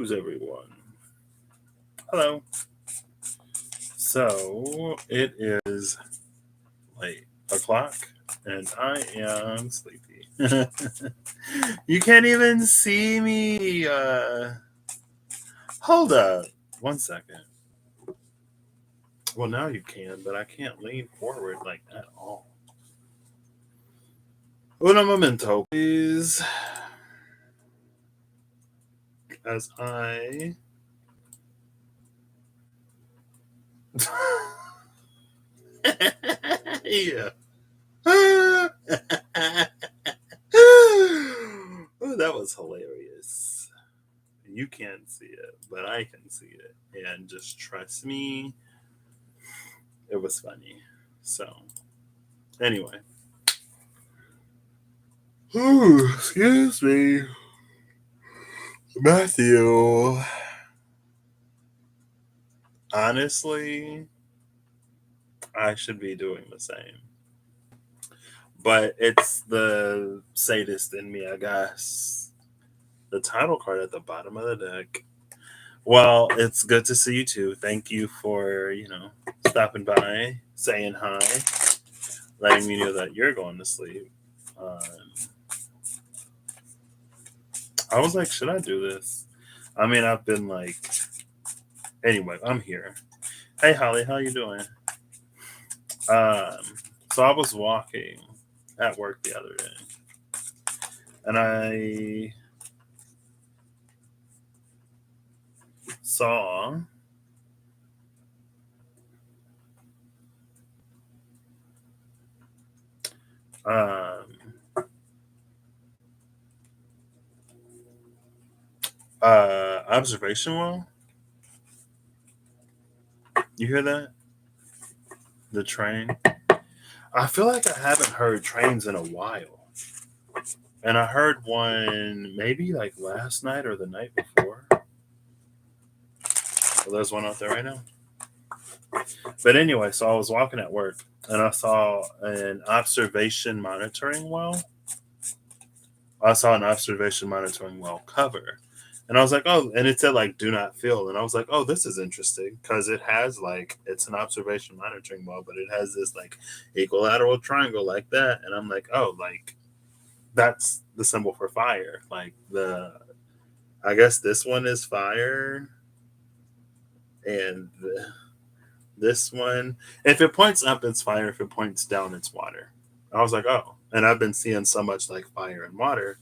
Hello's everyone. Hello. So it is late o'clock and I am sleepy. You can't even see me. Hold up. 1 second. Well, now you can, but I can't lean forward like at all. Un momento, please. As I. Yeah. Oh, that was hilarious. You can't see it, but I can see it. And just trust me, it was funny. So, anyway. Ooh, excuse me. Matthew. Honestly, I should be doing the same. But it's the sadist in me, I guess. The title card at the bottom of the deck. Well, it's good to see you too. Thank you for, stopping by, saying hi, letting me know that you're going to sleep. I was like, should I do this? I mean, I've been like, anyway, I'm here. Hey, Holly, how you doing? Um, so I was walking at work the other day, and I saw um, observation wall. You hear that? The train. I feel like I haven't heard trains in a while. And I heard one maybe like last night or the night before. Well, there's one out there right now. But anyway, so I was walking at work and I saw an observation monitoring well. I saw an observation monitoring well cover. And I was like, oh, and it said like do not fill. And I was like, oh, this is interesting because it has like, it's an observation monitoring well, but it has this like equilateral triangle like that. And I'm like, oh, like that's the symbol for fire. Like I guess this one is fire. And this one, if it points up, it's fire. If it points down, it's water. I was like, oh. And I've been seeing so much like fire and water.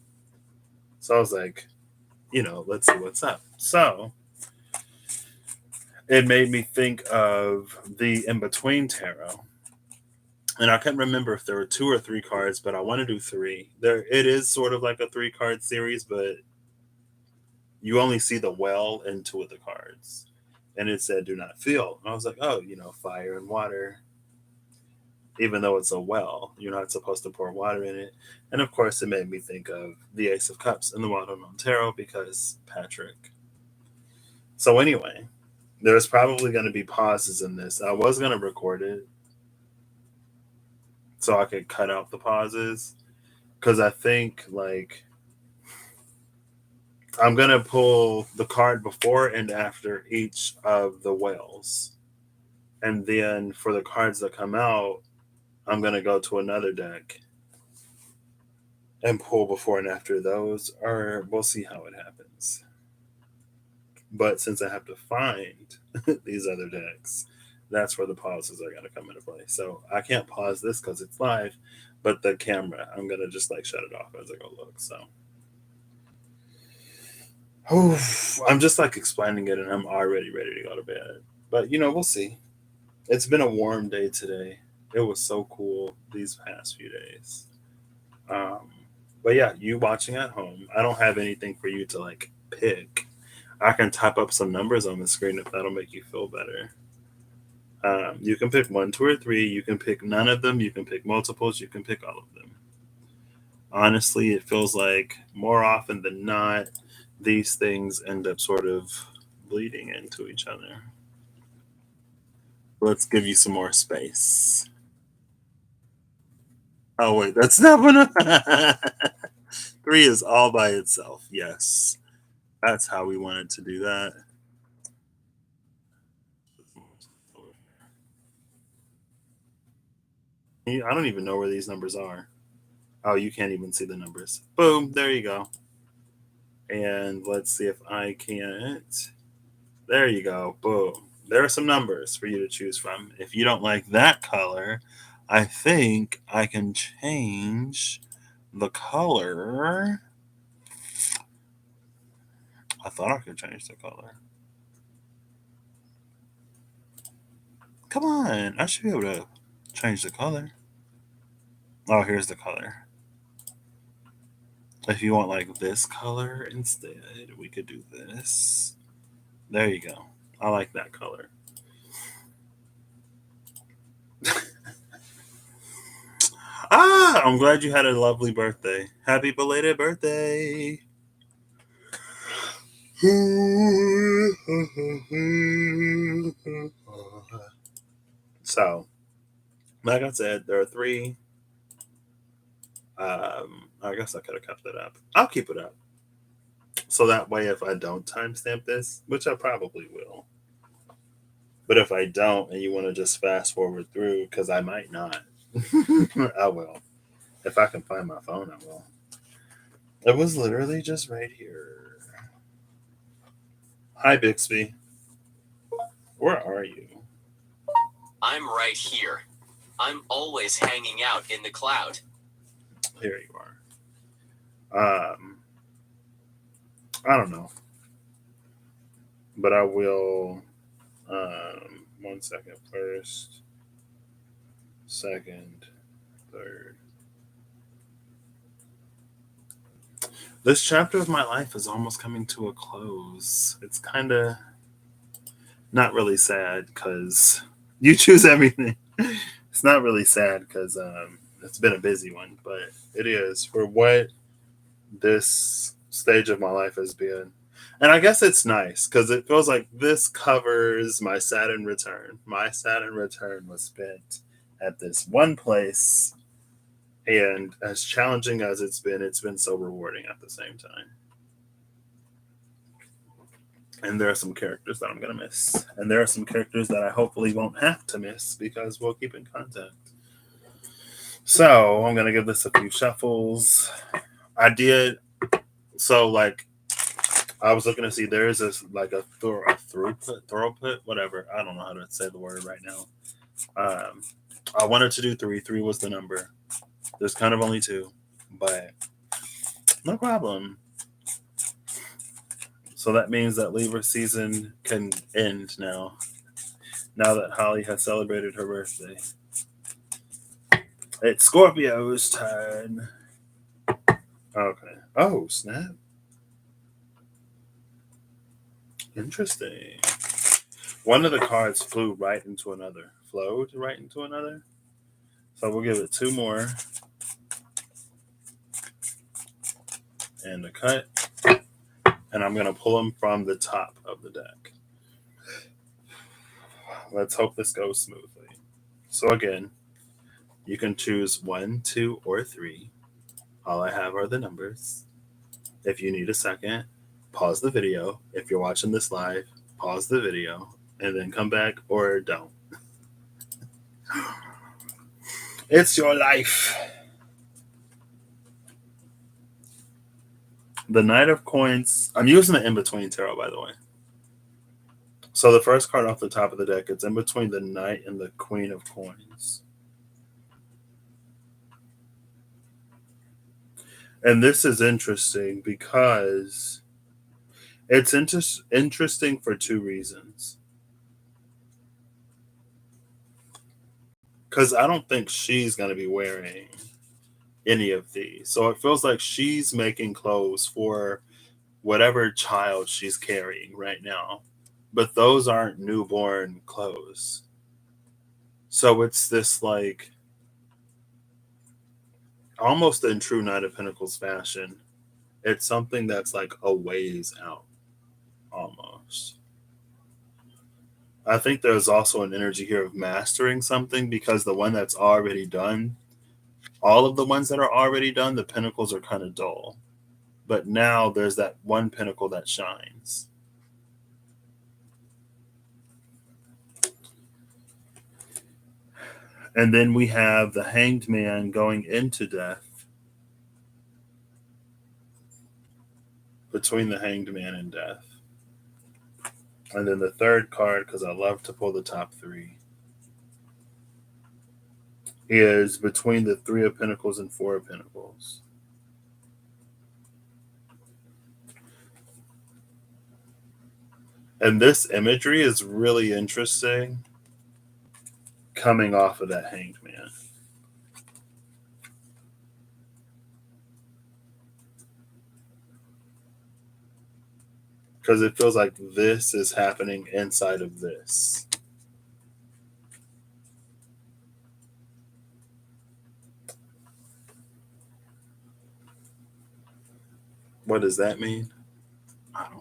So I was like, let's see what's up. So it made me think of the in between tarot. And I couldn't remember if there were 2 or 3 cards, but I want to do 3. It is sort of like a 3-card series, but you only see the well in 2 of the cards. And it said do not feel. And I was like, oh, fire and water. Even though it's a well, you're not supposed to pour water in it. And of course, it made me think of the Ace of Cups and the Well-Known Tarot because Patrick. So anyway, there's probably going to be pauses in this. I was going to record it so I could cut out the pauses because I think like I'm going to pull the card before and after each of the whales. And then for the cards that come out, I'm going to go to another deck and pull before and after those, or we'll see how it happens. But since I have to find these other decks, that's where the pauses are going to come into play. So I can't pause this because it's live, but the camera, I'm going to just like shut it off as I go look. So I'm just like explaining it and I'm already ready to go to bed. But we'll see. It's been a warm day today. It was so cool these past few days. But yeah, you watching at home, I don't have anything for you to like pick. I can type up some numbers on the screen if that'll make you feel better. You can pick 1, 2, or 3. You can pick none of them. You can pick multiples. You can pick all of them. Honestly, it feels like more often than not, these things end up sort of bleeding into each other. Let's give you some more space. Oh, wait, that's not one. 3 is all by itself. Yes. That's how we wanted to do that. I don't even know where these numbers are. Oh, you can't even see the numbers. Boom, there you go. And let's see if I can't. There you go. Boom. There are some numbers for you to choose from. If you don't like that color, I think I can change the color. I thought I could change the color. Come on, I should be able to change the color. Oh, here's the color. If you want like this color instead, we could do this. There you go. I like that color. I'm glad you had a lovely birthday. Happy belated birthday. So, like I said, there are three. I guess I could have kept it up. I'll keep it up. So that way, if I don't timestamp this, which I probably will, but if I don't and you want to just fast forward through, because I might not, I will. If I can find my phone, I will. It was literally just right here. Hi, Bixby. Where are you? I'm right here. I'm always hanging out in the cloud. Here you are. I don't know, but I will. 1 second. First, second, third. This chapter of my life is almost coming to a close. It's kind of not really sad because you choose everything. It's not really sad because it's been a busy one, but it is for what this stage of my life has been. And I guess it's nice because it feels like this covers my Saturn return. My Saturn return was spent at this one place, and as challenging as it's been so rewarding at the same time. And there are some characters that I'm going to miss. And there are some characters that I hopefully won't have to miss because we'll keep in contact. So I'm going to give this a few shuffles. I did. So, like, I was looking to see there is a throughput, whatever. I don't know how to say the word right now. I wanted to do three. Three was the number. There's kind of only two, but no problem. So that means that Libra season can end now. Now that Holly has celebrated her birthday. It's Scorpio's turn. Okay. Oh, snap. Interesting. One of the cards flew right into another. Flowed right into another. So we'll give it two more. And a cut. And I'm going to pull them from the top of the deck. Let's hope this goes smoothly. So again, you can choose 1, 2, or 3. All I have are the numbers. If you need a second, pause the video. If you're watching this live, pause the video and then come back or don't. It's your life. The Knight of Coins. I'm using the in-between tarot, by the way. So the first card off the top of the deck, it's in between the Knight and the Queen of Coins. And this is interesting because it's interesting for two reasons. Because I don't think she's going to be wearing any of these. So it feels like she's making clothes for whatever child she's carrying right now. But those aren't newborn clothes. So it's this like almost in true Knight of Pentacles fashion. It's something that's like a ways out almost. I think there's also an energy here of mastering something because the one that's already done, all of the ones that are already done, the pentacles are kind of dull. but now there's that one pinnacle that shines. And then we have the Hanged Man going into death, between the Hanged Man and death. And then the third card, because I love to pull the top three, is between the Three of Pentacles and Four of Pentacles. And this imagery is really interesting coming off of that Hanged Man. Because it feels like this is happening inside of this. What does that mean? I don't know.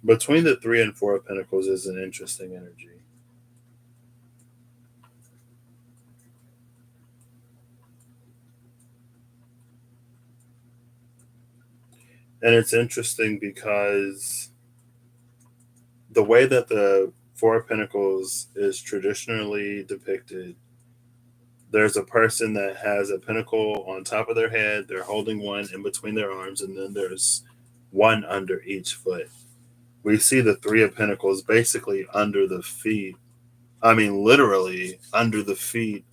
Between the Three and Four of Pentacles is an interesting energy. And it's interesting because the way that the Four of Pentacles is traditionally depicted, there's a person that has a pentacle on top of their head, they're holding one in between their arms, and then there's one under each foot. We see the Three of Pentacles basically under the feet. I mean, literally under the feet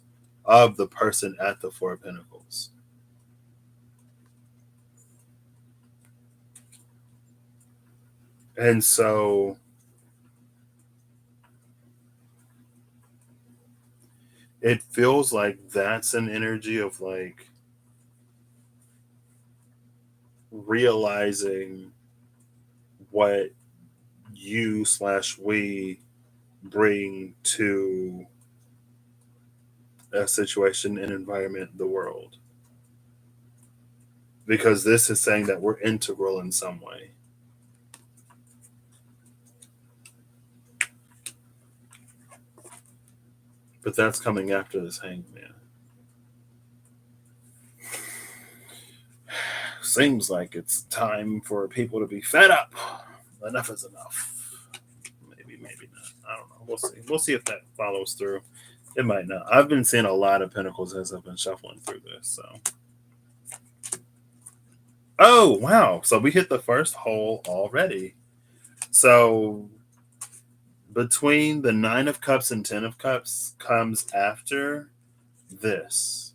of the person at the Four of Pentacles. And so it feels like that's an energy of like realizing what you/we bring to a situation, an environment, the world. Because this is saying that we're integral in some way. But that's coming after this Hanged Man. Seems like it's time for people to be fed up. Enough is enough. Maybe not. I don't know. We'll see. We'll see if that follows through. It might not. I've been seeing a lot of Pentacles as I've been shuffling through this. So, oh wow! So we hit the first hole already. So between the Nine of Cups and Ten of Cups comes after this,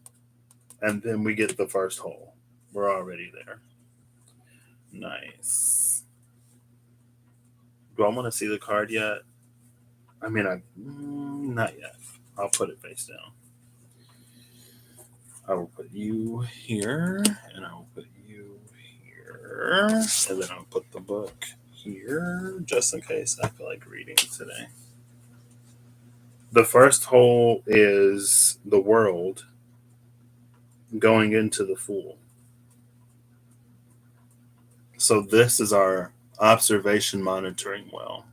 and then we get the first hole. We're already there. Nice. Do I want to see the card yet? I mean, not yet. I'll put it face down. I will put you here, and I will put you here, and then I'll put the book here, just in case I feel like reading today. The first hole is the world going into the Fool. So this is our observation monitoring well.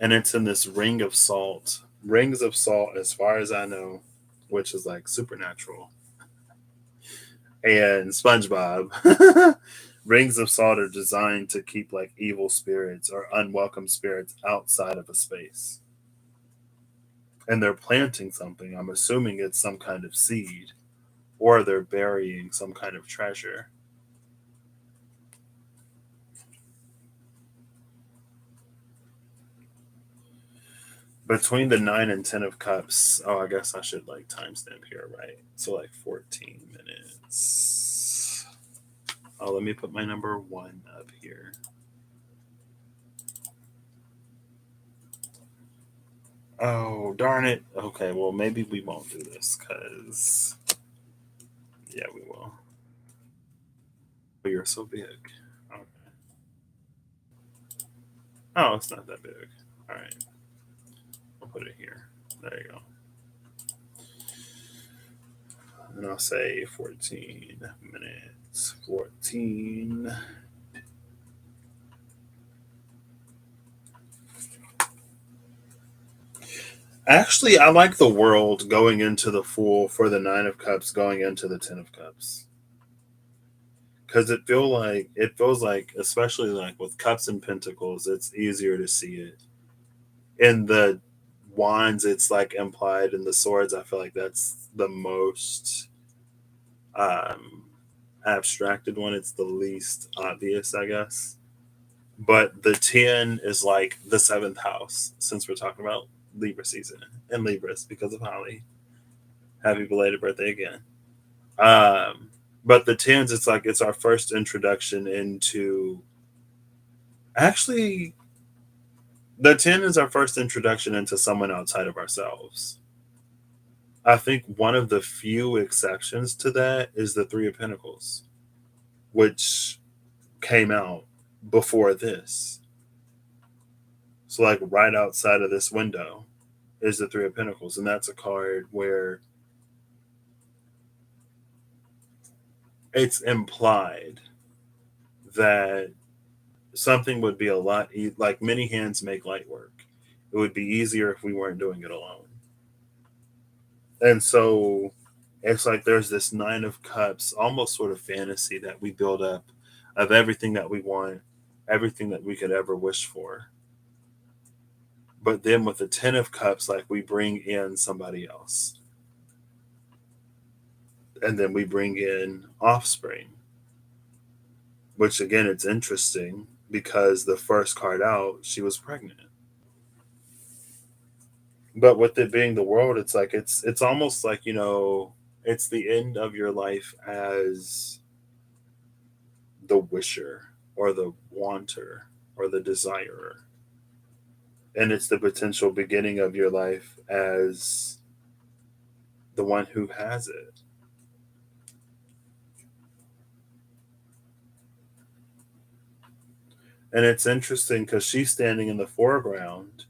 And it's in this ring of salt. Rings of salt, as far as I know, which is like supernatural. And SpongeBob. Rings of salt are designed to keep like evil spirits or unwelcome spirits outside of a space. And they're planting something. I'm assuming it's some kind of seed, or they're burying some kind of treasure. Between the 9 and 10 of Cups, oh, I guess I should like timestamp here, right? So like 14 minutes. Oh, let me put my number 1 up here. Oh, darn it. Okay, well, maybe we won't do this because, yeah, we will. But you're so big. Okay. Oh, it's not that big. All right. I'll put it here. There you go. And I'll say 14 minutes. 14. Actually, I like the world going into the Fool for the Nine of Cups going into the Ten of Cups. Because it feels like, especially like with Cups and Pentacles, it's easier to see it. In the Wands, it's like implied. In the Swords, I feel like that's the most um, abstracted one. It's the least obvious, I guess. But the 10 is like the seventh house, since we're talking about Libra season and Libras because of Holly. Happy belated birthday again. But the tens, it's like it's our first introduction into. Actually, the 10 is our first introduction into someone outside of ourselves. I think one of the few exceptions to that is the Three of Pentacles, which came out before this. So, like, right outside of this window is the Three of Pentacles. And that's a card where it's implied that something would be a lot like many hands make light work. It would be easier if we weren't doing it alone. And so it's like there's this Nine of Cups, almost sort of fantasy that we build up of everything that we want, everything that we could ever wish for. But then with the Ten of Cups, like we bring in somebody else. And then we bring in offspring, which again, it's interesting because the first card out, she was pregnant. But with it being the world, it's like it's almost like, it's the end of your life as the wisher or the wanter or the desirer, and it's the potential beginning of your life as the one who has it. And it's interesting because she's standing in the foreground,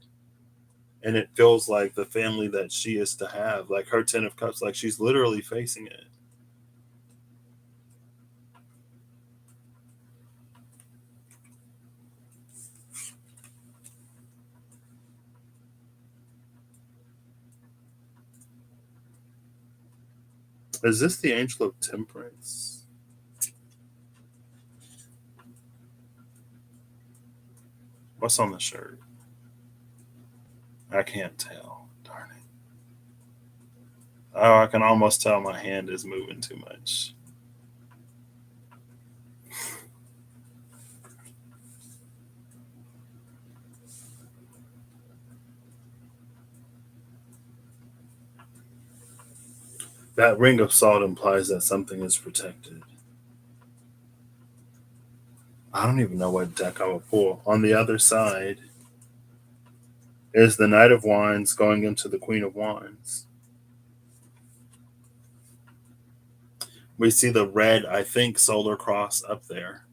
and it feels like the family that she is to have, like her Ten of Cups, like she's literally facing it. Is this the Angel of Temperance? What's on the shirt? I can't tell. Darn it. Oh, I can almost tell my hand is moving too much. That ring of salt implies that something is protected. I don't even know what deck I would pull. On the other side is the Knight of Wands going into the Queen of Wands. We see the red, I think, solar cross up there.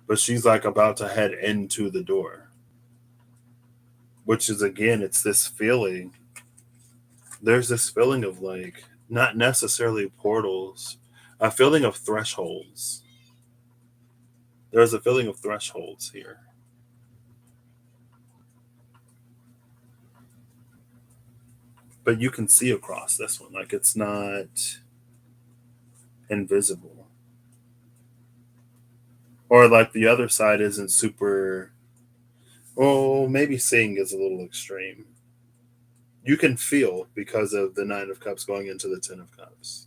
But she's like about to head into the door. Which is, again, it's this feeling. There's this feeling of like, not necessarily portals, a feeling of thresholds. There's a feeling of thresholds here. But you can see across this one. Like it's not invisible. Or like the other side isn't super. Oh, maybe seeing is a little extreme. You can feel because of the Nine of Cups going into the Ten of Cups.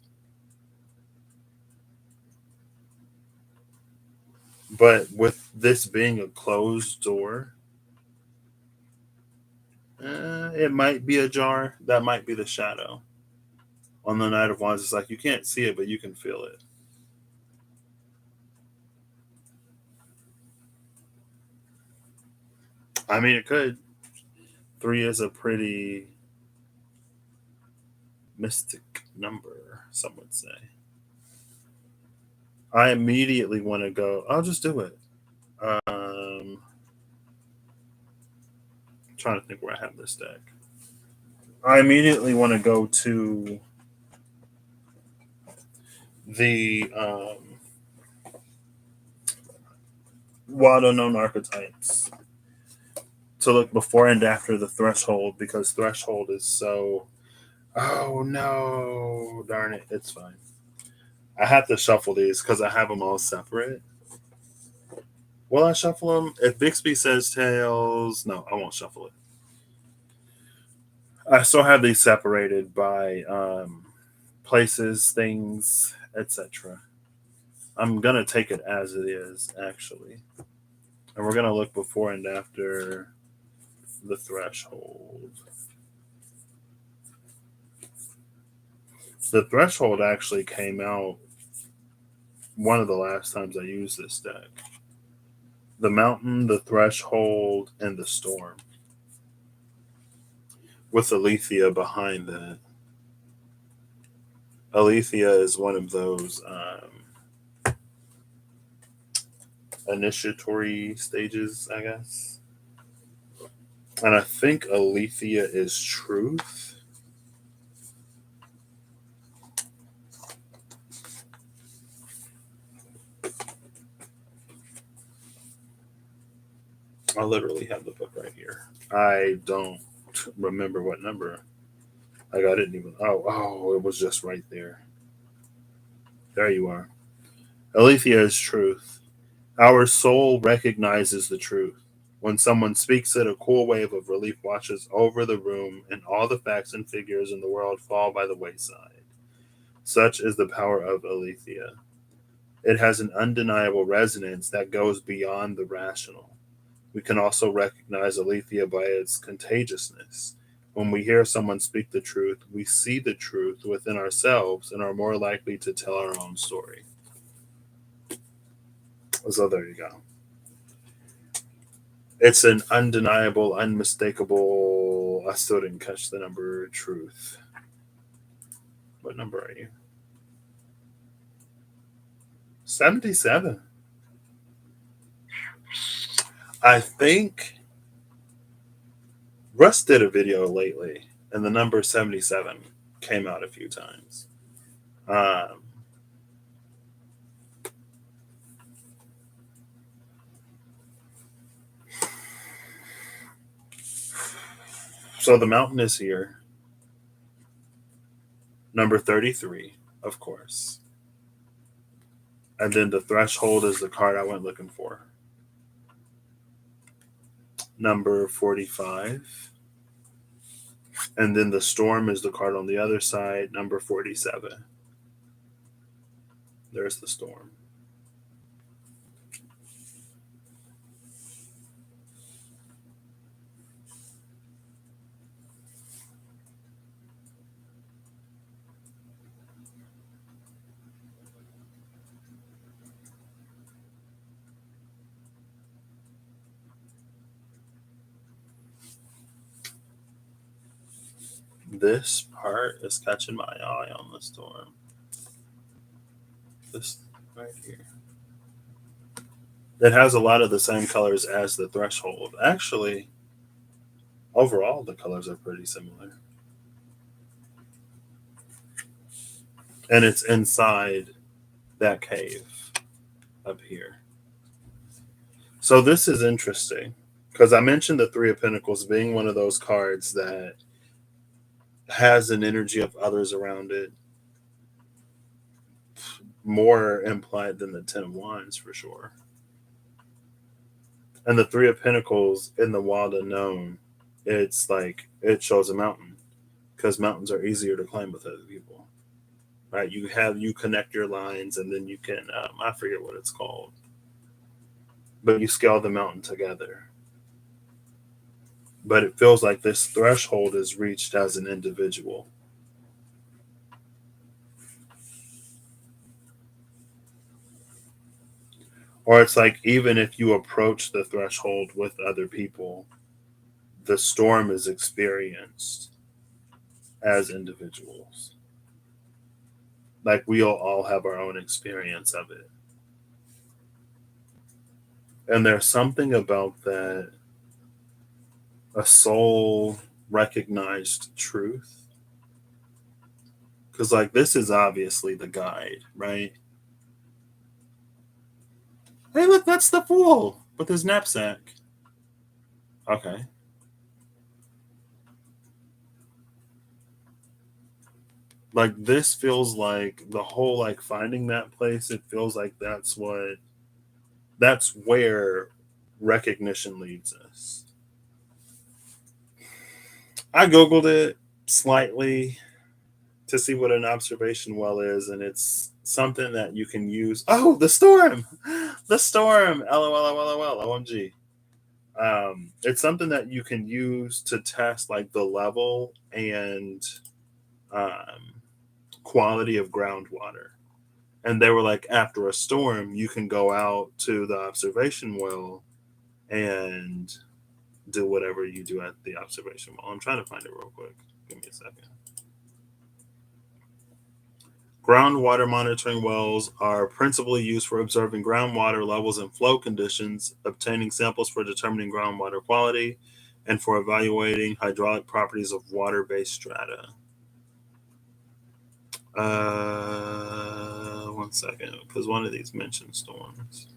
But with this being a closed door, it might be ajar. That might be the shadow. On the Knight of Wands, it's like you can't see it, but you can feel it. I mean, it could. Three is a pretty mystic number, some would say. I immediately want to go. I'll just do it. Trying to think where I have this deck. I immediately want to go to the well-known archetypes to look before and after the threshold, because threshold is so. Oh no! Darn it! It's fine. I have to shuffle these because I have them all separate. Will I shuffle them? If Bixby says tails, no, I won't shuffle it. I still have these separated by places, things, etc. I'm gonna take it as it is, actually, and we're gonna look before and after the threshold. The threshold actually came out one of the last times I used this deck. The mountain, the threshold, and the storm, with Alethea behind that. Alethea is one of those initiatory stages, I guess. And I think Alethea is truth. I literally have the book right here. I don't remember what number. Like I didn't even. Oh, it was just right there. There you are. Alethea is truth. Our soul recognizes the truth. When someone speaks it, a cool wave of relief washes over the room, and all the facts and figures in the world fall by the wayside. Such is the power of Alethea. It has an undeniable resonance that goes beyond the rational. We can also recognize Alethea by its contagiousness. When we hear someone speak the truth, we see the truth within ourselves and are more likely to tell our own story. So there you go. It's an undeniable, unmistakable. I still didn't catch the number truth. What number are you? 77. I think Russ did a video lately, and the number 77 came out a few times. So the mountain is here. Number 33, of course. And then the threshold is the card I went looking for. Number 45. And then the storm is the card on the other side, number 47. There's the storm. This part is catching my eye on the storm. This right here. It has a lot of the same colors as the threshold. Actually, overall, the colors are pretty similar. And it's inside that cave up here. So this is interesting because I mentioned the Three of Pentacles being one of those cards that has an energy of others around it, more implied than the Ten of Wands for sure. And the Three of Pentacles in the wild unknown, it's like it shows a mountain because mountains are easier to climb with other people, right? You connect your lines and then you can I forget what it's called, but you scale the mountain together. But it feels like this threshold is reached as an individual. Or it's like even if you approach the threshold with other people, the storm is experienced as individuals. Like we'll all have our own experience of it. And there's something about that, a soul recognized truth. Because, like, this is obviously the guide, right? Hey, look, that's the fool with his knapsack. Okay. Like, this feels like the whole, like, finding that place, it feels like that's where recognition leads us. I Googled it slightly to see what an observation well is, and it's something that you can use. Oh, the storm! The storm! LOL, OMG. It's something that you can use to test like the level and um, quality of groundwater. And they were like, after a storm, you can go out to the observation well and do whatever you do at the observation well. I'm trying to find it real quick. Give me a second. Groundwater monitoring wells are principally used for observing groundwater levels and flow conditions, obtaining samples for determining groundwater quality, and for evaluating hydraulic properties of water-based strata. One second, because one of these mentions storms.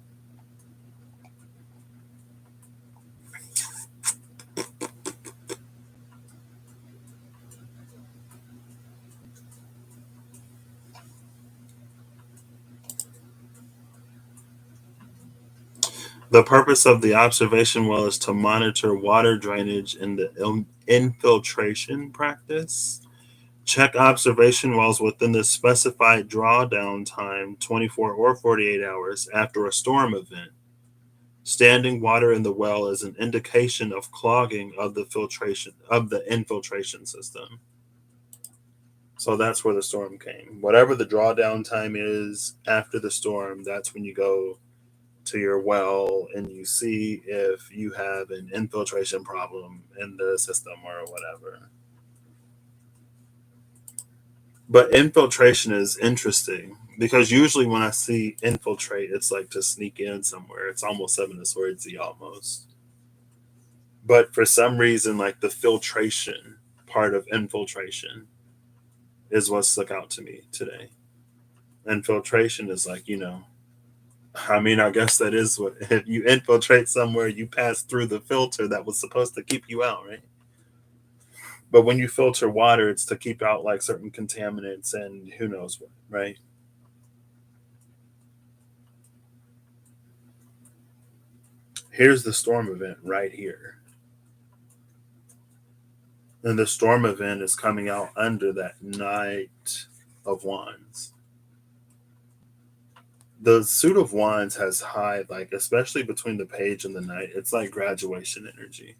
The purpose of the observation well is to monitor water drainage in the infiltration practice. Check observation wells within the specified drawdown time, 24 or 48 hours after a storm event. Standing water in the well is an indication of clogging of the infiltration system. So that's where the storm came. Whatever the drawdown time is after the storm, that's when you go to your well and you see if you have an infiltration problem in the system or whatever. But infiltration is interesting because usually when I see infiltrate, it's like to sneak in somewhere. It's almost Seven of Swordsy almost. But for some reason, like the filtration part of infiltration is what stuck out to me today. Infiltration is like, I mean, I guess that is what, if you infiltrate somewhere, you pass through the filter that was supposed to keep you out, right? But when you filter water, it's to keep out like certain contaminants and who knows what, right? Here's the storm event right here. And the storm event is coming out under that Knight of Wands. The suit of wands has high, like, especially between the page and the knight, it's like graduation energy.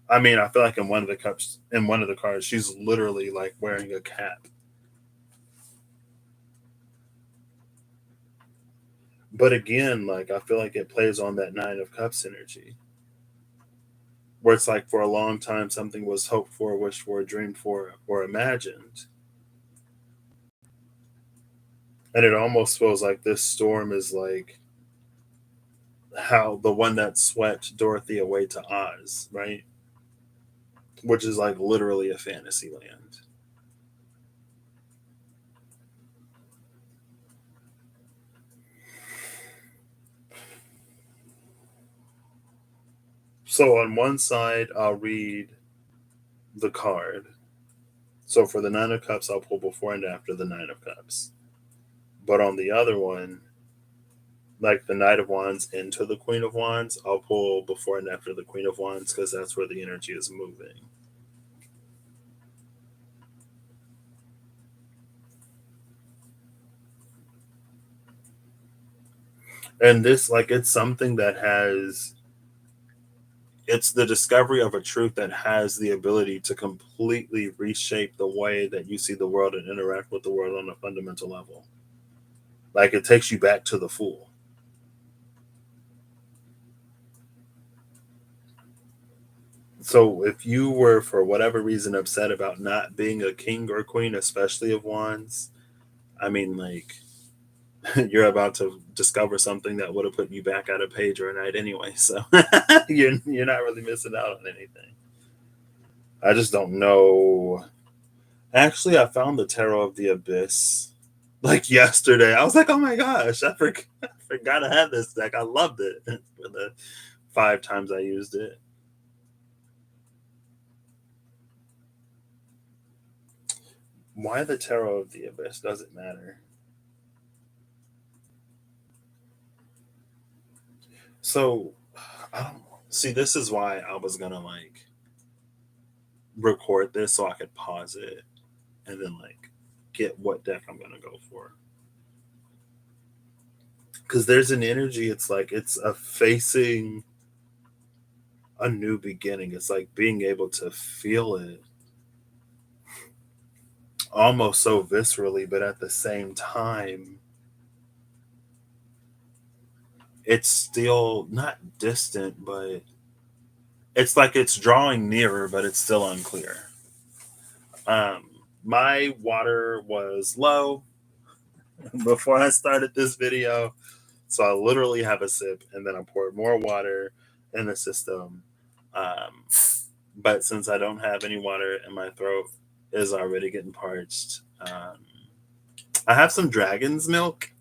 I mean, I feel like in one of the cards, she's literally like wearing a cap. But again, like, I feel like it plays on that nine of cups energy, where it's like for a long time something was hoped for, wished for, dreamed for, or imagined. And it almost feels like this storm is like how the one that swept Dorothy away to Oz, right? Which is like literally a fantasy land. So on one side, I'll read the card. So for the Nine of Cups, I'll pull before and after the Nine of Cups. But on the other one, like the Knight of Wands into the Queen of Wands, I'll pull before and after the Queen of Wands because that's where the energy is moving. And this, like, it's something that it's the discovery of a truth that has the ability to completely reshape the way that you see the world and interact with the world on a fundamental level. Like, it takes you back to the Fool. So if you were for whatever reason upset about not being a king or queen, especially of wands, I mean, like, you're about to discover something that would have put you back at a page or a knight anyway. So you're not really missing out on anything. I just don't know. Actually, I found the Tarot of the Abyss like yesterday. I was like, oh my gosh, I forgot I had this deck. I loved it for the 5 times I used it. Why the Tarot of the Abyss? Doesn't matter. So, I don't see. This is why I was gonna like record this so I could pause it and then like get what deck I'm gonna go for. Because there's an energy. It's like it's a facing a new beginning. It's like being able to feel it almost so viscerally, but at the same time, it's still not distant, but it's like it's drawing nearer, but it's still unclear. Um, my water was low before I started this video, so I literally have a sip and then I poured more water in the system. Um, but since I don't have any water and my throat is already getting parched, I have some dragon's milk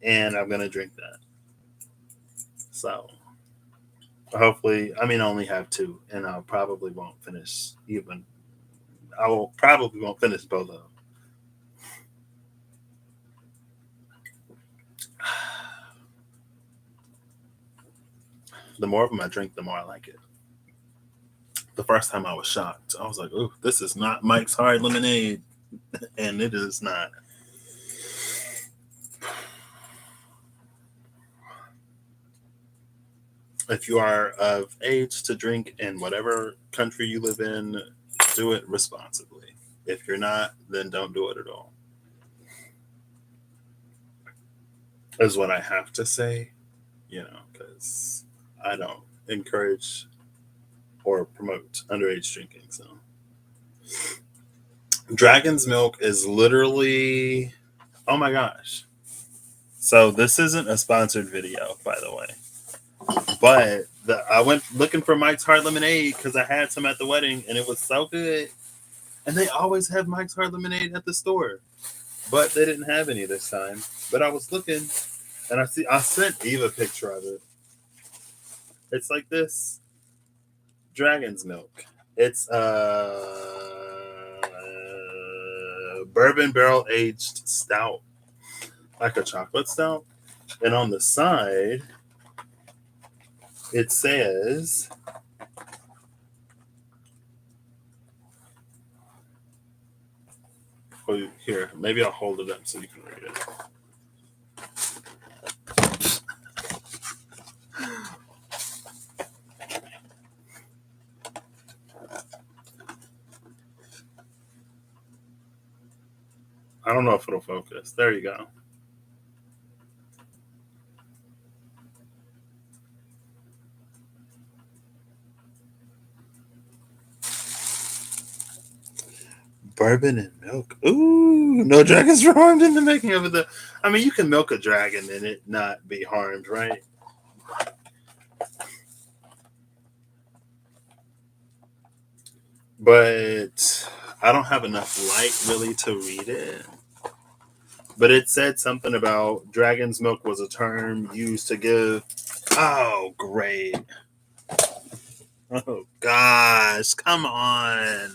and I'm gonna drink that. So hopefully, I mean, I only have two, and I probably won't finish even. I will probably won't finish both of them. The more of them I drink, the more I like it. The first time I was shocked. I was like, "Ooh, this is not Mike's Hard Lemonade," and it is not. If you are of age to drink in whatever country you live in, do it responsibly. If you're not, then don't do it at all. Is what I have to say, because I don't encourage or promote underage drinking. So, Dragon's Milk is literally, oh my gosh. So, this isn't a sponsored video, by the way, but I went looking for Mike's Hard Lemonade because I had some at the wedding and it was so good. And they always have Mike's Hard Lemonade at the store, but they didn't have any this time. But I was looking and I sent Eve a picture of it. It's like this Dragon's Milk. It's bourbon barrel aged stout, like a chocolate stout. And on the side, it says, oh, here, maybe I'll hold it up so you can read it. I don't know if it'll focus. There you go. Bourbon and milk. Ooh, no dragons were harmed in the making of it. I mean, you can milk a dragon and it not be harmed, right? But I don't have enough light really to read it. But it said something about dragon's milk was a term used to give. Oh, great. Oh, gosh. Come on.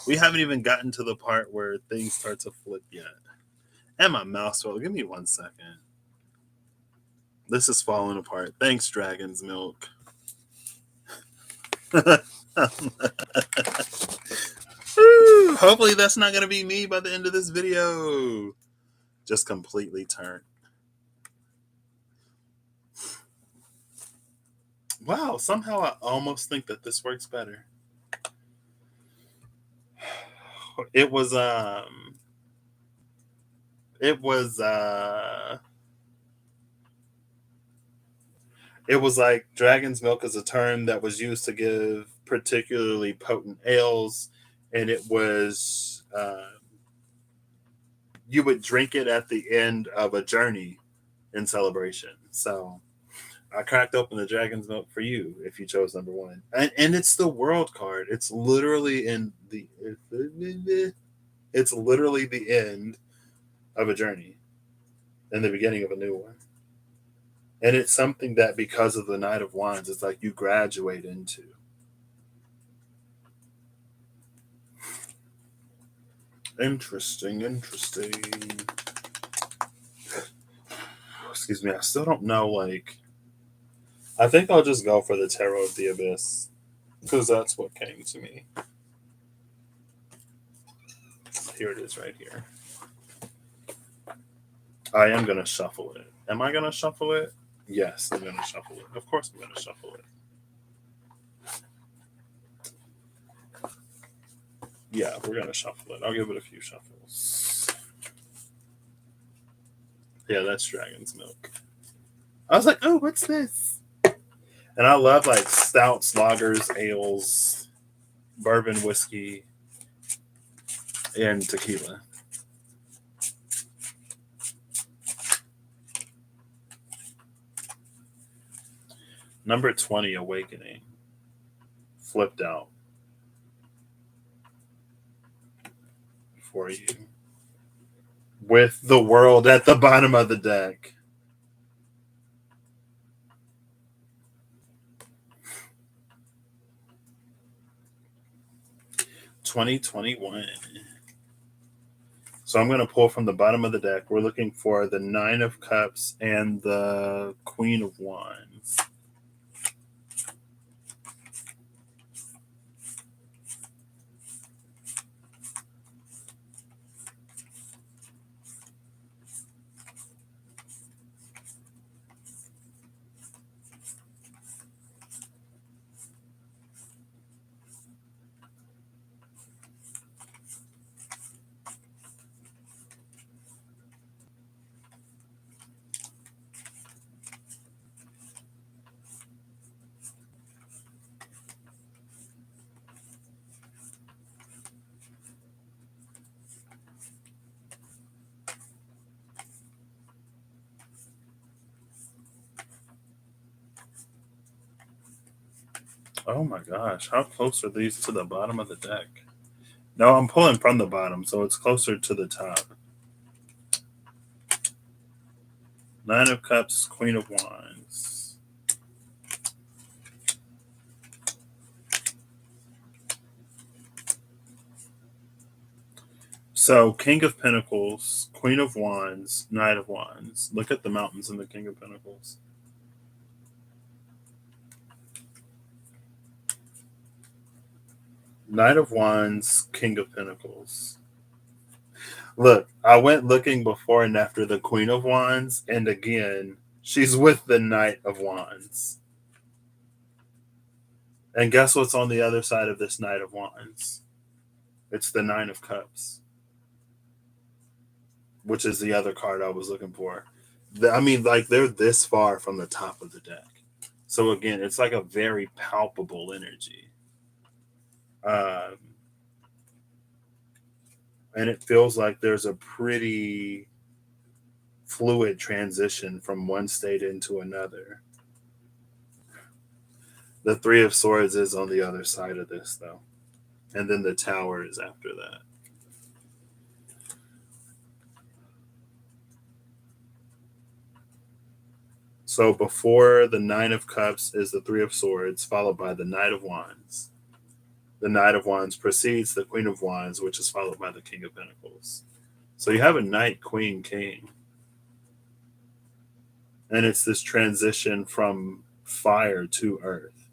We haven't even gotten to the part where things start to flip yet. And my mouse roll. Give me 1 second. This is falling apart. Thanks, dragon's milk. Hopefully that's not going to be me by the end of this video. Just completely turned. Wow, somehow I almost think that this works better. It was it was it was like dragon's milk is a term that was used to give particularly potent ales, and it was you would drink it at the end of a journey in celebration. So I cracked open the dragon's milk for you if you chose number one, and it's the world card. It's literally in the It's literally the end of a journey and the beginning of a new one. And it's something that, because of the Knight of Wands, it's like you graduate into. Interesting. Excuse me. I still don't know. Like, I think I'll just go for the Tarot of the Abyss because that's what came to me. Here it is, right here. I am gonna shuffle it. Am I gonna shuffle it? Yes, I'm gonna shuffle it. Of course, I'm gonna shuffle it. Yeah, we're gonna shuffle it. I'll give it a few shuffles. Yeah, that's Dragon's Milk. I was like, oh, what's this? And I love like stouts, lagers, ales, bourbon, whiskey, and tequila. Number 20, Awakening. Flipped out for you. With the world at the bottom of the deck. $2021. So I'm going to pull from the bottom of the deck. We're looking for the Nine of Cups and the Queen of Wands. Oh my gosh, how close are these to the bottom of the deck? No, I'm pulling from the bottom, so it's closer to the top. Nine of Cups, Queen of Wands. So, King of Pentacles, Queen of Wands, Knight of Wands. Look at the mountains in the King of Pentacles. Knight of Wands, King of Pentacles. Look, I went looking before and after the Queen of Wands, and again, she's with the Knight of Wands. And guess what's on the other side of this Knight of Wands? It's the Nine of Cups, which is the other card I was looking for. I mean, like, they're this far from the top of the deck. So again, it's like a very palpable energy. And it feels like there's a pretty fluid transition from one state into another. The Three of Swords is on the other side of this, though. And then the Tower is after that. So before the Nine of Cups is the Three of Swords, followed by the Knight of Wands. The Knight of Wands precedes the Queen of Wands, which is followed by the King of Pentacles. So you have a Knight, Queen, King. And it's this transition from fire to earth,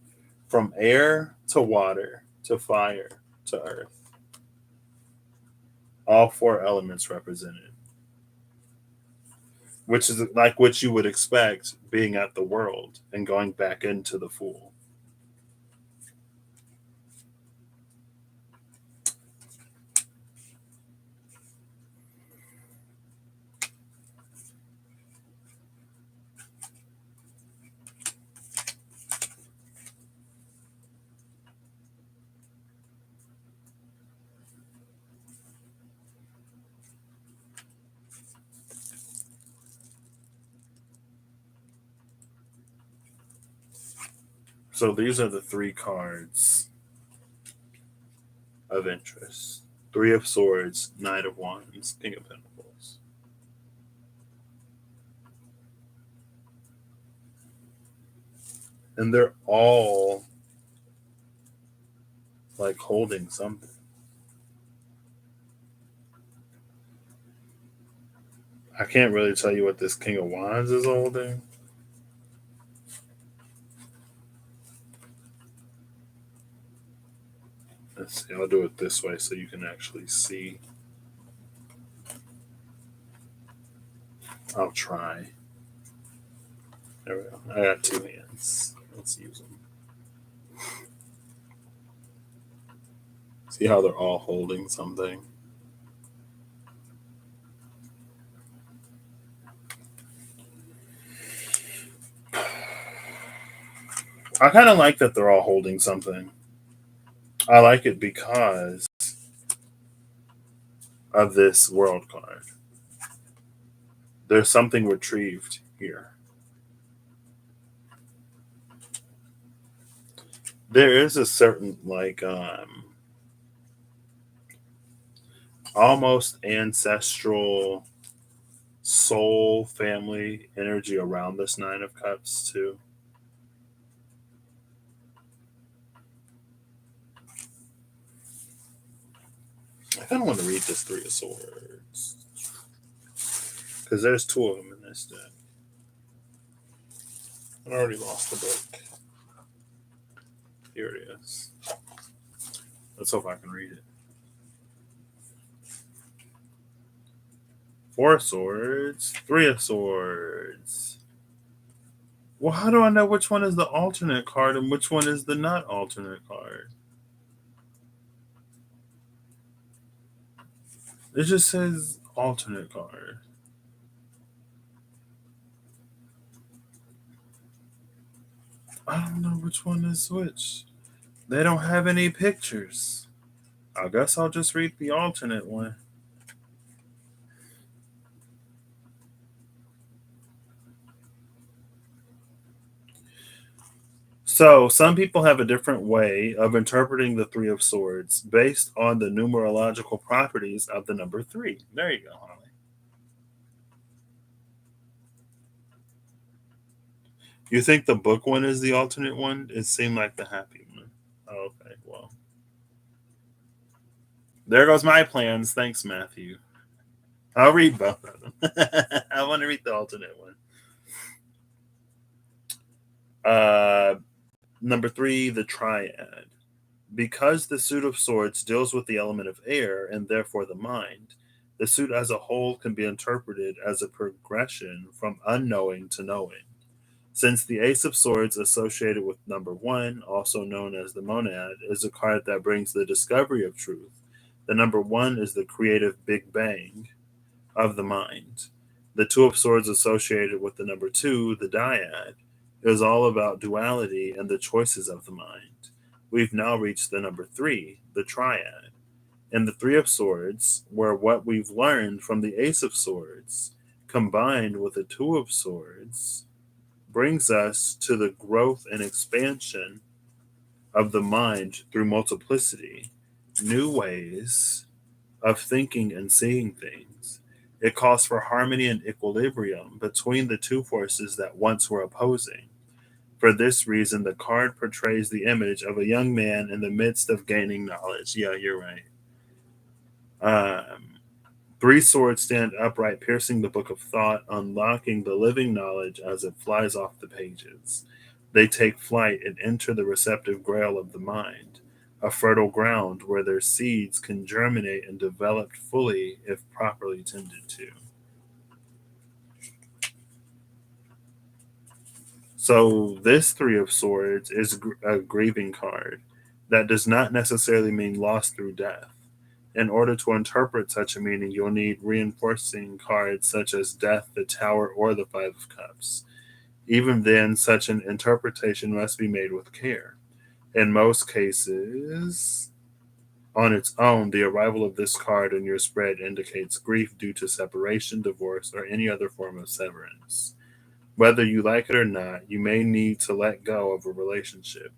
from air to water to fire to earth. All four elements represented, which is like what you would expect being at the world and going back into the Fool. So these are the three cards of interest. Three of Swords, Knight of Wands, King of Pentacles. And they're all like holding something. I can't really tell you what this King of Wands is holding. Let's see, I'll do it this way so you can actually see. I'll try. There we go. I got two hands. Let's use them. See how they're all holding something? I kind of like that they're all holding something. I like it because of this world card. There's something retrieved here. There is a certain almost ancestral soul family energy around this Nine of Cups too. I kind of want to read this Three of Swords because there's two of them in this deck. I already lost the book. Here it is. Let's hope I can read it. Four of Swords, Three of Swords. Well, how do I know which one is the alternate card and which one is the not alternate card? It just says alternate card. I don't know which one is which. They don't have any pictures. I guess I'll just read the alternate one. So, some people have a different way of interpreting the Three of Swords based on the numerological properties of the number 3. There you go, Holly. You think the book one is the alternate one? It seemed like the happy one. Oh, okay, well. There goes my plans. Thanks, Matthew. I'll read both of them. I want to read the alternate one. Number 3, the Triad. Because the suit of swords deals with the element of air and therefore the mind, the suit as a whole can be interpreted as a progression from unknowing to knowing. Since the Ace of Swords associated with number 1, also known as the monad, is a card that brings the discovery of truth, the number 1 is the creative Big Bang of the mind. The Two of Swords associated with the number 2, the dyad, is all about duality and the choices of the mind. We've now reached the number 3, the triad. And the Three of Swords, where what we've learned from the Ace of Swords, combined with the Two of Swords, brings us to the growth and expansion of the mind through multiplicity, new ways of thinking and seeing things. It calls for harmony and equilibrium between the two forces that once were opposing. For this reason, the card portrays the image of a young man in the midst of gaining knowledge. Yeah, you're right. Three swords stand upright, piercing the book of thought, unlocking the living knowledge as it flies off the pages. They take flight and enter the receptive grail of the mind, a fertile ground where their seeds can germinate and develop fully if properly tended to. So this Three of Swords is a grieving card. That does not necessarily mean loss through death. In order to interpret such a meaning, you'll need reinforcing cards such as Death, the Tower, or the Five of Cups. Even then, such an interpretation must be made with care. In most cases, on its own, the arrival of this card in your spread indicates grief due to separation, divorce, or any other form of severance. Whether you like it or not, you may need to let go of a relationship.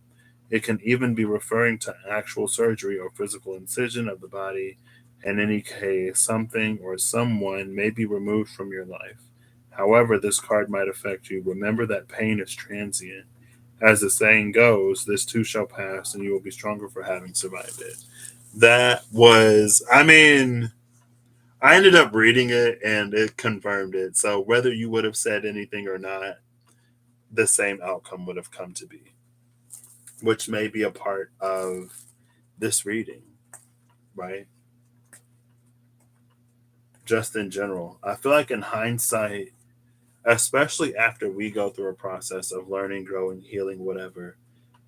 It can even be referring to actual surgery or physical incision of the body In any case, something or someone may be removed from your life. However, this card might affect you. Remember that pain is transient. As the saying goes, this too shall pass, and you will be stronger for having survived it. That was, I mean, I ended up reading it and it confirmed it. So whether you would have said anything or not, the same outcome would have come to be, which may be a part of this reading, right? Just in general. I feel like in hindsight, especially after we go through a process of learning, growing, healing, whatever,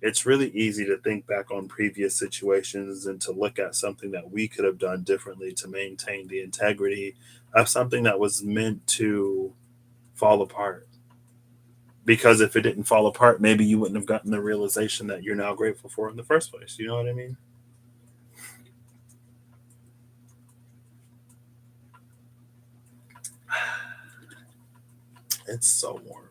it's really easy to think back on previous situations and to look at something that we could have done differently to maintain the integrity of something that was meant to fall apart. Because if it didn't fall apart, maybe you wouldn't have gotten the realization that you're now grateful for in the first place. You know what I mean? It's so warm.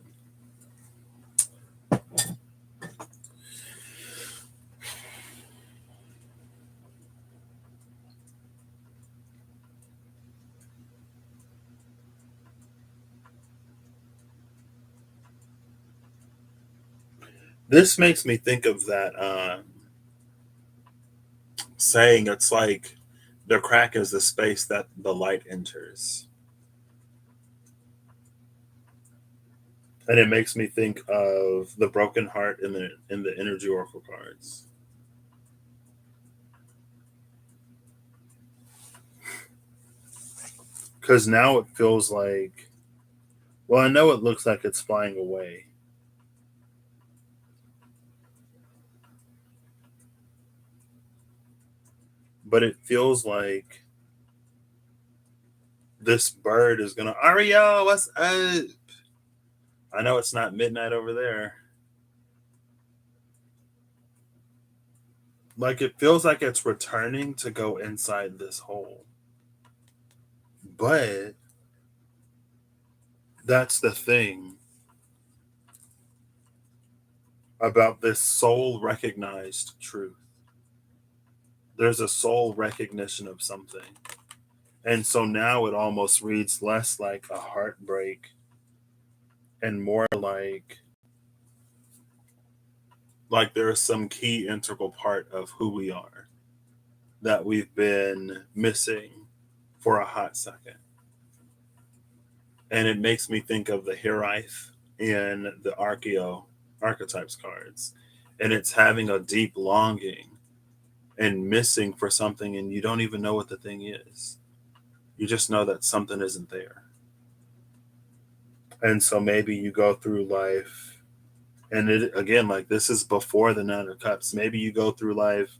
This makes me think of that saying. It's like the crack is the space that the light enters. And it makes me think of the broken heart in the energy oracle cards. Because now it feels like, well, I know it looks like it's flying away, but it feels like this bird is gonna, Ariel, what's up? I know it's not midnight over there. Like it feels like it's returning to go inside this hole. But that's the thing about this soul recognized truth. There's a soul recognition of something. And so now it almost reads less like a heartbreak and more like there's some key integral part of who we are that we've been missing for a hot second. And it makes me think of the Hiraeth in the archetypes cards. And it's having a deep longing and missing for something, and you don't even know what the thing is. You just know that something isn't there. And so maybe you go through life, and it again, like this is before the Nine of Cups. Maybe you go through life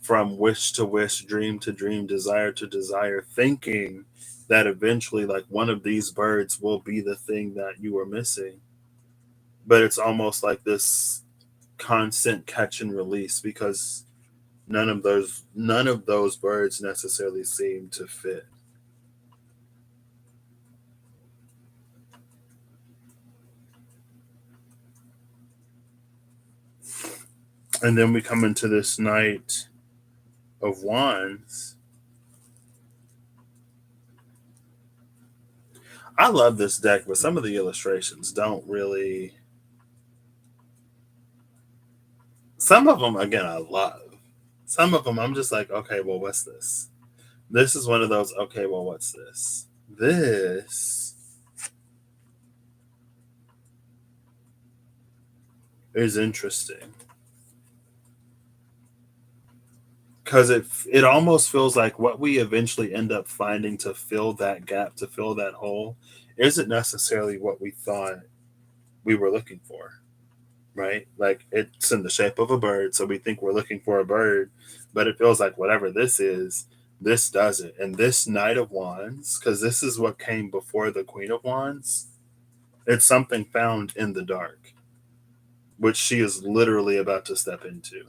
from wish to wish, dream to dream, desire to desire, thinking that eventually, like one of these birds will be the thing that you are missing. But it's almost like this constant catch and release because none of those birds necessarily seem to fit. And then we come into this Knight of Wands. I love this deck, but some of the illustrations don't really. Some of them, again, I love. Some of them, I'm just like, okay, well, what's this? This is one of those, okay, well, what's this? This is interesting because it almost feels like what we eventually end up finding to fill that gap, to fill that hole, isn't necessarily what we thought we were looking for, right? Like it's in the shape of a bird, so we think we're looking for a bird, but it feels like whatever this is, this does it. And this Knight of Wands, because this is what came before the Queen of Wands, it's something found in the dark, which she is literally about to step into.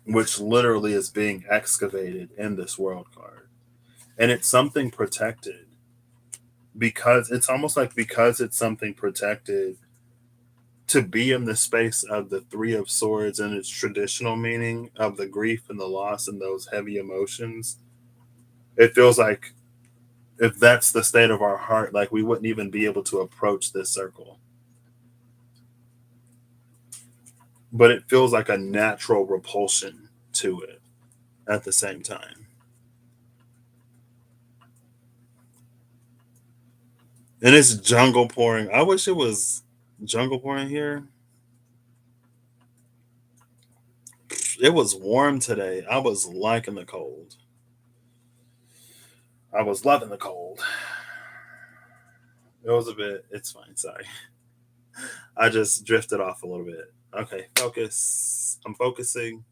Which literally is being excavated in this world card. And it's something protected because it's almost like because it's something protected to be in the space of the Three of Swords and its traditional meaning of the grief and the loss and those heavy emotions, it feels like if that's the state of our heart, like we wouldn't even be able to approach this circle. But it feels like a natural repulsion to it at the same time. And it's jungle pouring. I wish it was jungle pouring here. It was warm today. I was liking the cold. I was loving the cold. It was a bit, it's fine. Sorry. I just drifted off a little bit. Okay, focus. I'm focusing.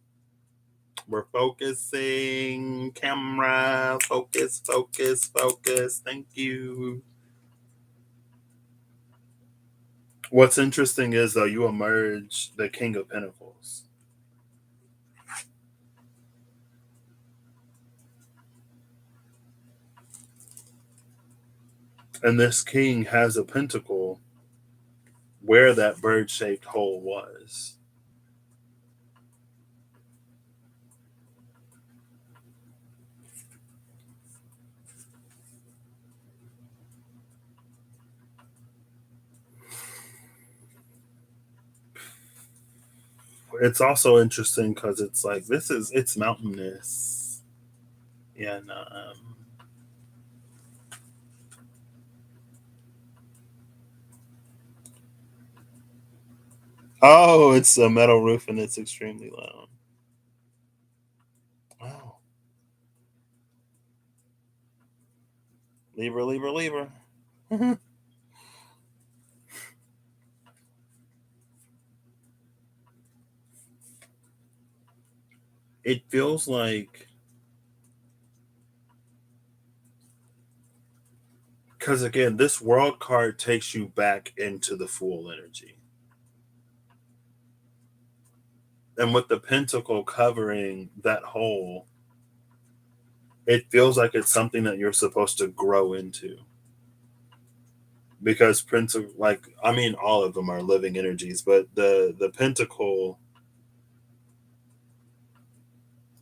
We're focusing. Camera. Focus, focus, focus. Thank you. What's interesting is, though, you emerge the King of Pentacles. And this king has a pentacle where that bird shaped hole was. It's also interesting because it's like it's mountainous. And oh, it's a metal roof and it's extremely loud. Wow. Libra, Libra, Libra. It feels like, because again, this world card takes you back into the Fool energy. And with the pentacle covering that hole, it feels like it's something that you're supposed to grow into. Because like, I mean, all of them are living energies, but the pentacle,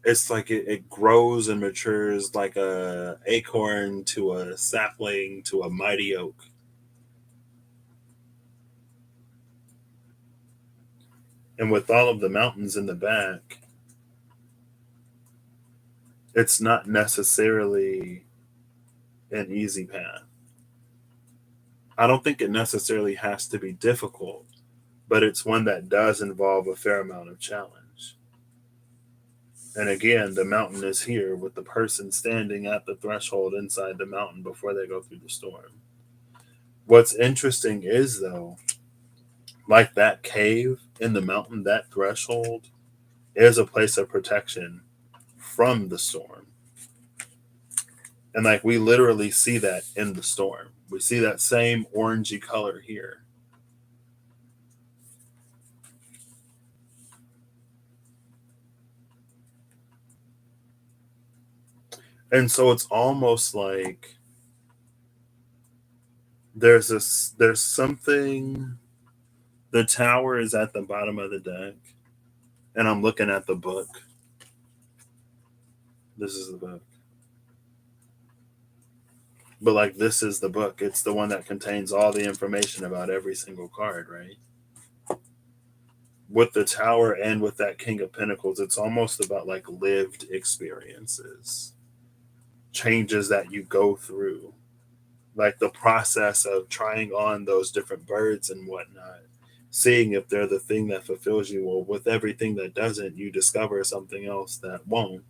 it's like it grows and matures like a acorn to a sapling to a mighty oak. And with all of the mountains in the back, it's not necessarily an easy path. I don't think it necessarily has to be difficult, but it's one that does involve a fair amount of challenge. And again, the mountain is here with the person standing at the threshold inside the mountain before they go through the storm. What's interesting is, though, like that cave in the mountain, that threshold is a place of protection from the storm. And like we literally see that in the storm. We see that same orangey color here. And so it's almost like there's something. The tower is at the bottom of the deck, and I'm looking at the book. This is the book. But like this is the book. It's the one that contains all the information about every single card, right? With the tower and with that King of Pentacles, it's almost about like lived experiences, changes that you go through, like the process of trying on those different birds and whatnot, seeing if they're the thing that fulfills you. Or with everything that doesn't, you discover something else that won't.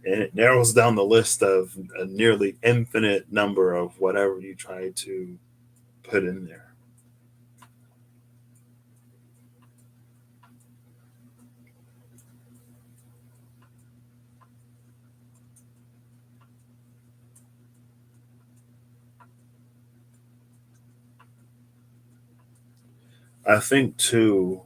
And it narrows down the list of a nearly infinite number of whatever you try to put in there. I think too,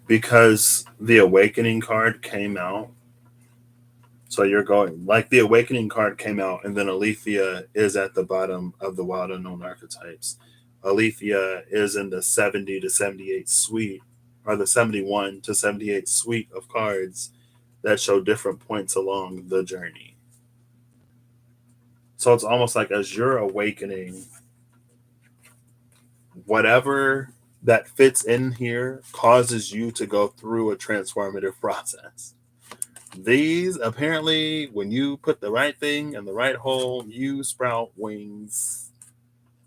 because the awakening card came out, So you're going like the awakening card came out, and then Alethea is at the bottom of the wild unknown archetypes. Alethea is in the 70 to 78 suite, or the 71 to 78 suite of cards that show different points along the journey. So it's almost like as you're awakening, whatever that fits in here causes you to go through a transformative process. These apparently, when you put the right thing in the right hole, you sprout wings,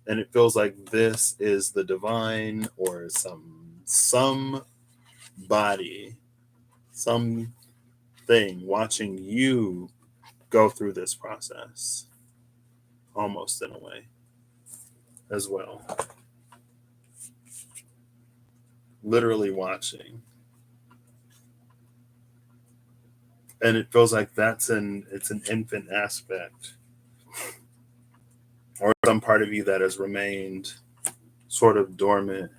and it feels like this is the divine or somebody, something watching you go through this process, almost in a way, as well. Literally watching. And it feels like it's an infant aspect, or some part of you that has remained sort of dormant,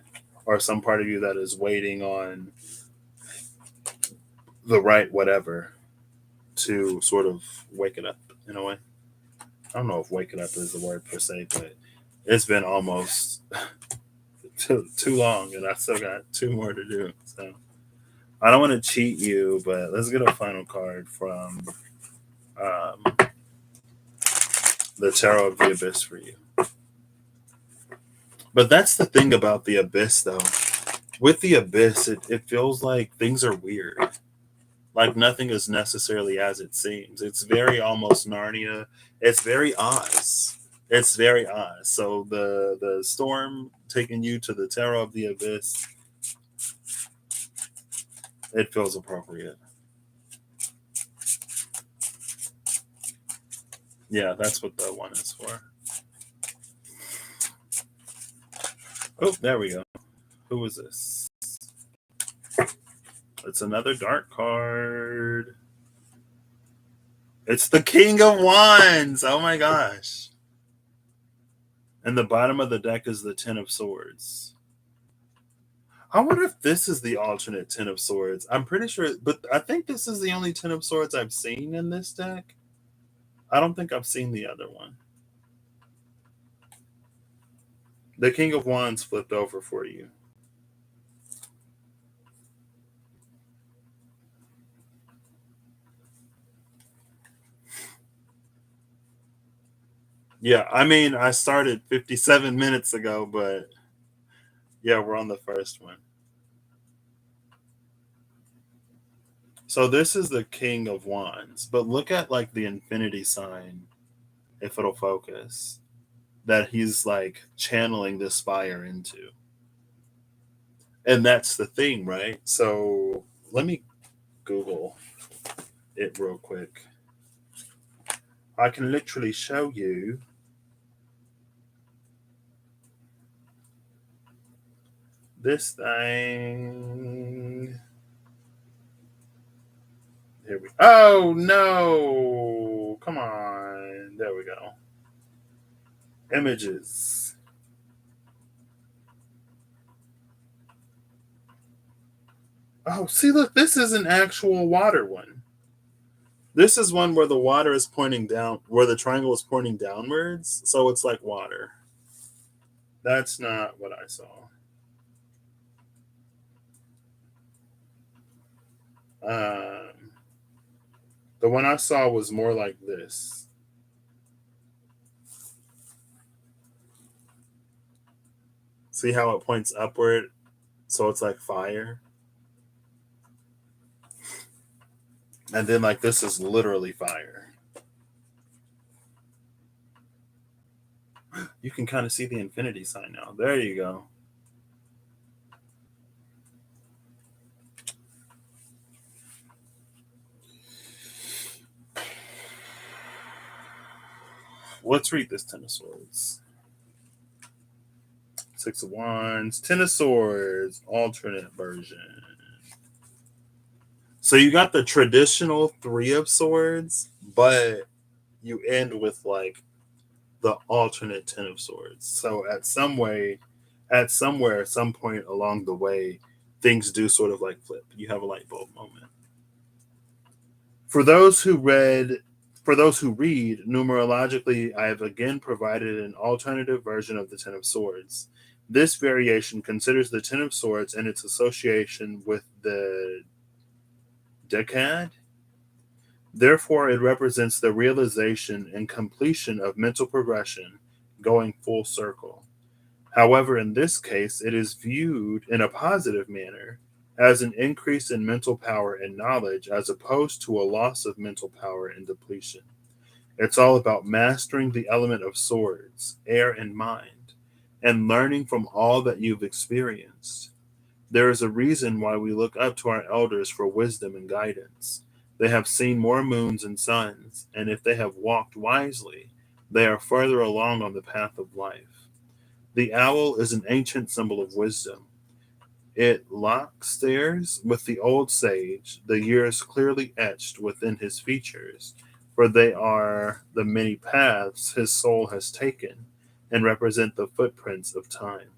or some part of you that is waiting on the right whatever to sort of wake it up in a way. I don't know if waking up is the word per se, but it's been almost too long, and I still got two more to do. So I don't want to cheat you, but let's get a final card from um, the Tarot of the Abyss for you. But that's the thing about the Abyss, though. With the Abyss, it feels like things are weird. Like nothing is necessarily as it seems. It's very almost Narnia. It's very Oz. It's very Oz. So the storm taking you to the Tarot of the Abyss, it feels appropriate. Yeah, that's what the one is for. Oh, there we go. Who is this? It's another dark card. It's the King of Wands. Oh my gosh. And the bottom of the deck is the Ten of Swords. I wonder if this is the alternate Ten of Swords. I'm pretty sure, but I think this is the only Ten of Swords I've seen in this deck. I don't think I've seen the other one. The King of Wands flipped over for you. Yeah, I mean, I started 57 minutes ago, but yeah, we're on the first one. So this is the King of Wands, but look at like the infinity sign, if it'll focus, that he's like channeling this fire into. And that's the thing, right? So let me Google it real quick. I can literally show you this thing. Here we Oh no. Come on. There we go. Images. Oh, see, look, this is an actual water one. This is one where the water is pointing down, where the triangle is pointing downwards. So it's like water. That's not what I saw. Um, the one I saw was more like this. See how it points upward? So it's like fire. And then, like, this is literally fire. You can kind of see the infinity sign now. There you go. Let's read this Ten of Swords. Six of Wands, Ten of Swords, alternate version. So you got the traditional Three of Swords, but you end with like the alternate Ten of Swords. So at some point along the way, things do sort of like flip. You have a light bulb moment. For those who read numerologically, I have again provided an alternative version of the Ten of Swords. This variation considers the Ten of Swords and its association with the decad. Therefore, it represents the realization and completion of mental progression going full circle. However, in this case, it is viewed in a positive manner as an increase in mental power and knowledge as opposed to a loss of mental power and depletion. It's all about mastering the element of swords, air, and mind, and learning from all that you've experienced. There is a reason why we look up to our elders for wisdom and guidance. They have seen more moons and suns, and if they have walked wisely, they are further along on the path of life. The owl is an ancient symbol of wisdom. It lockstairs with the old sage, the years clearly etched within his features, for they are the many paths his soul has taken and represent the footprints of time.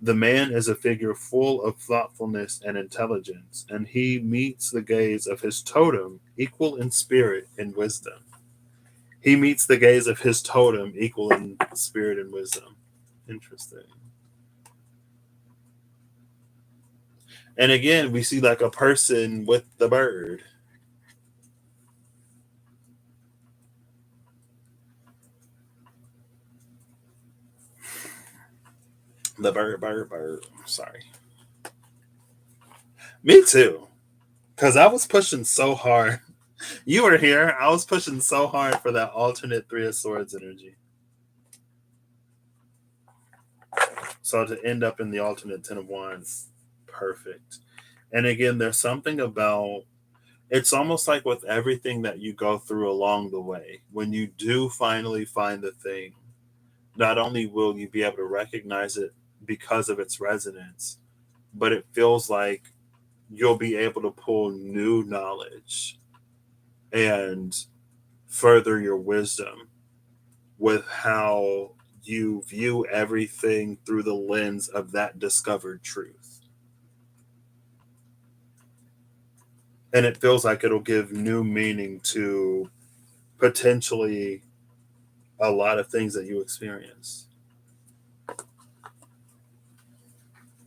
The man is a figure full of thoughtfulness and intelligence, and he meets the gaze of his totem equal in spirit and wisdom. He meets the gaze of his totem equal in spirit and wisdom. Interesting. And again, we see like a person with the bird. The bird. Sorry. Me too. Because I was pushing so hard. You were here. I was pushing so hard for that alternate Three of Swords energy. So to end up in the alternate Ten of Wands, perfect. And again, there's something about it's almost like with everything that you go through along the way, when you do finally find the thing, not only will you be able to recognize it because of its resonance, but it feels like you'll be able to pull new knowledge and further your wisdom with how you view everything through the lens of that discovered truth. And it feels like it'll give new meaning to potentially a lot of things that you experience.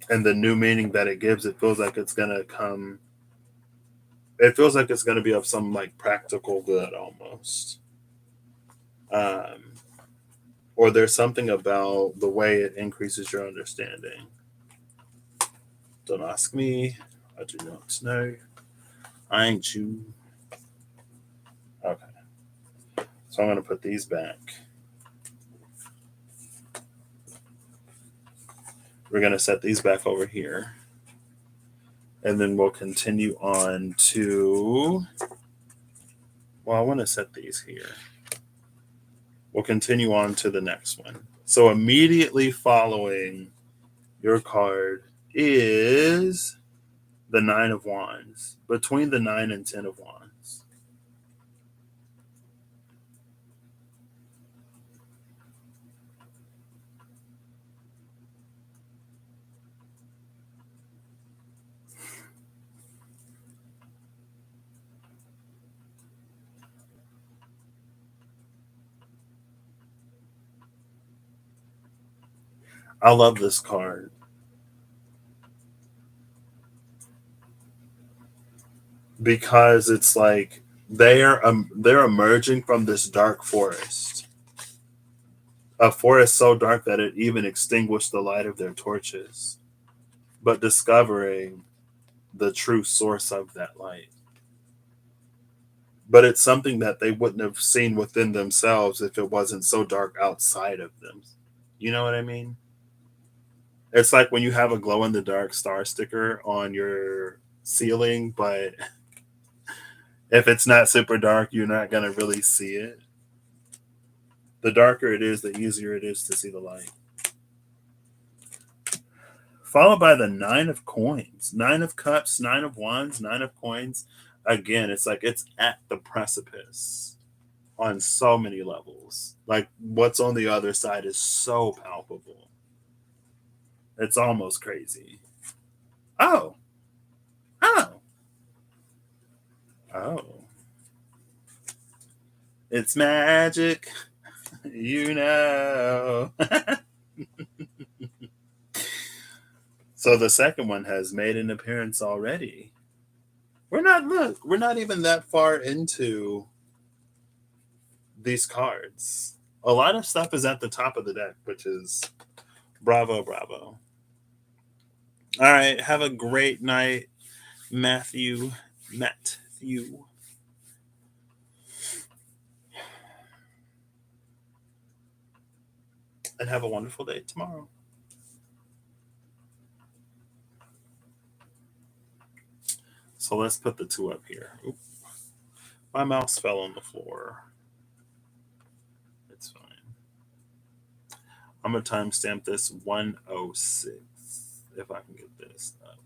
And the new meaning that it gives, it feels like it's going to come, it feels like it's going to be of some like practical good almost. Or there's something about the way it increases your understanding. Don't ask me. I do not know. I ain't you. Okay. So I'm going to put these back. We're going to set these back over here. And then we'll continue on to. Well, I want to set these here. We'll continue on to the next one. So immediately following your card is the Nine of Wands, between the 9 and 10 of Wands. I love this card because it's like they're emerging from this dark forest, a forest so dark that it even extinguished the light of their torches, but discovering the true source of that light. But it's something that they wouldn't have seen within themselves if it wasn't so dark outside of them. You know what I mean? It's like when you have a glow in the dark star sticker on your ceiling, but if it's not super dark, you're not going to really see it. The darker it is, the easier it is to see the light. Followed by the Nine of Coins, Nine of Cups, Nine of Wands, Nine of Coins. Again, it's like it's at the precipice on so many levels. Like what's on the other side is so palpable. It's almost crazy. Oh. Oh. Oh. It's magic, you know. So the second one has made an appearance already. We're not even that far into these cards. A lot of stuff is at the top of the deck, which is bravo, bravo. All right, have a great night, Matthew. Matthew. And have a wonderful day tomorrow. So let's put the two up here. Oop. My mouse fell on the floor. It's fine. I'm going to timestamp this 106 if I can get this up.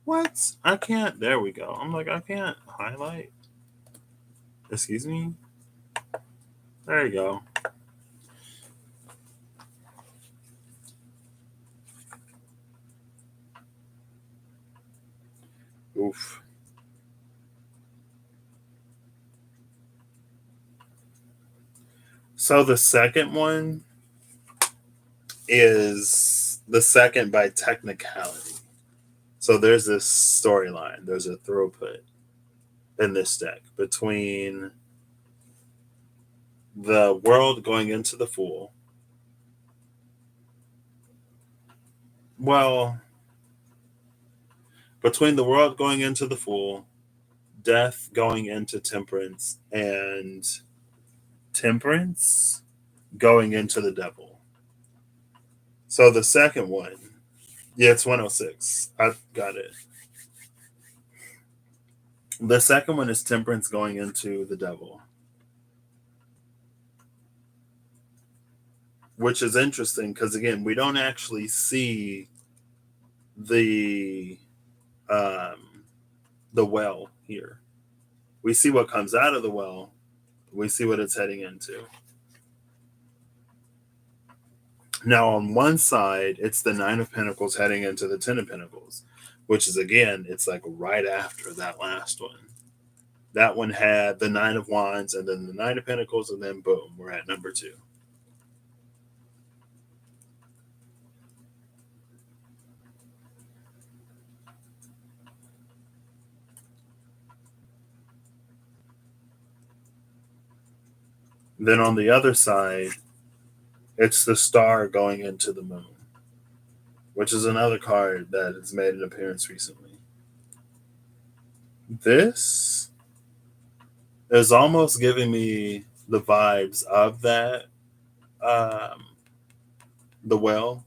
What? I can't. There we go. I'm like, I can't highlight. Excuse me? There you go. Oof. So the second one is the second by technicality. So there's this storyline, there's a throughput in this deck between the world going into the Fool. Well, between the world going into the Fool, death going into Temperance, and Temperance going into the Devil. So the second one, yeah, it's 106. I've got it. The second one is Temperance going into the Devil, which is interesting because, again, we don't actually see the well here. We see what comes out of the well. We see what it's heading into. Now, on one side, it's the Nine of Pentacles heading into the Ten of Pentacles, which is, again, it's like right after that last one. That one had the Nine of Wands and then the Nine of Pentacles, and then boom, we're at number 2. Then on the other side, it's the Star going into the Moon, which is another card that has made an appearance recently. This is almost giving me the vibes of that, the well,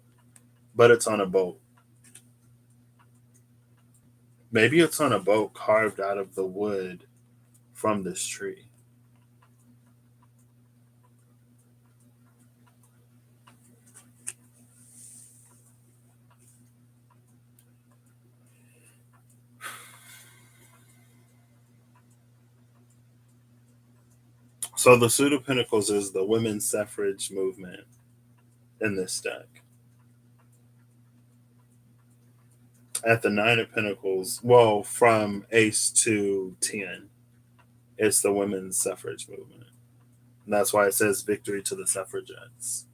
but it's on a boat. Maybe it's on a boat carved out of the wood from this tree. So the Suit of Pentacles is the women's suffrage movement in this deck. At the Nine of Pentacles, well, from Ace to 10, it's the women's suffrage movement. And that's why it says victory to the suffragettes.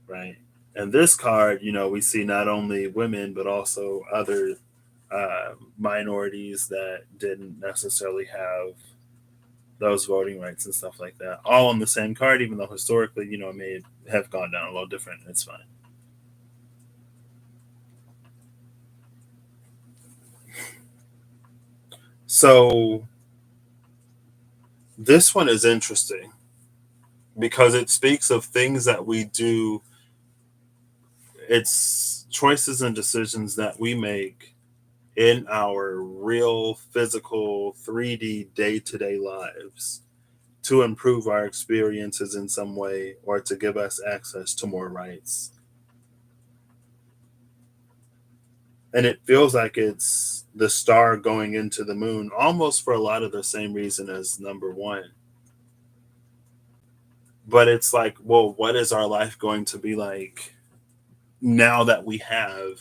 Right? And this card, we see not only women, but also other minorities that didn't necessarily have those voting rights and stuff like that, all on the same card, even though historically, it may have gone down a little different. It's fine. So this one is interesting because it speaks of things that we do. It's choices and decisions that we make in our real physical 3D day-to-day lives to improve our experiences in some way or to give us access to more rights. And it feels like it's the Star going into the Moon almost for a lot of the same reason as number 1. But it's like, well, what is our life going to be like now that we have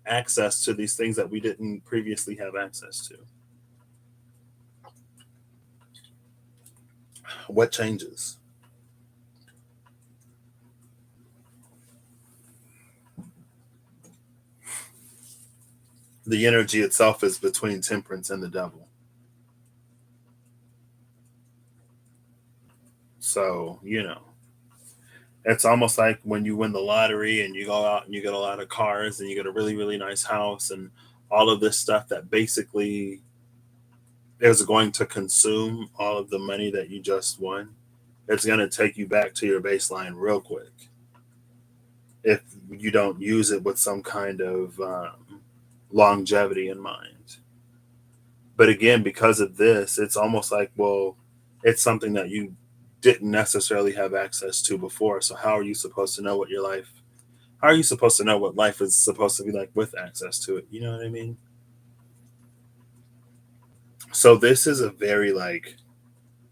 access to these things that we didn't previously have access to. What changes? The energy itself is between temperance and the devil. So, it's almost like when you win the lottery and you go out and you get a lot of cars and you get a really, really nice house and all of this stuff that basically is going to consume all of the money that you just won. It's going to take you back to your baseline real quick if you don't use it with some kind of longevity in mind. But again, because of this, it's almost like, well, it's something that you didn't necessarily have access to before. So how are you supposed to know what your life? How are you supposed to know what life is supposed to be like with access to it? You know what I mean? So this is a very like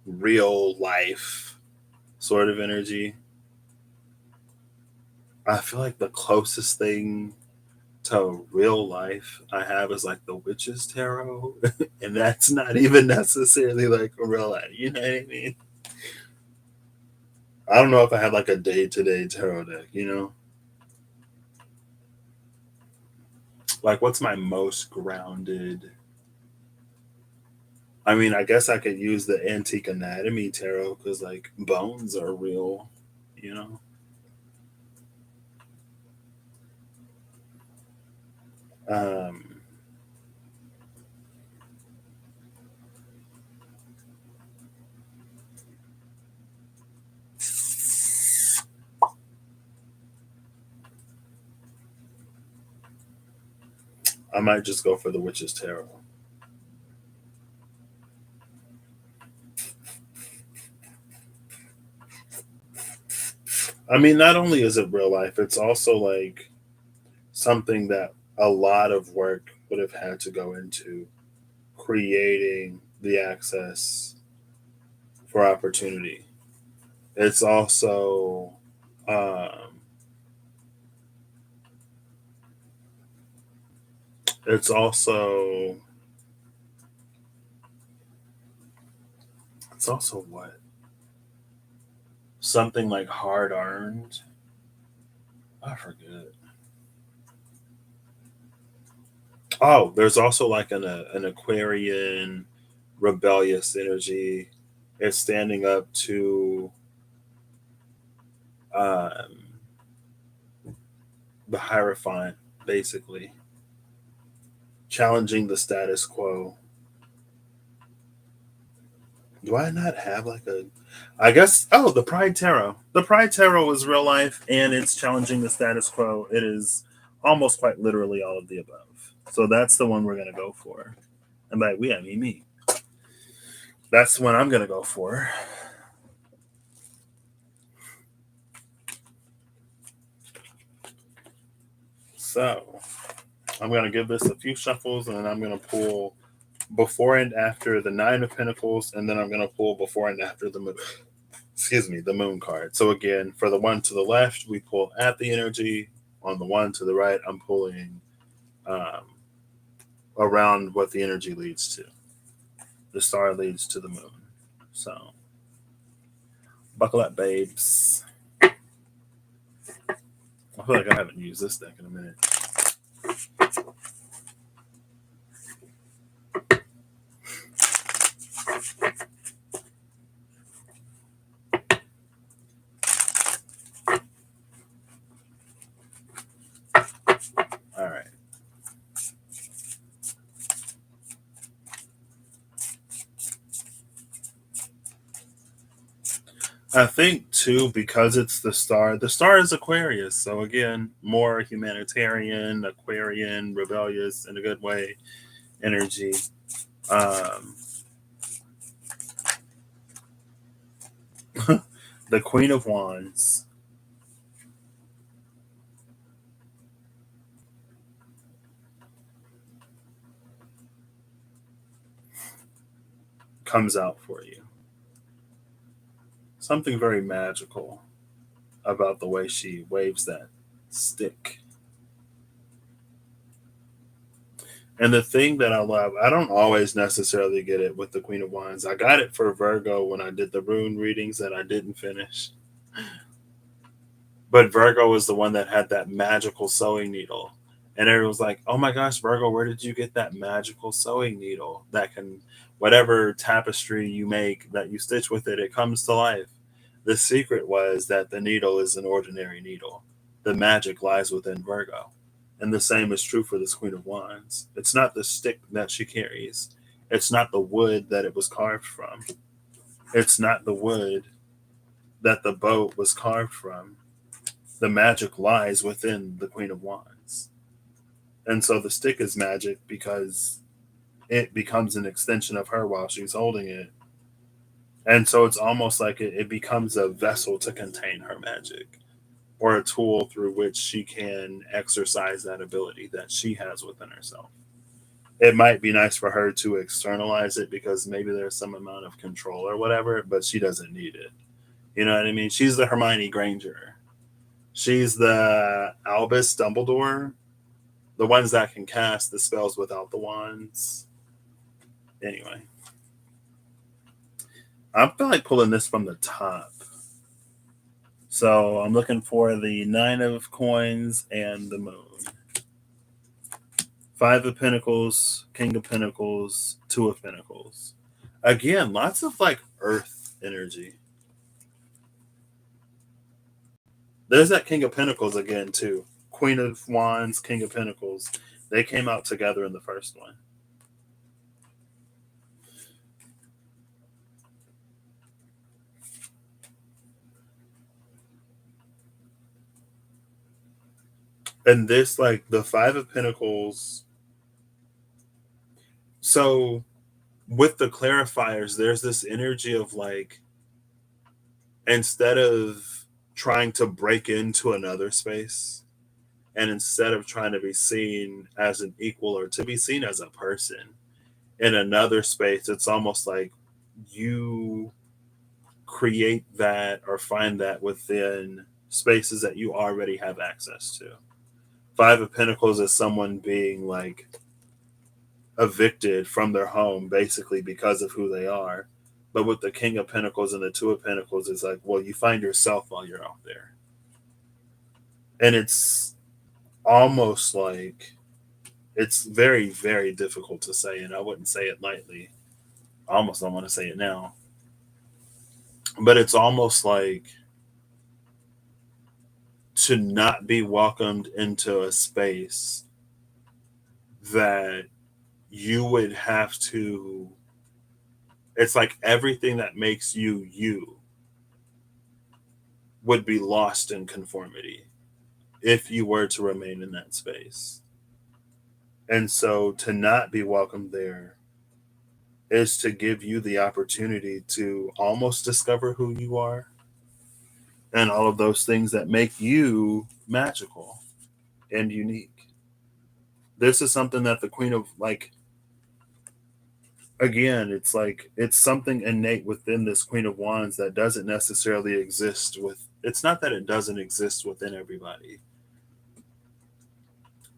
real life sort of energy. I feel like the closest thing to real life I have is like the witch's tarot, and that's not even necessarily like a real life. You know what I mean? I don't know if I have like a day to day tarot deck. Like what's my most grounded? I mean, I guess I could use the Antique Anatomy tarot because like bones are real. You know. Um, I might just go for the Witch's Tarot. I mean, not only is it real life, it's also like something that a lot of work would have had to go into creating the access for opportunity. It's also um, it's also it's also what something like hard earned. I forget. Oh, there's also like an Aquarian rebellious energy. It's standing up to um, the Hierophant, basically challenging the status quo. Do I not have like a? I guess. Oh, the Pride Tarot. The Pride Tarot is real life, and it's challenging the status quo. It is almost quite literally all of the above. So that's the one we're gonna go for. And by we, I mean me. That's the one I'm gonna go for. So I'm gonna give this a few shuffles, and then I'm gonna pull before and after the Nine of Pentacles, and then I'm gonna pull before and after the moon. Excuse me, the moon card. So again, for the one to the left, we pull at the energy. On the one to the right, I'm pulling um, around what the energy leads to. The star leads to the moon. So buckle up, babes. I feel like I haven't used this deck in a minute. All right. I think too, because it's the star. The star is Aquarius, so again, more humanitarian, Aquarian, rebellious in a good way, energy. Um, the Queen of Wands comes out for you. Something very magical about the way she waves that stick. And the thing that I love, I don't always necessarily get it with the Queen of Wands. I got it for Virgo when I did the rune readings that I didn't finish. But Virgo was the one that had that magical sewing needle. And everyone was like, oh my gosh, Virgo, where did you get that magical sewing needle that can, whatever tapestry you make that you stitch with it, it comes to life? The secret was that the needle is an ordinary needle. The magic lies within Virgo. And the same is true for this Queen of Wands. It's not the stick that she carries, it's not the wood that it was carved from, it's not the wood that the boat was carved from. The magic lies within the Queen of Wands. And so the stick is magic because it becomes an extension of her while she's holding it. And so it's almost like it becomes a vessel to contain her magic, or a tool through which she can exercise that ability that she has within herself. It might be nice for her to externalize it because maybe there's some amount of control or whatever, but she doesn't need it. You know what I mean? She's the Hermione Granger. She's the Albus Dumbledore, the ones that can cast the spells without the wands. Anyway, I feel like pulling this from the top. So I'm looking for the Nine of Coins and the Moon. Five of Pentacles, King of Pentacles, Two of Pentacles. Again, lots of like earth energy. There's that King of Pentacles again, too. Queen of Wands, King of Pentacles. They came out together in the first one. And this, like, the Five of Pentacles. So, with the clarifiers, there's this energy of, like, instead of trying to break into another space, and instead of trying to be seen as an equal or to be seen as a person in another space, it's almost like you create that or find that within spaces that you already have access to. Five of Pentacles is someone being like evicted from their home basically because of who they are. But with the King of Pentacles and the Two of Pentacles, it's like, well, you find yourself while you're out there. And it's almost like, it's very, very difficult to say, and I wouldn't say it lightly. I almost don't want to say it now. But it's almost like to not be welcomed into a space that you would have to, it's like everything that makes you you would be lost in conformity if you were to remain in that space. And so to not be welcomed there is to give you the opportunity to almost discover who you are and all of those things that make you magical and unique. This is something that the Queen of, like, again, it's like it's something innate within this Queen of Wands that doesn't necessarily exist with, it's not that it doesn't exist within everybody.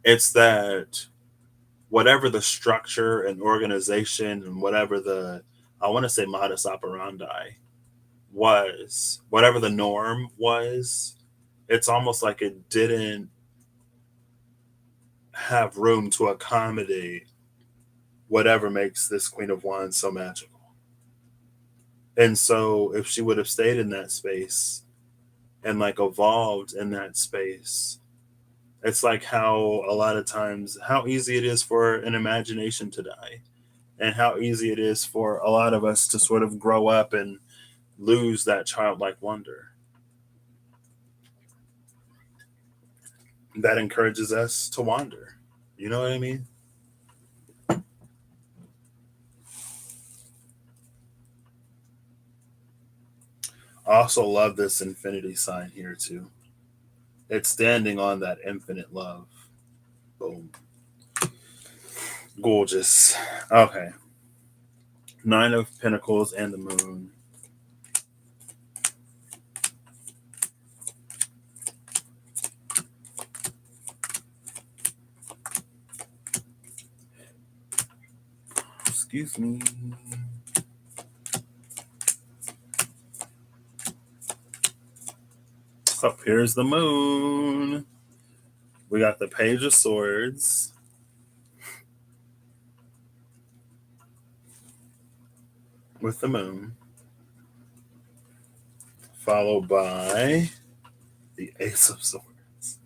It's that whatever the structure and organization and whatever the, I want to say modus operandi was, whatever the norm was, it's almost like it didn't have room to accommodate whatever makes this Queen of Wands so magical. And so if she would have stayed in that space and like evolved in that space, it's like how a lot of times, how easy it is for an imagination to die, and how easy it is for a lot of us to sort of grow up and lose that childlike wonder that encourages us to wander. You know what I mean? I also love this infinity sign here too. It's standing on that infinite love. Boom. Gorgeous. Okay. Nine of Pentacles and the Moon. Excuse me. Up here's the moon. We got the Page of Swords. With the moon. Followed by the Ace of Swords.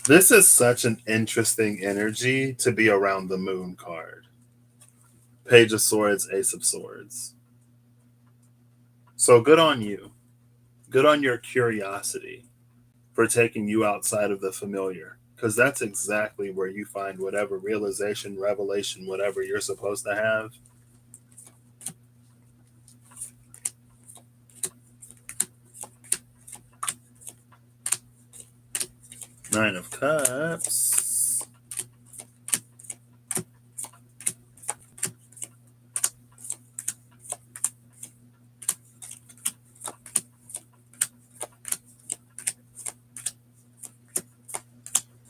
This is such an interesting energy to be around the moon card. Page of Swords, Ace of Swords. So good on you. Good on your curiosity for taking you outside of the familiar. Because that's exactly where you find whatever realization, revelation, whatever you're supposed to have. Nine of Cups.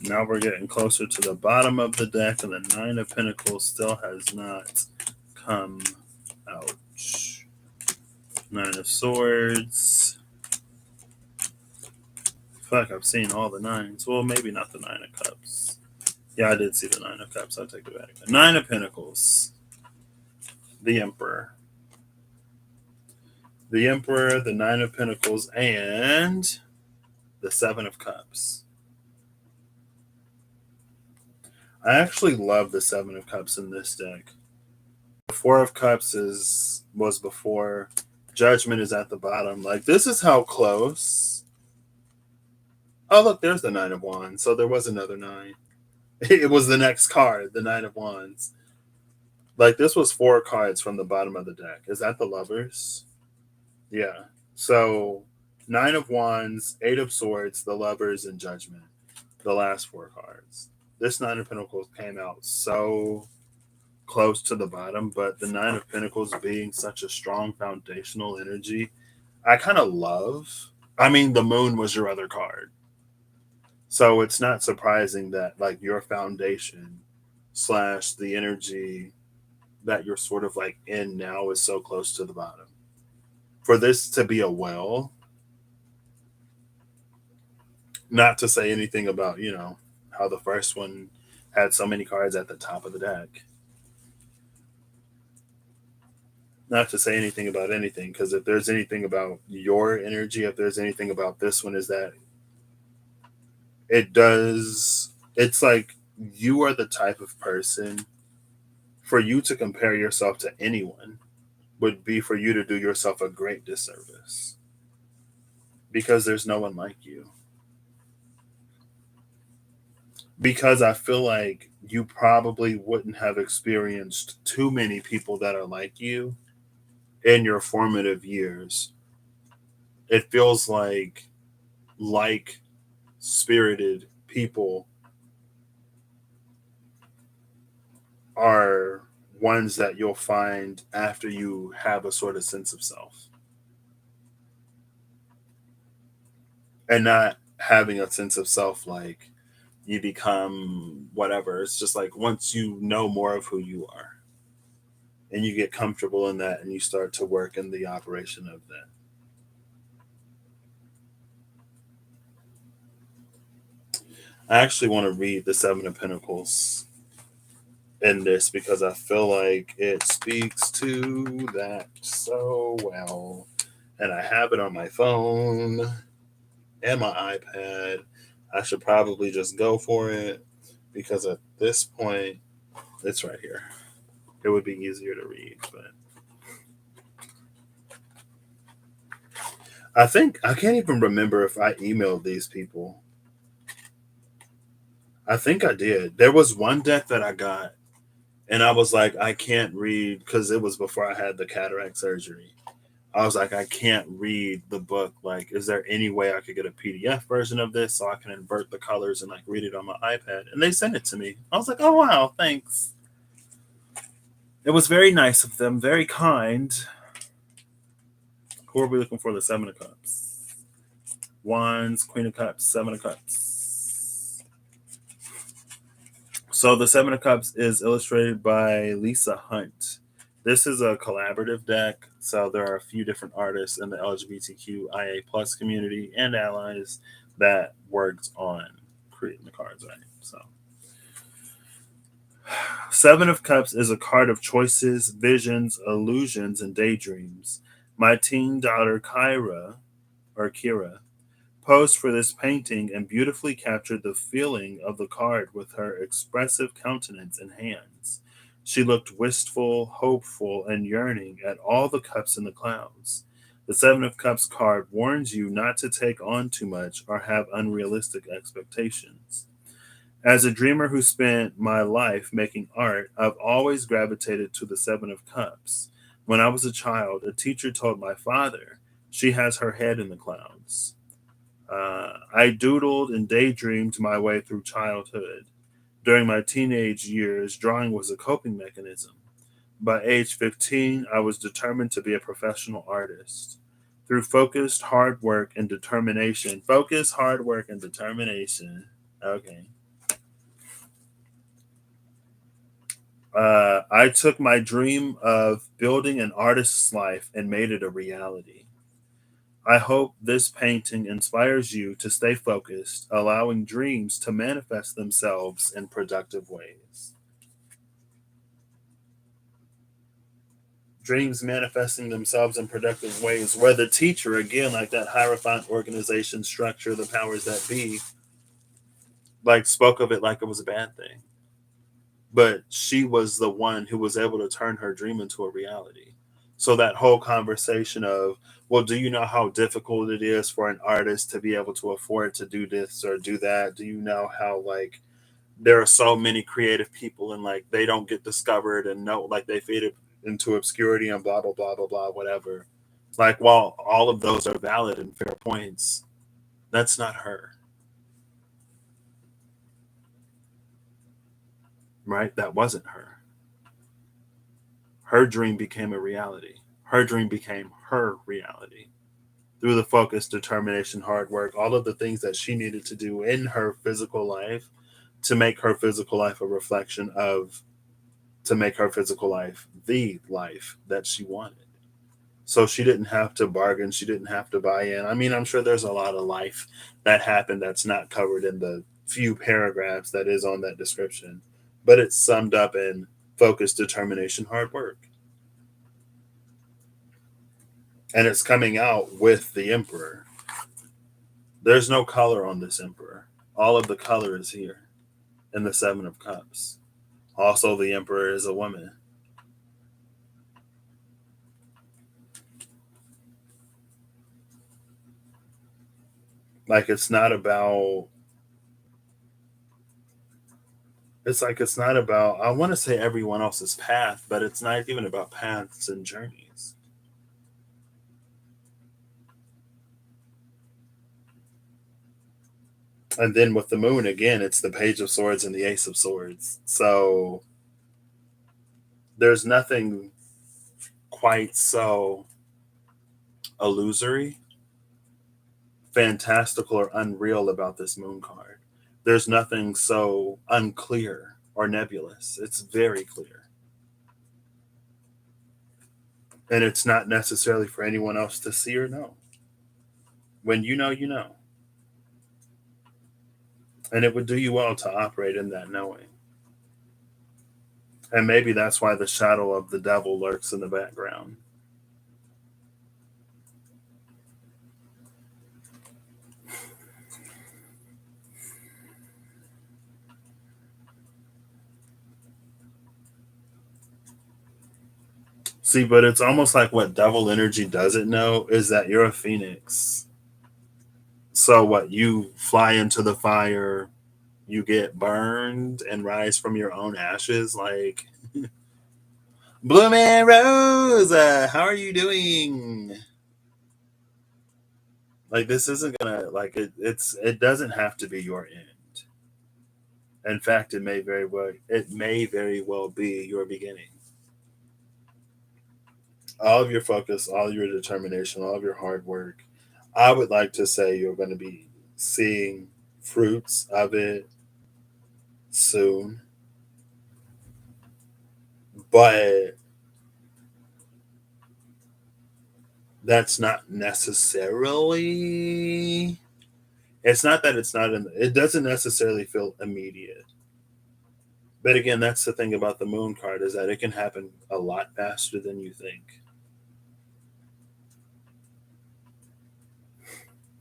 Now we're getting closer to the bottom of the deck, and the Nine of Pentacles still has not come out. Nine of Swords. I feel like I've seen all the nines. Well, maybe not the Nine of Cups. Yeah, I did see the Nine of Cups. I'll take it back. Nine of Pentacles. The Emperor. The Emperor, the Nine of Pentacles, and the Seven of Cups. I actually love the Seven of Cups in this deck. The Four of Cups was before. Judgment is at the bottom. Like, this is how close. Oh, look, there's the Nine of Wands. So there was another nine. It was the next card, the Nine of Wands. Like, this was 4 cards from the bottom of the deck. Is that the Lovers? Yeah. So, Nine of Wands, Eight of Swords, the Lovers, and Judgment. The last 4 cards. This Nine of Pentacles came out so close to the bottom, but the Nine of Pentacles being such a strong foundational energy, I kind of love. I mean, the moon was your other card. So it's not surprising that, like, your foundation / the energy that you're sort of like in now is so close to the bottom. For this to be a well, not to say anything about, how the first one had so many cards at the top of the deck. Not to say anything about anything, because if there's anything about your energy, if there's anything about this one, is that it's like you are the type of person, for you to compare yourself to anyone would be for you to do yourself a great disservice. Because there's no one like you. Because I feel like you probably wouldn't have experienced too many people that are like you in your formative years. It feels like spirited people are ones that you'll find after you have a sort of sense of self. And not having a sense of self like you become whatever. It's just like once you know more of who you are and you get comfortable in that and you start to work in the operation of that. I actually want to read the Seven of Pentacles in this because I feel like it speaks to that so well. And I have it on my phone and my iPad. I should probably just go for it because at this point, it's right here. It would be easier to read, but I can't even remember if I emailed these people. I think I did. There was one deck that I got, and I was like, I can't read because it was before I had the cataract surgery. I was like, I can't read the book. Like, is there any way I could get a PDF version of this so I can invert the colors and like read it on my iPad? And they sent it to me. I was like, oh wow, thanks. It was very nice of them, very kind. Who are we looking for? The Seven of Cups. Wands, Queen of Cups, Seven of Cups. So the Seven of Cups is illustrated by Lisa Hunt. This is a collaborative deck, so there are a few different artists in the LGBTQIA plus community and allies that worked on creating the cards, right? So Seven of Cups is a card of choices, visions, illusions, and daydreams. My teen daughter Kira posed for this painting and beautifully captured the feeling of the card with her expressive countenance and hands. She looked wistful, hopeful, and yearning at all the cups in the clouds. The Seven of Cups card warns you not to take on too much or have unrealistic expectations. As a dreamer who spent my life making art, I've always gravitated to the Seven of Cups. When I was a child, a teacher told my father, "She has her head in the clouds." I doodled and daydreamed my way through childhood. During my teenage years, drawing was a coping mechanism. By age 15, I was determined to be a professional artist. Through focus, hard work, and determination. Okay. I took my dream of building an artist's life and made it a reality. I hope this painting inspires you to stay focused, allowing dreams to manifest themselves in productive ways. Dreams manifesting themselves in productive ways, where the teacher, again, like that Hierophant organization structure, the powers that be, like spoke of it like it was a bad thing. But she was the one who was able to turn her dream into a reality. So that whole conversation of, well, do you know how difficult it is for an artist to be able to afford to do this or do that? Do you know how like there are so many creative people and like they don't get discovered and no like they fade into obscurity and blah blah blah blah blah whatever. Like while all of those are valid and fair points, that's not her, right? That wasn't her. Her dream became a reality. Her dream became her reality through the focus, determination, hard work, all of the things that she needed to do in her physical life to make her physical life a reflection of, to make her physical life the life that she wanted. So she didn't have to bargain. She didn't have to buy in. I mean, I'm sure there's a lot of life that happened that's not covered in the few paragraphs that is on that description, but it's summed up in focus, determination, hard work. And it's coming out with the Emperor. There's no color on this Emperor. All of the color is here in the Seven of Cups. Also, the Emperor is a woman. Like it's not about, it's not about, I want to say everyone else's path, but it's not even about paths and journeys. And then with the moon again, it's the Page of Swords and the Ace of Swords. So there's nothing quite so illusory, fantastical, or unreal about this moon card. There's nothing so unclear or nebulous. It's very clear. And it's not necessarily for anyone else to see or know. When you know, you know. And it would do you well to operate in that knowing. And maybe that's why the shadow of the devil lurks in the background. See, but it's almost like what devil energy doesn't know is that you're a phoenix. So what, you fly into the fire, you get burned and rise from your own ashes, like Blue Man Rose, how are you doing? Like this isn't gonna like it doesn't have to be your end. In fact, it may very well be your beginning. All of your focus, all of your determination, all of your hard work. I would like to say you're going to be seeing fruits of it soon. But that's not necessarily. It's not that it's not in. It doesn't necessarily feel immediate. But again, that's the thing about the moon card is that it can happen a lot faster than you think.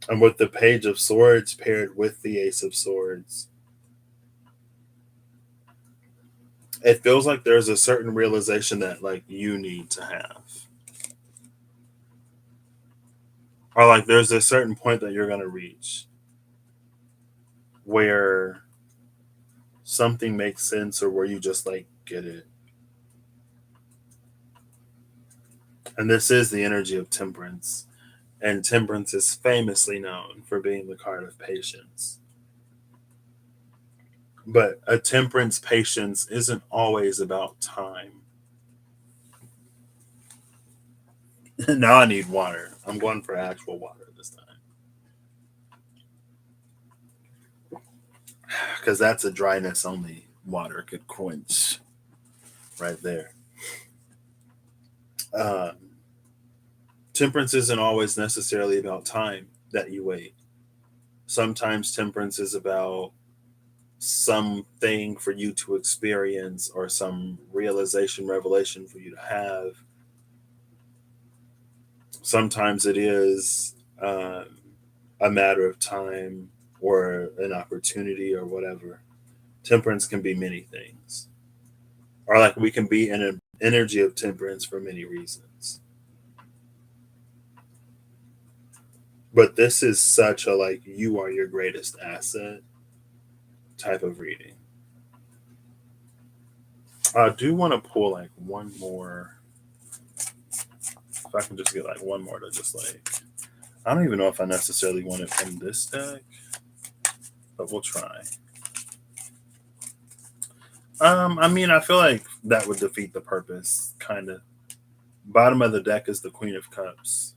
And with the Page of Swords paired with the Ace of Swords, it feels like there's a certain realization that like you need to have. Or like there's a certain point that you're going to reach where something makes sense or where you just like get it. And this is the energy of temperance. And temperance is famously known for being the card of patience. But a temperance patience isn't always about time. Now I need water. I'm going for actual water this time. Because that's a dryness only water could quench right there. Um, Temperance isn't always necessarily about time that you wait. Sometimes temperance is about something for you to experience or some realization, revelation for you to have. Sometimes it is a matter of time or an opportunity or whatever. Temperance can be many things. Or like we can be in an energy of temperance for many reasons. But this is such a like you are your greatest asset type of reading. I do want to pull like one more. If I can just get like one more to just like. I don't even know if I necessarily want it from this deck, but we'll try. I mean, I feel like that would defeat the purpose, kind of. Bottom of the deck is the Queen of Cups.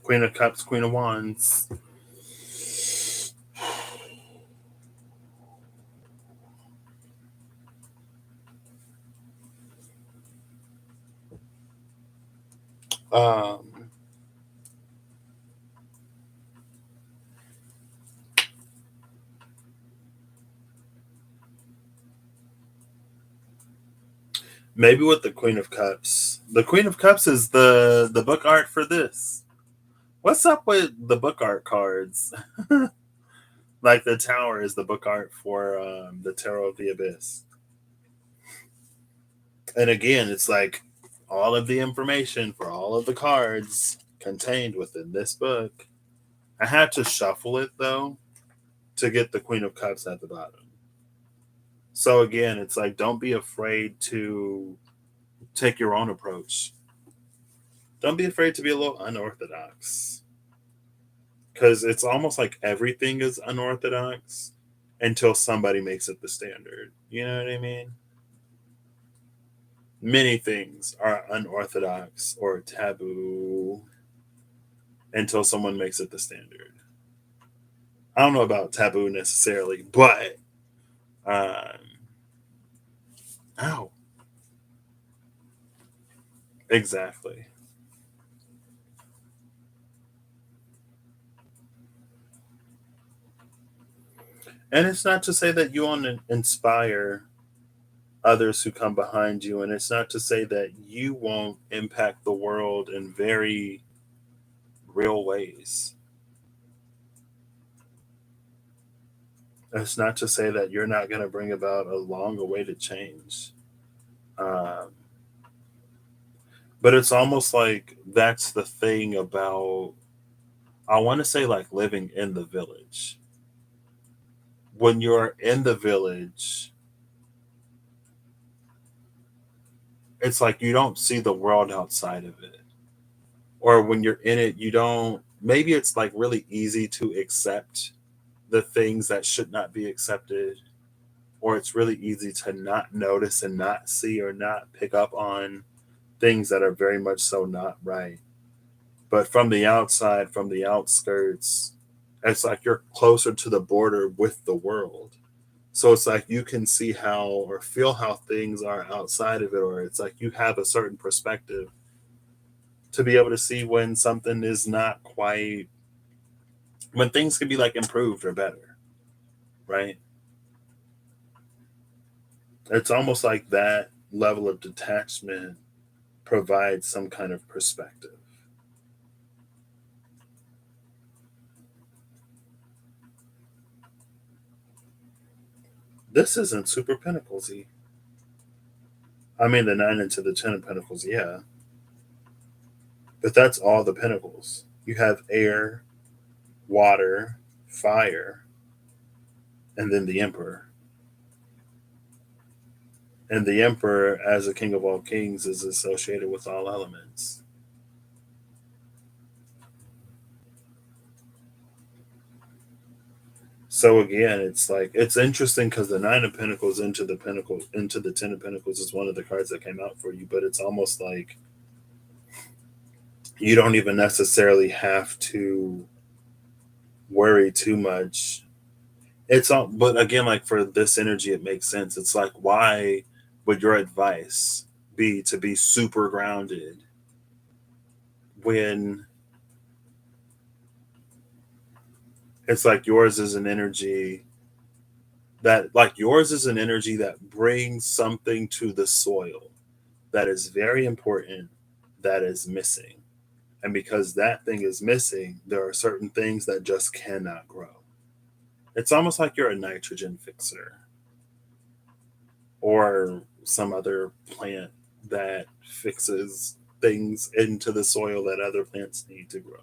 Queen of Cups, Queen of Wands. Um, Maybe with the Queen of Cups. The Queen of Cups is the book art for this. What's up with the book art cards? Like the Tower is the book art for the Tarot of the Abyss. And again, it's like all of the information for all of the cards contained within this book. I had to shuffle it though to get the Queen of Cups at the bottom. So again, it's like don't be afraid to take your own approach. Don't be afraid to be a little unorthodox. Because it's almost like everything is unorthodox until somebody makes it the standard. You know what I mean? Many things are unorthodox or taboo until someone makes it the standard. I don't know about taboo necessarily, but ow, exactly. And it's not to say that you won't inspire others who come behind you, and it's not to say that you won't impact the world in very real ways. It's not to say that you're not going to bring about a long awaited change. Um, but it's almost like that's the thing about, I want to say, like living in the village. When you're in the village, it's like you don't see the world outside of it. Or when you're in it, you don't, maybe it's like really easy to accept the things that should not be accepted, or it's really easy to not notice and not see or not pick up on things that are very much so not right. But from the outside, from the outskirts, it's like you're closer to the border with the world. So it's like you can see how or feel how things are outside of it, or it's like you have a certain perspective to be able to see when something is not quite, when things can be like improved or better, right? It's almost like that level of detachment provides some kind of perspective. This isn't Super Pentacles-y. I mean, the 9 into the 10 of Pentacles, yeah. But that's all the Pentacles. You have air, water, fire, and then the Emperor. And the Emperor, as a king of all kings, is associated with all elements. So again, it's like it's interesting because the 9 of Pentacles into the 10 of Pentacles is one of the cards that came out for you, but it's almost like you don't even necessarily have to worry too much. It's all, but again, like for this energy, it makes sense. It's like, why would your advice be to be super grounded when it's like yours is an energy that brings something to the soil that is very important, that is missing. And because that thing is missing, there are certain things that just cannot grow. It's almost like you're a nitrogen fixer or some other plant that fixes things into the soil that other plants need to grow.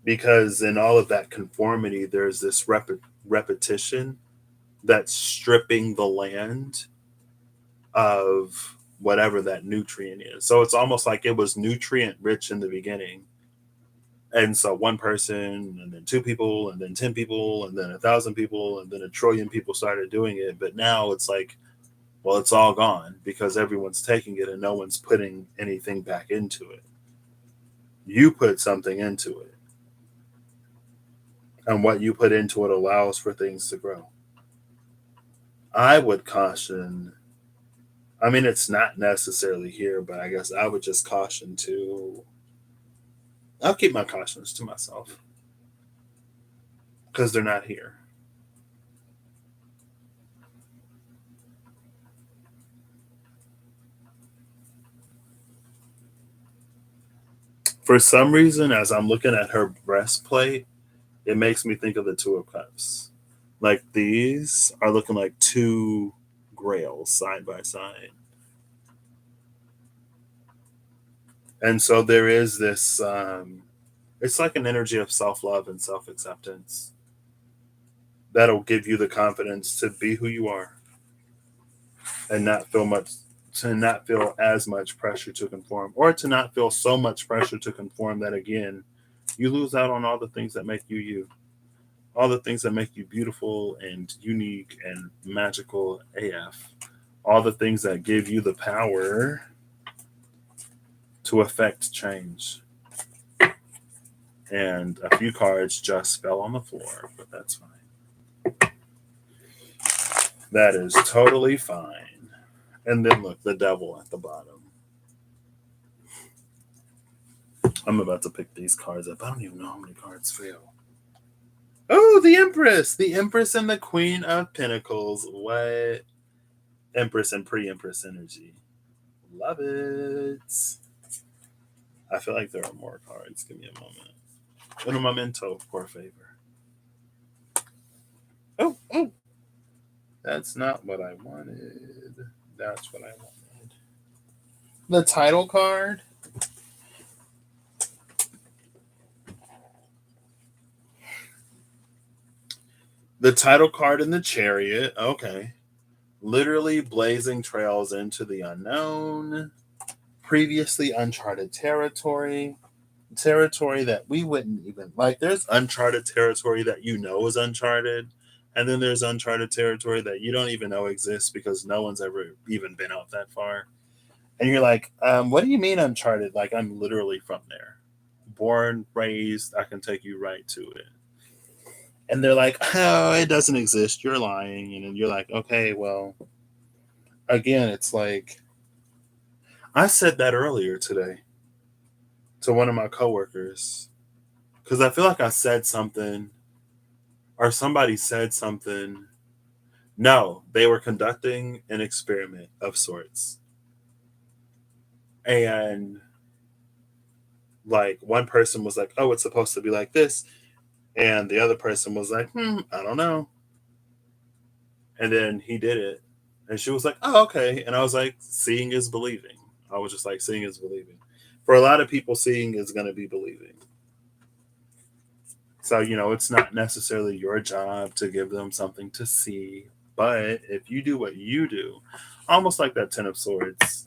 Because in all of that conformity, there's this repetition that's stripping the land of whatever that nutrient is. So it's almost like it was nutrient rich in the beginning. And so one person, and then 2 people, and then 10 people, and then 1,000 people, and then 1 trillion people started doing it. But now it's like, well, it's all gone because everyone's taking it and no one's putting anything back into it. You put something into it. And what you put into it allows for things to grow. I would caution, I mean, it's not necessarily here, but I guess I would just caution to, I'll keep my cautions to myself because they're not here. For some reason, as I'm looking at her breastplate, it makes me think of the 2 of Cups. Like these are looking like 2 grails side by side. And so there is this, it's like an energy of self love and self acceptance that'll give you the confidence to be who you are and not feel as much pressure to conform, or to not feel so much pressure to conform that again you lose out on all the things that make you you, all the things that make you beautiful and unique and magical AF, all the things that give you the power to affect change. And a few cards just fell on the floor, but that's fine. That is totally fine. And then look, the devil at the bottom. I'm about to pick these cards up. I don't even know how many cards fell. Oh, the Empress! The Empress and the Queen of Pentacles. What? Empress and pre-Empress energy. Love it. I feel like there are more cards. Give me a moment. Un momento, por favor. Oh. That's not what I wanted. That's what I wanted. The title card. The title card in the Chariot. Okay. Literally blazing trails into the unknown. Previously uncharted territory. Territory that we wouldn't even like. There's uncharted territory that you know is uncharted, And then there's uncharted territory that you don't even know exists because no one's ever even been out that far. And you're like, what do you mean uncharted? Like, I'm literally from there. Born, raised, I can take you right to it. And they're like, oh, it doesn't exist. You're lying. And you're like, okay, well, again, it's like, I said that earlier today to one of my coworkers because I feel like I said something or somebody said something. No, they were conducting an experiment of sorts. And like one person was like, oh, it's supposed to be like this. And the other person was like, I don't know. And then he did it. And she was like, oh, okay. And I was like, seeing is believing. I was just like, seeing is believing. For a lot of people, seeing is going to be believing. So, it's not necessarily your job to give them something to see. But if you do what you do, almost like that Ten of Swords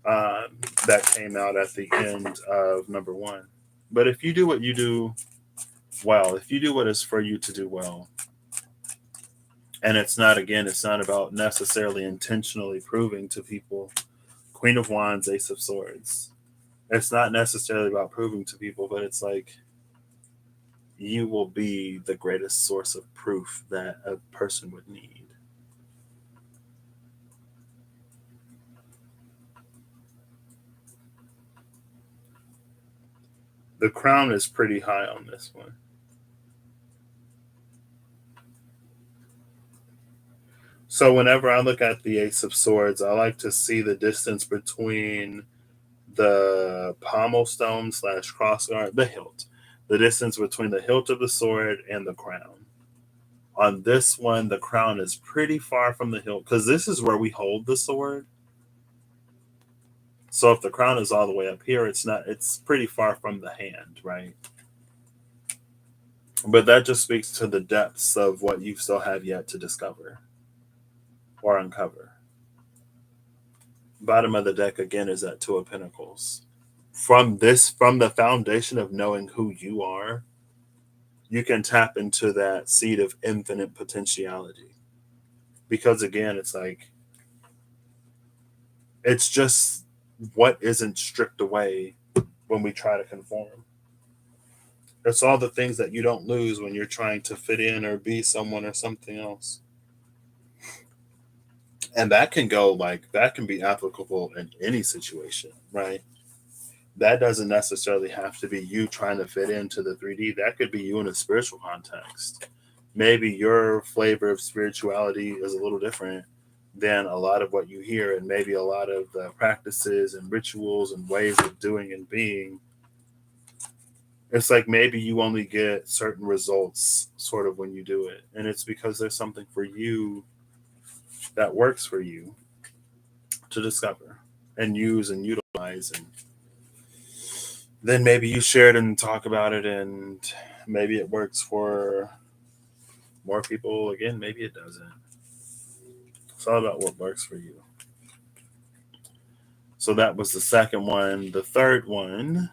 that came out at the end of number one. But if you do what you do well, if you do what is for you to do well, and it's not about necessarily intentionally proving to people. Queen of Wands, Ace of Swords. It's not necessarily about proving to people, but it's like you will be the greatest source of proof that a person would need. The crown is pretty high on this one. So whenever I look at the Ace of Swords, I like to see the distance between the pommel stone / crossguard, the hilt, the distance between the hilt of the sword and the crown. On this one, the crown is pretty far from the hilt because this is where we hold the sword. So if the crown is all the way up here, it's pretty far from the hand, right? But that just speaks to the depths of what you still have yet to discover or uncover. Bottom of the deck again is that Two of Pentacles. From the foundation of knowing who you are, you can tap into that seed of infinite potentiality. Because again, it's like, it's just what isn't stripped away when we try to conform. It's all the things that you don't lose when you're trying to fit in or be someone or something else. And that can be applicable in any situation, right? That doesn't necessarily have to be you trying to fit into the 3D. That could be you in a spiritual context. Maybe your flavor of spirituality is a little different than a lot of what you hear, and maybe a lot of the practices and rituals and ways of doing and being. It's like maybe you only get certain results sort of when you do it. And it's because there's something for you that works for you to discover and use and utilize. And then maybe you share it and talk about it, and maybe it works for more people. Again, maybe it doesn't. It's all about what works for you. So that was the second one. The third one,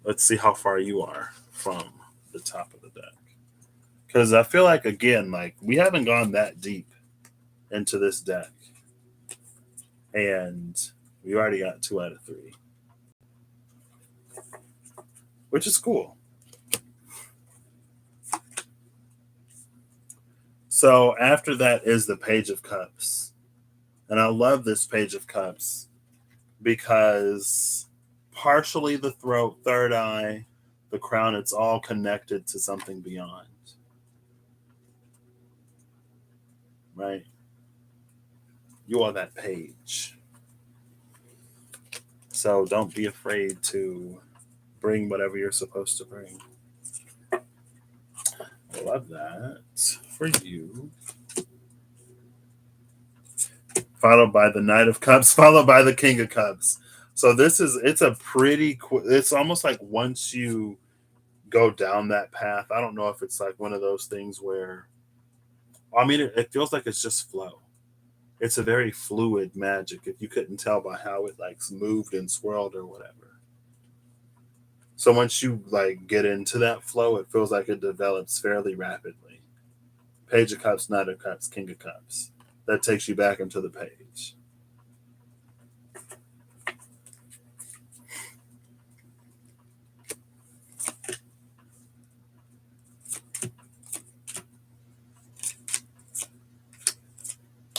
let's see how far you are from the top of the deck. Because I feel like, again, like we haven't gone that deep into this deck. And we already got 2 out of 3, which is cool. So after that is the Page of Cups. And I love this Page of Cups because partially the throat, third eye, the crown, it's all connected to something beyond. Right? You are that page. So don't be afraid to bring whatever you're supposed to bring. I love that for you. Followed by the Knight of Cups, followed by the King of Cups. So it's a pretty, it's almost like once you go down that path, I don't know if it's like one of those things where, I mean, it feels like it's just flow. It's a very fluid magic if you couldn't tell by how it like moved and swirled or whatever. So once you like get into that flow, it feels like it develops fairly rapidly. Page of Cups, Knight of Cups, King of Cups. That takes you back into the page.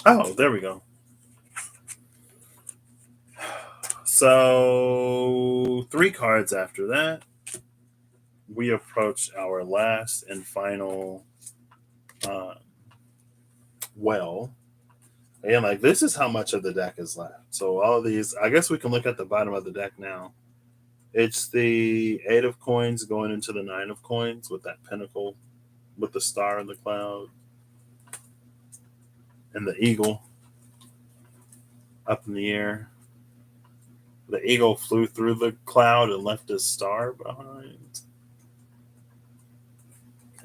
Oh, there we go. So 3 cards after that, we approach our last and final well. And like this is how much of the deck is left. So all of these, I guess we can look at the bottom of the deck now. It's the 8 of coins going into the 9 of coins with that pentacle, with the star in the cloud, and the eagle up in the air. The eagle flew through the cloud and left a star behind.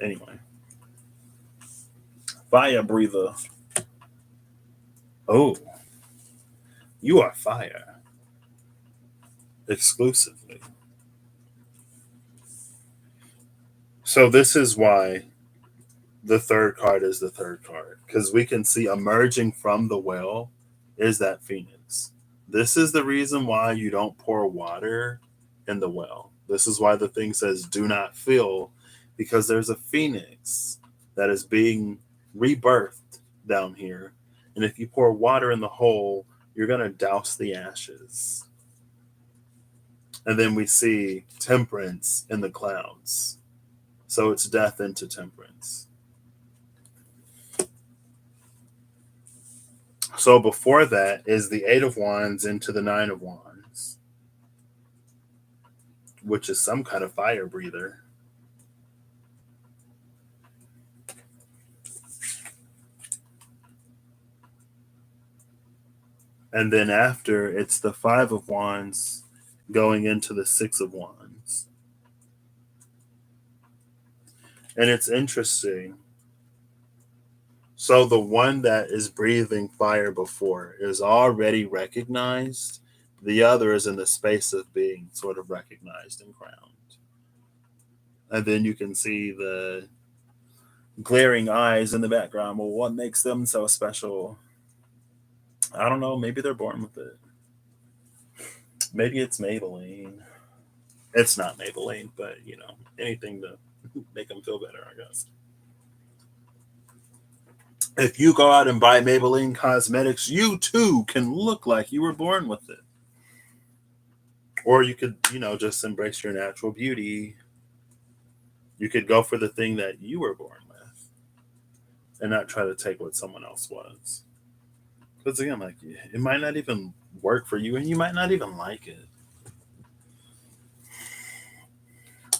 Anyway, fire breather. Oh, you are fire. Exclusively. So this is why the third card is the third card, because we can see emerging from the well is that phoenix. This is the reason why you don't pour water in the well. This is why the thing says do not fill, because there's a phoenix that is being rebirthed down here. And if you pour water in the hole, you're going to douse the ashes. And then we see temperance in the clouds. So it's death into temperance. So before that is the 8 of Wands into the 9 of Wands, which is some kind of fire breather. And then after, it's the 5 of Wands going into the 6 of Wands. And it's interesting. So the one that is breathing fire before is already recognized. The other is in the space of being sort of recognized and crowned. And then you can see the glaring eyes in the background. Well, what makes them so special? I don't know. Maybe they're born with it. Maybe it's Maybelline. It's not Maybelline, but anything to make them feel better, I guess. If you go out and buy Maybelline cosmetics, you too can look like you were born with it. Or you could, just embrace your natural beauty. You could go for the thing that you were born with and not try to take what someone else was. Because again, like it might not even work for you and you might not even like it.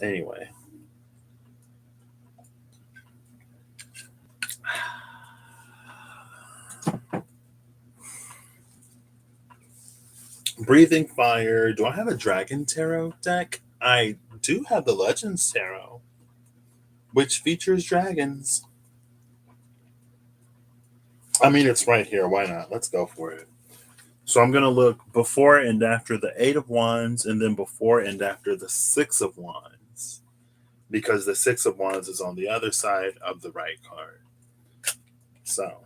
Anyway. Breathing Fire. Do I have a Dragon Tarot deck? I do have the Legends Tarot, which features dragons. I mean, it's right here. Why not? Let's go for it. So I'm going to look before and after the 8 of Wands and then before and after the 6 of Wands, because the 6 of Wands is on the other side of the right card. So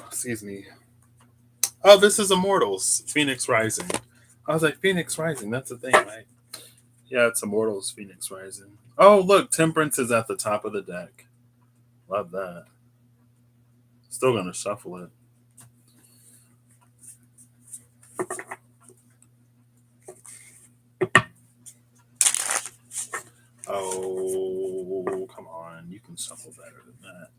excuse me. Oh, this is Immortals, Phoenix Rising. I was like, Phoenix Rising, that's the thing, right? Yeah, it's Immortals, Phoenix Rising. Oh, look, Temperance is at the top of the deck. Love that. Still going to shuffle it. Oh, come on. You can shuffle better than that.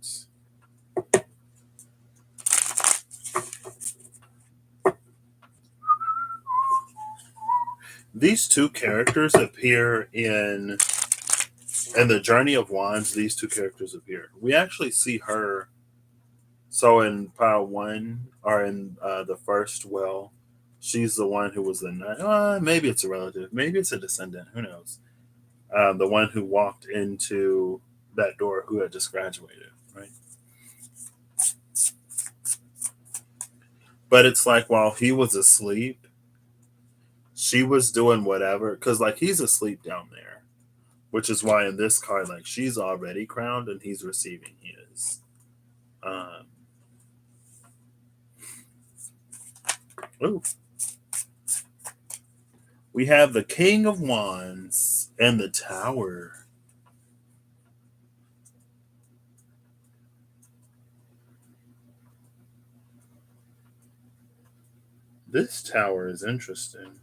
These two characters appear in the Journey of Wands. These two characters appear. We actually see her. So in pile 1 or in the first well, she's the one who was the knight. Maybe it's a relative. Maybe it's a descendant. Who knows? The one who walked into that door who had just graduated, right? But it's like while he was asleep, she was doing whatever because like he's asleep down there, which is why in this card like she's already crowned and he's receiving his. Um, ooh. We have the King of Wands and the Tower. This tower is interesting.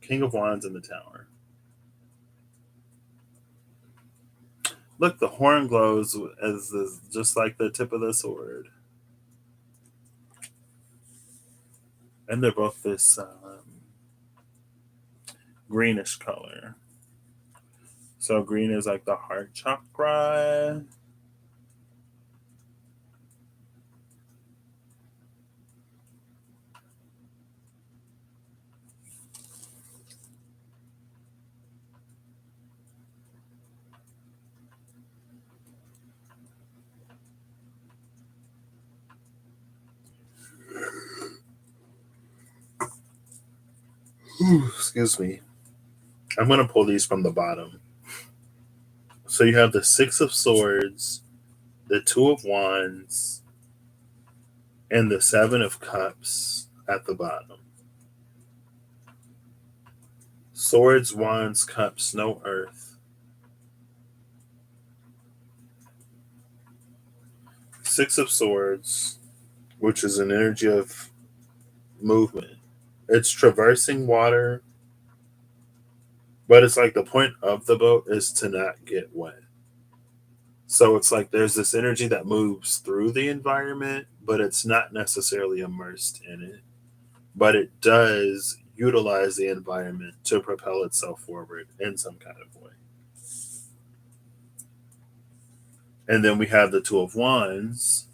King of Wands and the Tower. Look, the horn glows as just like the tip of the sword. And they're both this greenish color. So green is like the heart chakra. Excuse me. I'm going to pull these from the bottom. So you have the Six of Swords, the Two of Wands, and the Seven of Cups at the bottom. Swords, Wands, Cups, no Earth. Six of Swords, which is an energy of movement. It's traversing water, but it's like the point of the boat is to not get wet. So it's like there's this energy that moves through the environment, but it's not necessarily immersed in it. But it does utilize the environment to propel itself forward in some kind of way. And then we have the Two of Wands.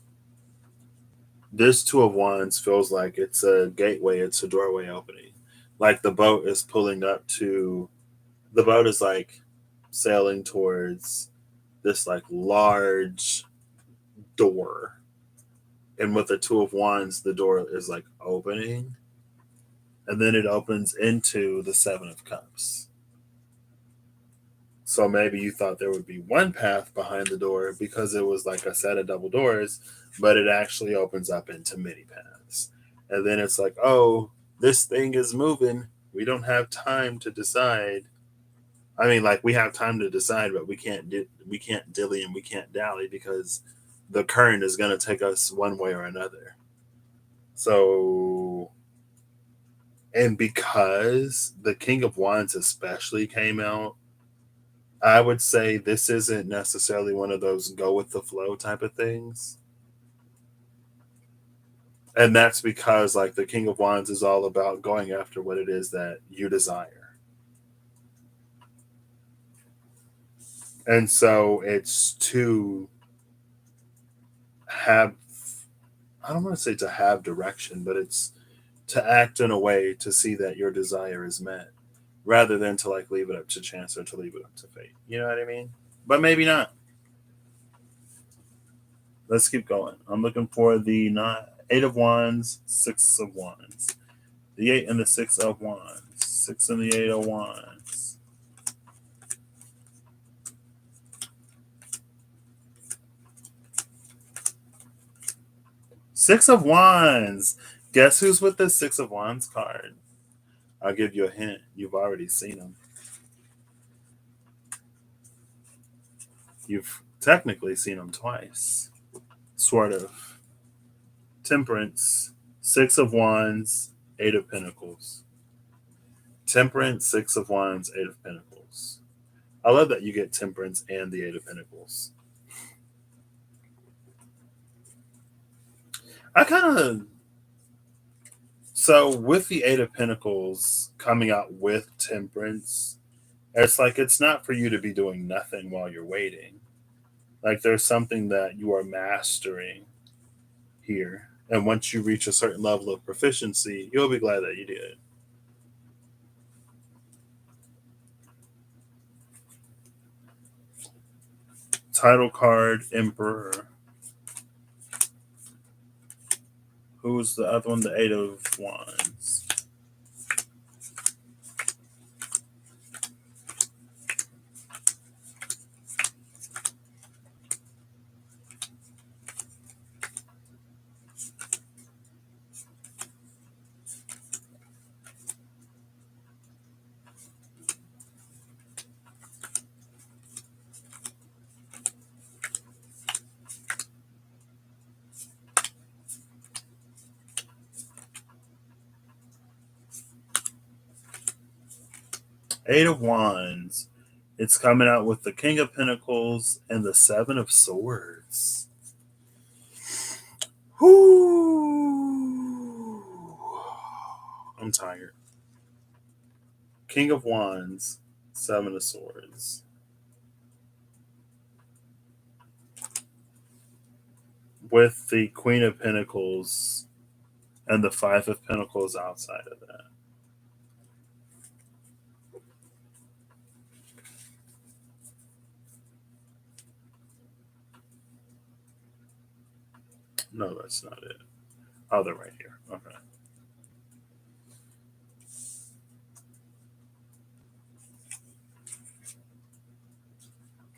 This Two of Wands feels like it's a gateway, it's a doorway opening. Like the boat is pulling up to, the boat is like sailing towards this like large door. And with the Two of Wands, the door is like opening. And then it opens into the Seven of Cups. So maybe you thought there would be one path behind the door because it was like a set of double doors, but it actually opens up into many paths. And then it's like, oh, this thing is moving. We don't have time to decide. I mean, like we have time to decide, but we can't dilly and we can't dally because the current is going to take us one way or another. So, and because the King of Wands especially came out, I would say this isn't necessarily one of those go with the flow type of things. And that's because like the King of Wands is all about going after what it is that you desire. And so it's to have, I don't want to say to have direction, but it's to act in a way to see that your desire is met rather than to like leave it up to chance or to leave it up to fate. You know what I mean? But maybe not. Let's keep going. I'm looking for the Eight of Wands, Six of Wands. The Eight and the Six of Wands. Six and the Eight of Wands. Six of Wands. Guess who's with the Six of Wands card? I'll give you a hint. You've already seen them. You've technically seen them twice. Sort of. Temperance, Six of Wands, Eight of Pentacles. Temperance, Six of Wands, Eight of Pentacles. I love that you get Temperance and the Eight of Pentacles. I kind of, so with the Eight of Pentacles coming out with Temperance, it's like it's not for you to be doing nothing while you're waiting. Like there's something that you are mastering here. And once you reach a certain level of proficiency, you'll be glad that you did. Title card, Emperor. Who's the other one? The Eight of Wands. Eight of Wands. It's coming out with the King of Pentacles and the Seven of Swords. Whoo! I'm tired. King of Wands, Seven of Swords. With the Queen of Pentacles and the Five of Pentacles outside of that. No, that's not it. Oh, they're right here. Okay.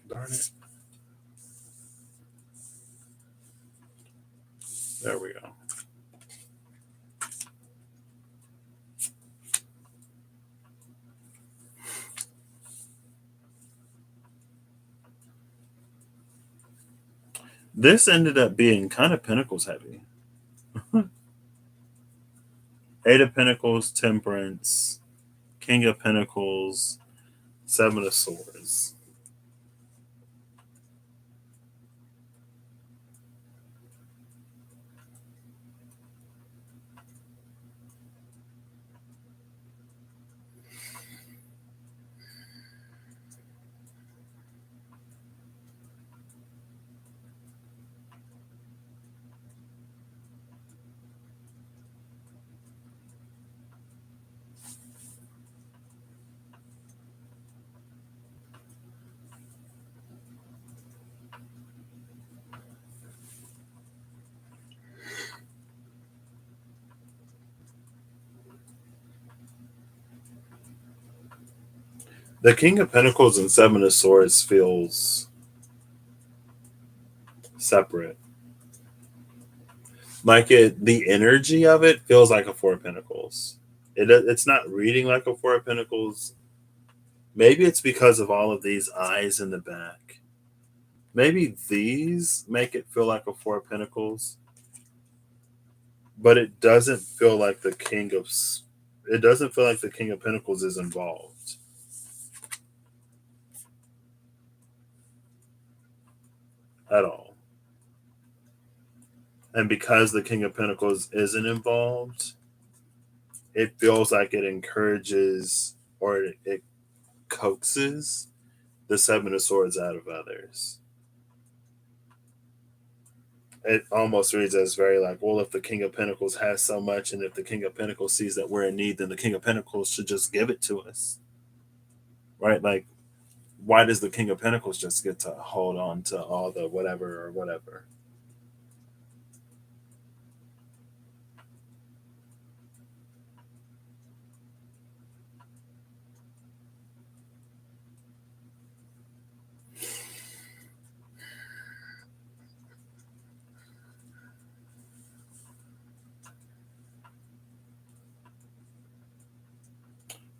Darn it. There we go. This ended up being kind of Pentacles heavy. Eight of Pentacles, Temperance, King of Pentacles, Seven of Swords. The King of Pentacles and Seven of Swords feels separate. Like the energy of it feels like a Four of Pentacles. It's not reading like a Four of Pentacles. Maybe it's because of all of these eyes in the back. Maybe these make it feel like a Four of Pentacles, but it doesn't feel like the King of. It doesn't feel like the King of Pentacles is involved at all. And because the King of Pentacles isn't involved, it feels like it encourages or it coaxes the Seven of Swords out of others. It almost reads as very like, well, if the King of Pentacles has so much, and if the King of Pentacles sees that we're in need, then the King of Pentacles should just give it to us. Right? Like, why does the King of Pentacles just get to hold on to all the whatever or whatever?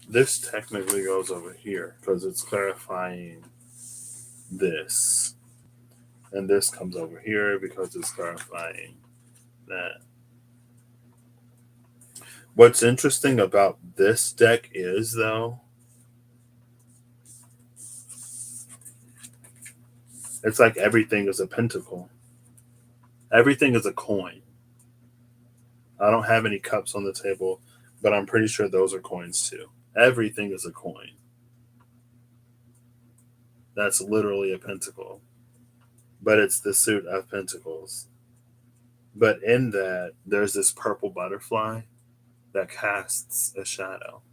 This technically goes over here because it's clarifying this. And this comes over here because it's clarifying that. What's interesting about this deck is, though, it's like everything is a pentacle. Everything is a coin. I don't have any cups on the table, but I'm pretty sure those are coins too. Everything is a coin. That's literally a pentacle. But it's the suit of pentacles. But in that, there's this purple butterfly that casts a shadow,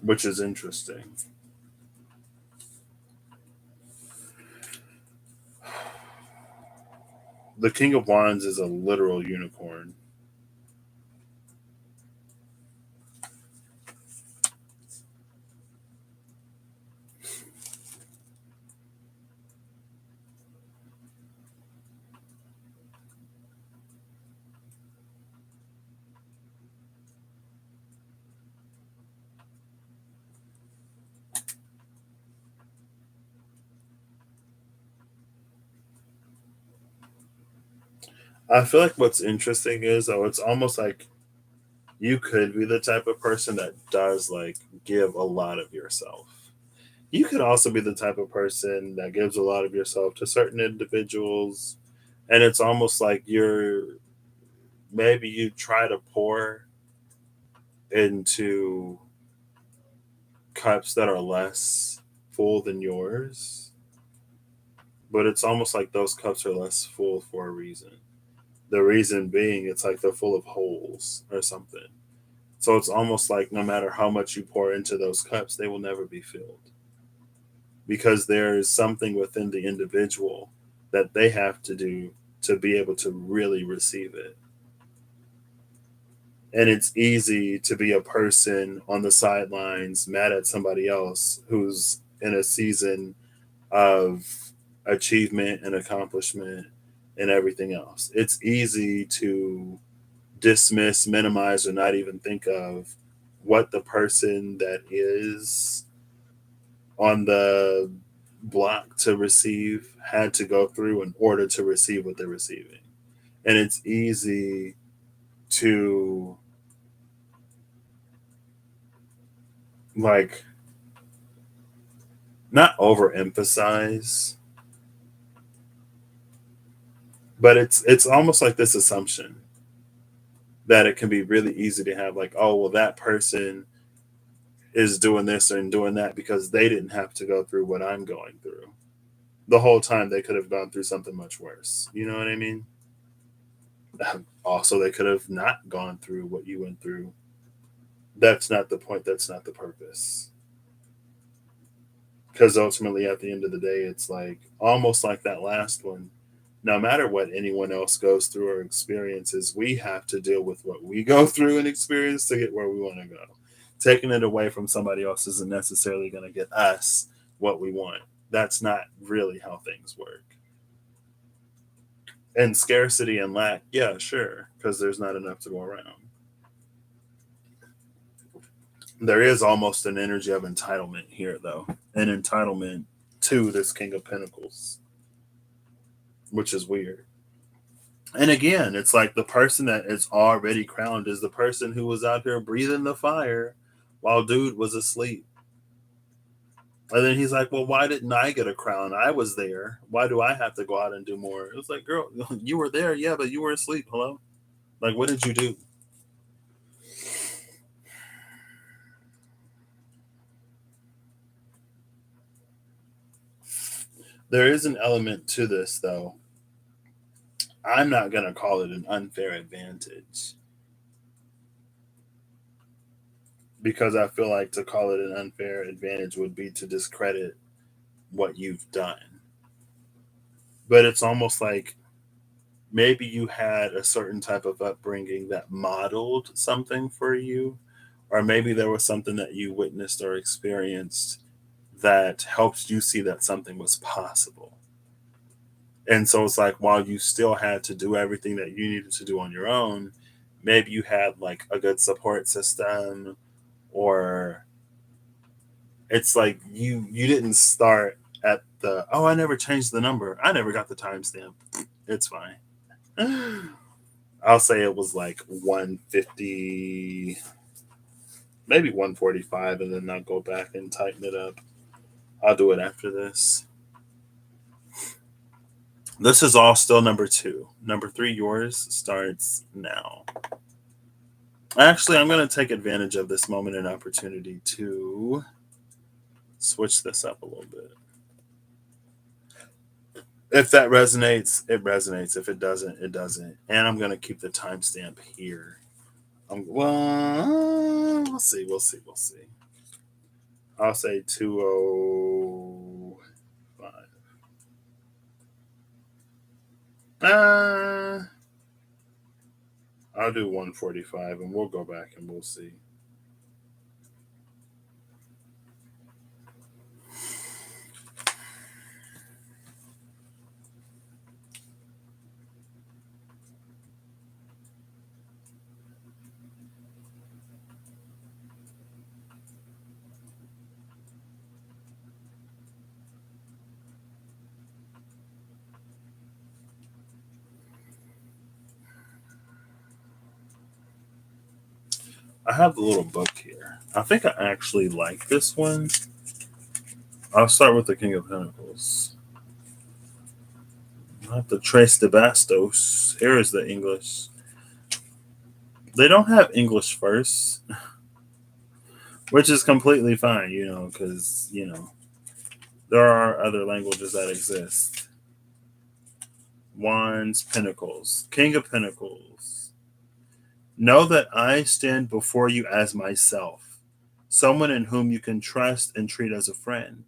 which is interesting. The King of Wands is a literal unicorn. I feel like what's interesting is though it's almost like you could be the type of person that does like give a lot of yourself. You could also be the type of person that gives a lot of yourself to certain individuals, and it's almost like you're maybe you try to pour into cups that are less full than yours, but it's almost like those cups are less full for a reason. The reason being it's like they're full of holes or something. So it's almost like no matter how much you pour into those cups, they will never be filled because there is something within the individual that they have to do to be able to really receive it. And it's easy to be a person on the sidelines mad at somebody else who's in a season of achievement and accomplishment and everything else. It's easy to dismiss, minimize, or not even think of what the person that is on the block to receive had to go through in order to receive what they're receiving. And it's easy to like not overemphasize, but it's almost like this assumption that it can be really easy to have like, oh well that person is doing this and doing that because they didn't have to go through what I'm going through. The whole time they could have gone through something much worse. You know what I mean? Also, they could have not gone through what you went through. That's not the point. That's not the purpose. Because ultimately, at the end of the day, it's like almost like that last one. No matter what anyone else goes through or experiences, we have to deal with what we go through and experience to get where we want to go. Taking it away from somebody else isn't necessarily going to get us what we want. That's not really how things work. And scarcity and lack, yeah, sure, because there's not enough to go around. There is almost an energy of entitlement here, though, an entitlement to this King of Pentacles, which is weird. And again, it's like the person that is already crowned is the person who was out here breathing the fire while dude was asleep. And then he's like, well, why didn't I get a crown? I was there. Why do I have to go out and do more? It was like, girl, you were there, yeah, but you were asleep. Hello? Like, what did you do? There is an element to this, though. I'm not going to call it an unfair advantage because I feel like to call it an unfair advantage would be to discredit what you've done. But it's almost like maybe you had a certain type of upbringing that modeled something for you, or maybe there was something that you witnessed or experienced that helped you see that something was possible. And so it's like while you still had to do everything that you needed to do on your own, maybe you had like a good support system, or it's like you didn't start at the oh I never changed the number. I never got the timestamp. It's fine. I'll say it was like 150, maybe 145, and then I'll go back and tighten it up. I'll do it after this. This is all still number two. Number three, yours starts now. Actually, I'm going to take advantage of this moment and opportunity to switch this up a little bit. If that resonates, it resonates. If it doesn't, it doesn't. And I'm going to keep the timestamp here. Well, we'll see. We'll see. We'll see. I'll say 205. Uh, I'll do 145 and we'll go back and we'll see. I have the little book here. I think I actually like this one. I'll start with the King of Pentacles. I have to trace the Bastos. Here is the English. They don't have English first, which is completely fine, because, there are other languages that exist. Wands, Pentacles, King of Pentacles. Know that I stand before you as myself, someone in whom you can trust and treat as a friend,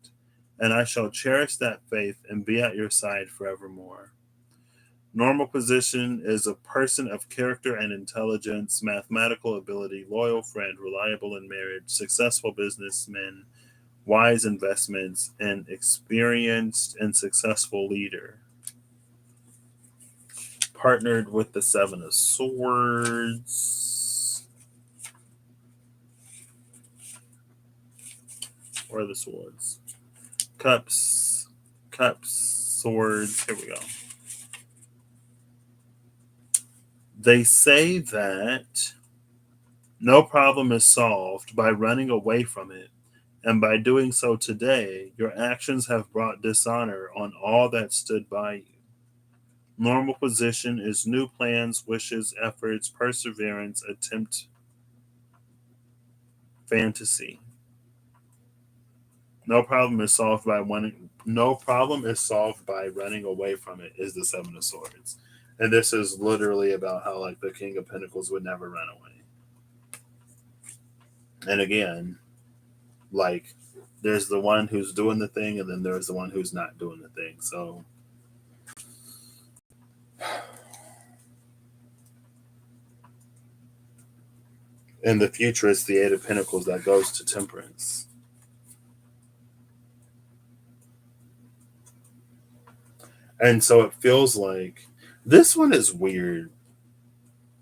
and I shall cherish that faith and be at your side forevermore. Normal position is a person of character and intelligence, mathematical ability, loyal friend, reliable in marriage, successful businessman, wise investments, and experienced and successful leader. Partnered with the Seven of Swords. Where are the swords? Cups, swords. Here we go. They say that no problem is solved by running away from it, and by doing so today, your actions have brought dishonor on all that stood by you. Normal position is new plans, wishes, efforts, perseverance, attempt, fantasy. No problem is solved by running. No problem is solved by running away from it. Is the Seven of Swords, and this is literally about how like the King of Pentacles would never run away. And again, like there's the one who's doing the thing, and then there's the one who's not doing the thing. So in the future, it's the Eight of Pentacles that goes to Temperance. And so it feels like this one is weird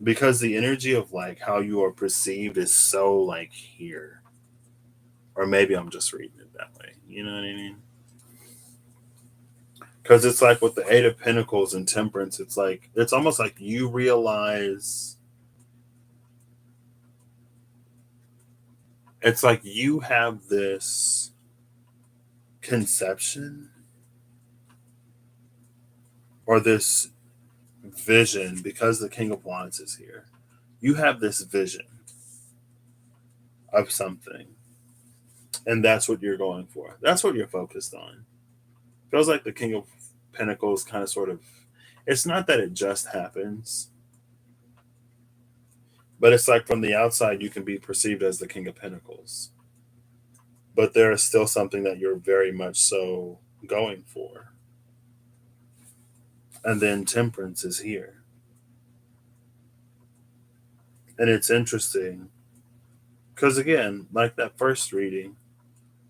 because the energy of like how you are perceived is so like here. Or maybe I'm just reading it that way. You know what I mean? Because it's like with the Eight of Pentacles and Temperance, it's like, it's almost like you realize, it's like you have this conception or this vision because the King of Wands is here. You have this vision of something, and that's what you're going for. That's what you're focused on. Feels like the King of Pentacles kind of sort of, it's not that it just happens, but it's like from the outside you can be perceived as the King of Pentacles, but there is still something that you're very much so going for. And then Temperance is here. And it's interesting because, again, like that first reading,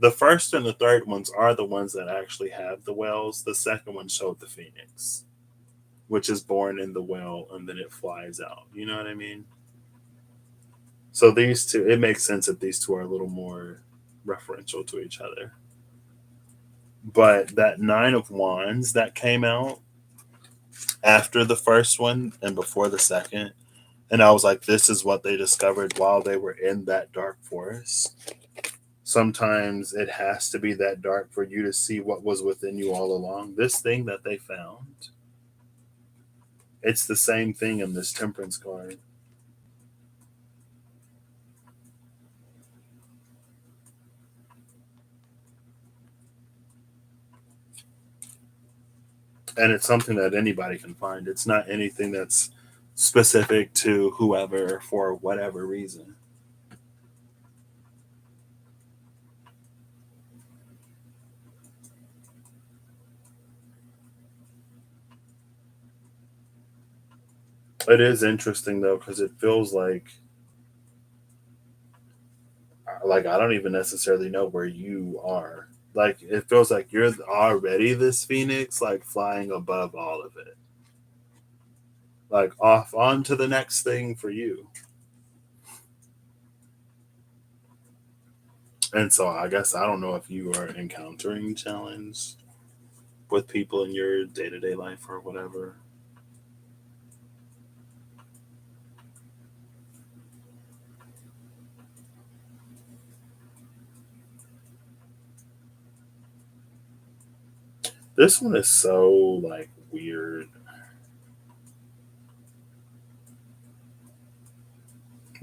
the first and the third ones are the ones that actually have the whales. The second one showed the phoenix, which is born in the well and then it flies out. You know what I mean? So these two, it makes sense that these two are a little more referential to each other. But that Nine of Wands that came out after the first one and before the second, and I was like, this is what they discovered while they were in that dark forest. Sometimes it has to be that dark for you to see what was within you all along. This thing that they found, it's the same thing in this Temperance card. And it's something that anybody can find. It's not anything that's specific to whoever for whatever reason. It is interesting though, because it feels like I don't even necessarily know where you are. Like it feels like you're already this phoenix, like flying above all of it, like off on to the next thing for you. And so I guess I don't know if you are encountering challenge with people in your day to day life or whatever. This one is so like weird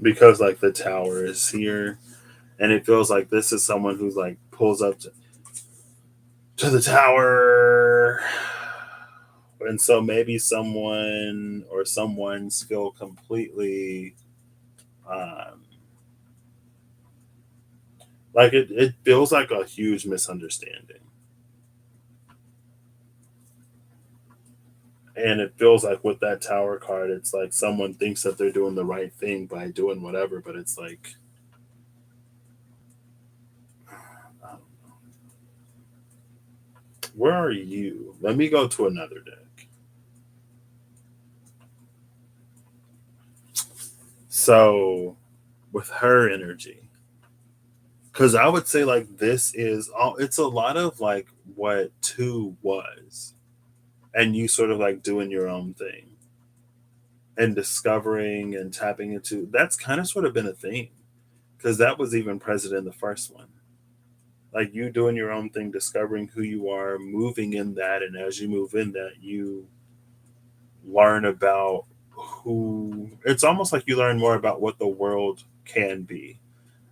because like the tower is here, and it feels like this is someone who's like pulls up to the tower, and so maybe someone or someone's feel completely um, like it feels like a huge misunderstanding. And it feels like with that tower card, it's like someone thinks that they're doing the right thing by doing whatever, but it's like, where are you? Let me go to another deck. So, with her energy, because I would say like this is all. It's a lot of like what two was, and you sort of like doing your own thing and discovering and tapping into. That's kind of sort of been a theme because that was even present in the first one, like you doing your own thing, discovering who you are, moving in that, and as you move in that, you learn about who. It's almost like you learn more about what the world can be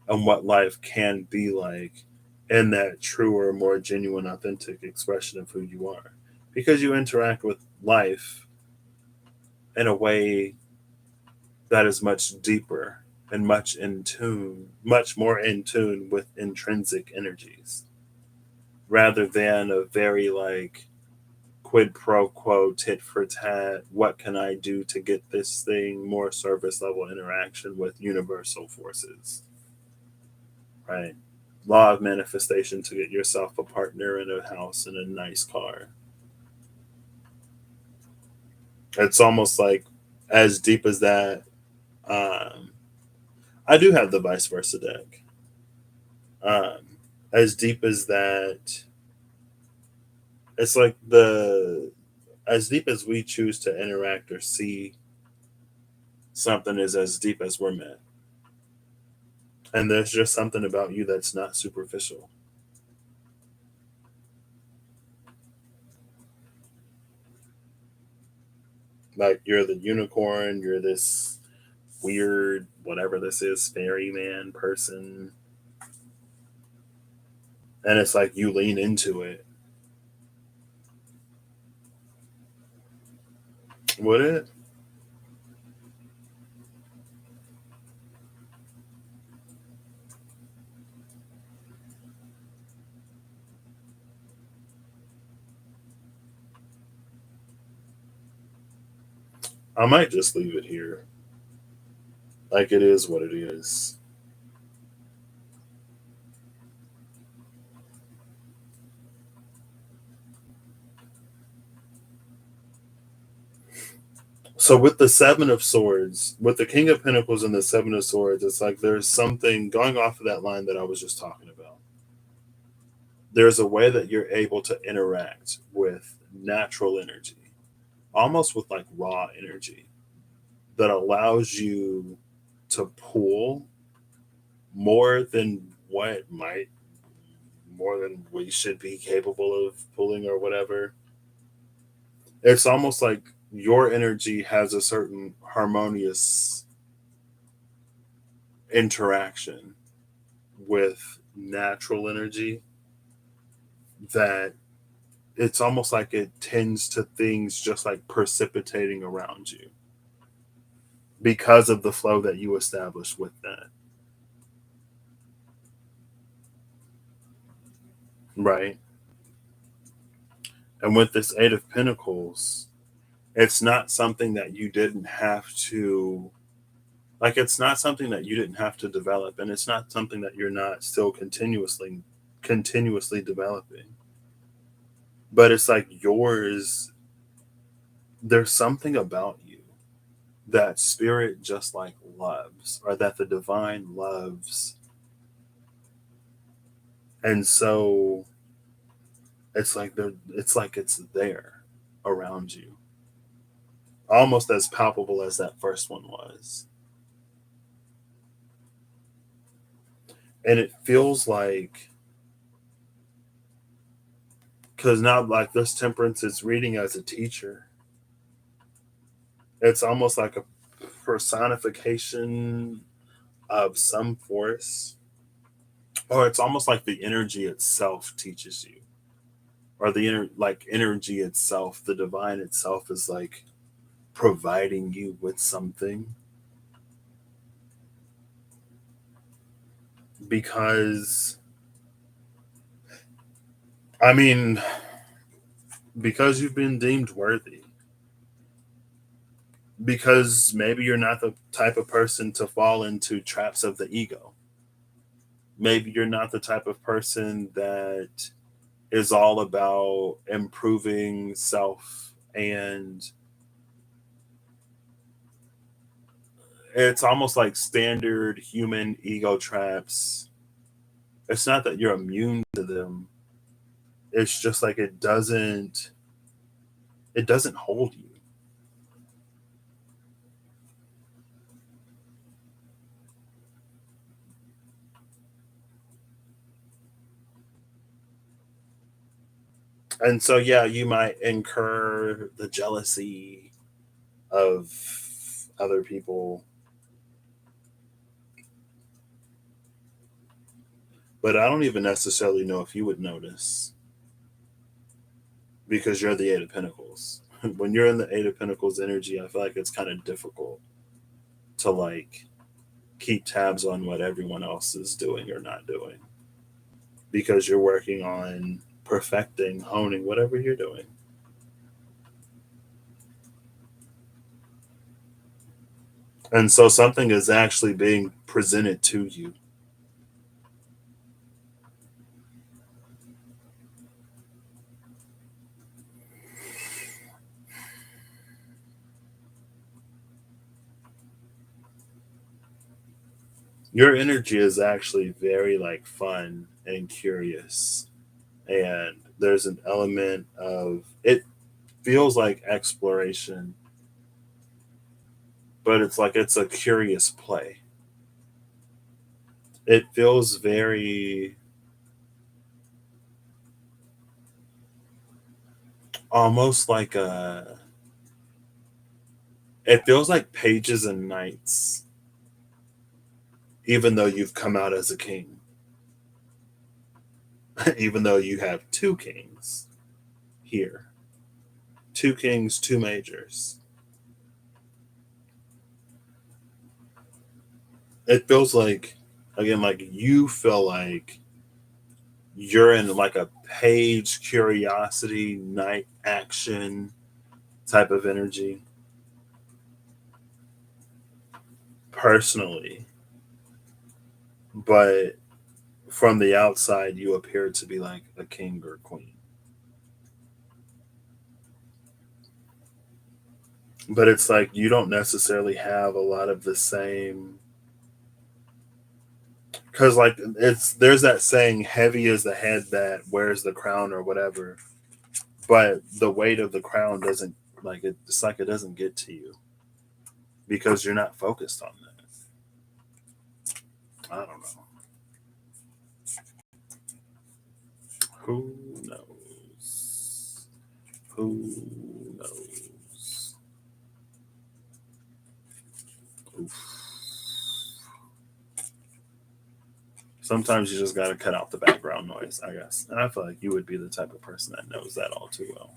and what life can be like in that truer, more genuine, authentic expression of who you are, because you interact with life in a way that is much deeper and much in tune, much more in tune with intrinsic energies rather than a very like quid pro quo, tit for tat, what can I do to get this thing, more service level interaction with universal forces, right? Law of manifestation to get yourself a partner in a house and a nice car. It's almost like as deep as that. Um, I do have the vice versa deck. As deep as that, it's like the as deep as we choose to interact or see something is as deep as we're meant. And there's just something about you that's not superficial. Like you're the unicorn, you're this weird whatever this is, fairy man person, and it's like you lean into it. Would it? I might just leave it here. Like it is what it is. So with the seven of swords, with the king of pentacles and the seven of swords, it's like there's something going off of that line that I was just talking about. There's a way that you're able to interact with natural energy, almost with like raw energy, that allows you to pull more than what might more than we should be capable of pulling or whatever. It's almost like your energy has a certain harmonious interaction with natural energy that it's almost like it tends to things just like precipitating around you because of the flow that you establish with that. Right. And with this Eight of Pentacles, It's not something that you didn't have to, like, it's not something that you didn't have to develop, and it's not something that you're not still continuously developing. But it's like yours, there's something about you that spirit just like loves, or that the divine loves. And so it's there around you, almost as palpable as that first one was. And it feels like, because now, like, this temperance is reading as a teacher, it's almost like a personification of some force, or it's almost like the energy itself teaches you, or like energy itself, the divine itself is like providing you with something. Because, I mean, because you've been deemed worthy, because maybe you're not the type of person to fall into traps of the ego. Maybe you're not the type of person that is all about improving self, and it's almost like standard human ego traps. It's not that you're immune to them. It's just like it doesn't hold you. And so, yeah, you might incur the jealousy of other people, but I don't even necessarily know if you would notice, because you're the Eight of Pentacles. When you're in the Eight of Pentacles energy, I feel like it's kind of difficult to like keep tabs on what everyone else is doing or not doing, because you're working on perfecting, honing whatever you're doing. And so something is actually being presented to you. Your energy is actually very like fun and curious, and there's an element of it, feels like exploration, but it's like it's a curious play. It feels very, almost like a, it feels like pages and knights, even though you've come out as a king. Even though you have two kings here, two kings, two majors. It feels like, again, like you feel like you're in like a page curiosity, night action type of energy personally, but from the outside you appear to be like a king or queen. But it's like you don't necessarily have a lot of the same, because like it's, there's that saying, heavy is the head that wears the crown or whatever, but the weight of the crown doesn't, like, it's like it doesn't get to you because you're not focused on that. I don't know. Who knows? Who knows? Oof. Sometimes you just got to cut out the background noise, I guess. And I feel like you would be the type of person that knows that all too well.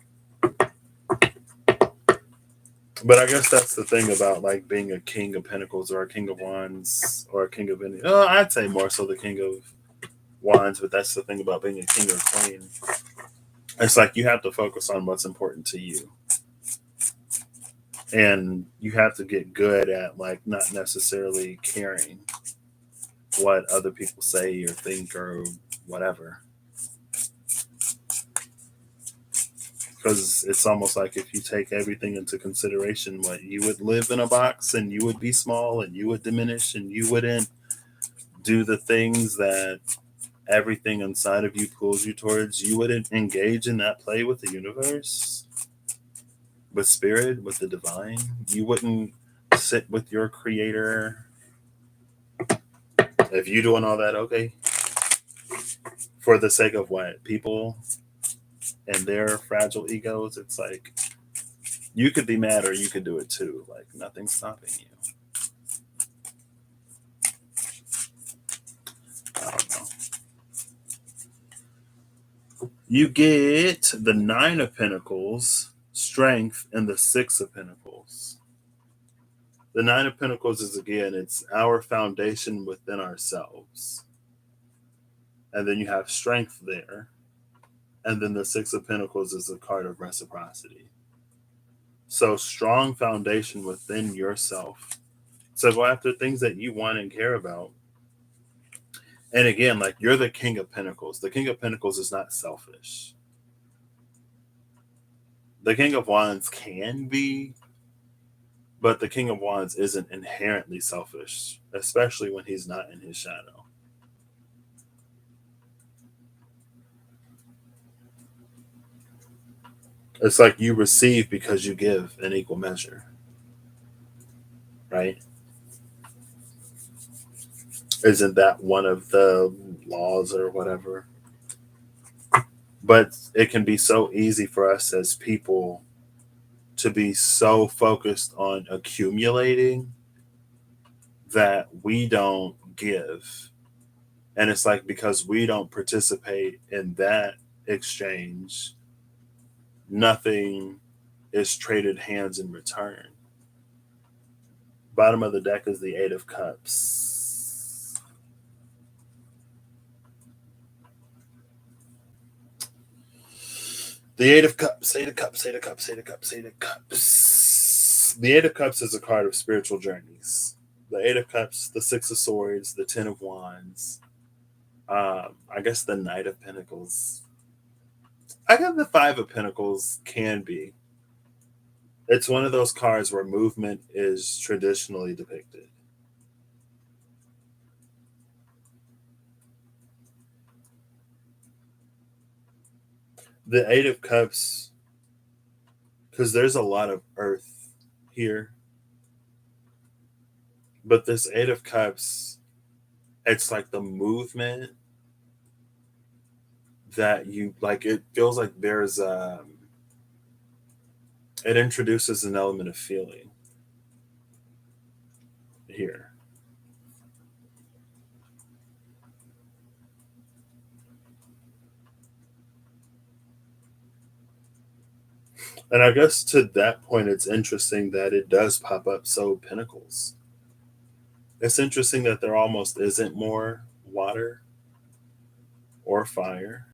But I guess that's the thing about like being a king of pentacles or a king of wands or a king of any. Oh, I'd say more so the king of wands, but that's the thing about being a king or queen. It's like you have to focus on what's important to you. And you have to get good at like not necessarily caring what other people say or think or whatever. Because it's almost like if you take everything into consideration, what you would live in a box and you would be small and you would diminish and you wouldn't do the things that everything inside of you pulls you towards, you wouldn't engage in that play with the universe, with spirit, with the divine. You wouldn't sit with your creator. If you doing all that, okay, for the sake of what? People and their fragile egos, it's like you could be mad or you could do it too. Like nothing's stopping you. I don't know. You get the Nine of Pentacles, Strength, and the Six of Pentacles. The Nine of Pentacles is again, it's our foundation within ourselves. And then you have Strength there. And then the Six of Pentacles is a card of reciprocity. So strong foundation within yourself. So go after things that you want and care about. And again, like you're the King of Pentacles. The King of Pentacles is not selfish. The King of Wands can be, but the King of Wands isn't inherently selfish, especially when he's not in his shadow. It's like you receive because you give in equal measure, right? Isn't that one of the laws or whatever? But it can be so easy for us as people to be so focused on accumulating that we don't give. And it's like because we don't participate in that exchange, nothing is traded hands in return. Bottom of the deck is the Eight of Cups. The Eight of Cups, Eight of Cups, Eight of Cups, Eight of Cups, Eight of Cups. The Eight of Cups is a card of spiritual journeys. The Eight of Cups, the Six of Swords, the Ten of Wands. I guess the Knight of Pentacles. I guess the Five of Pentacles can be. It's one of those cards where movement is traditionally depicted. The Eight of Cups, because there's a lot of earth here. But this Eight of Cups, it's like the movement that you like. It feels like there's it introduces an element of feeling here. And I guess to that point, it's interesting that it does pop up so pentacles. It's interesting that there almost isn't more water or fire,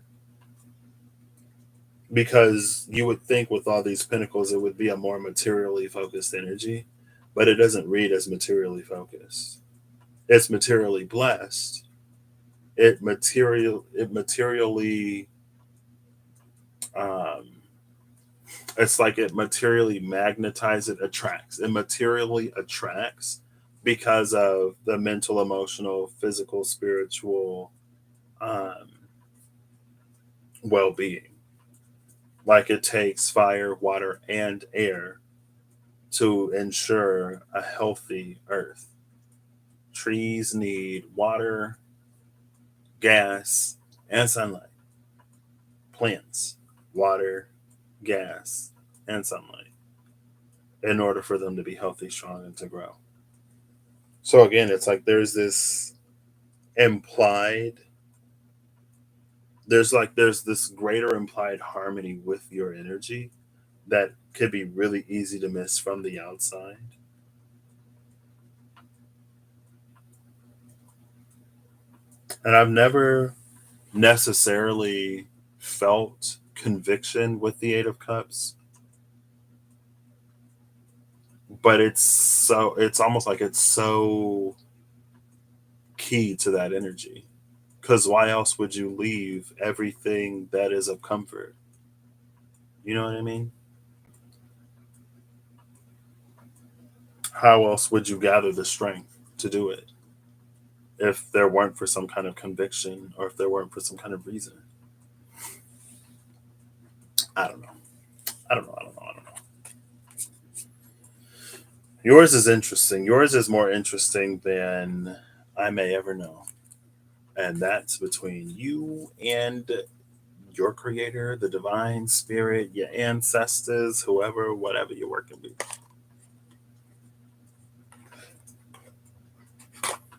because you would think with all these pentacles it would be a more materially focused energy, but it doesn't read as materially focused. It's materially blessed. It materially um, it's like it materially magnetizes, it attracts. It materially attracts because of the mental, emotional, physical, spiritual um, well being. Like it takes fire, water, and air to ensure a healthy earth. Trees need water, gas, and sunlight. Plants, water, gas, and sunlight in order for them to be healthy, strong, and to grow. So again, it's like there's this implied there's this greater implied harmony with your energy that could be really easy to miss from the outside. And I've never necessarily felt conviction with the Eight of Cups. but it's almost like it's so key to that energy. Because why else would you leave everything that is of comfort? You know what I mean? How else would you gather the strength to do it if there weren't for some kind of conviction or if there weren't for some kind of reason? I don't know. I don't know. I don't know. I don't know. Yours is interesting. Yours is more interesting than I may ever know. And that's between you and your creator, the divine spirit, your ancestors, whoever, whatever you're working with.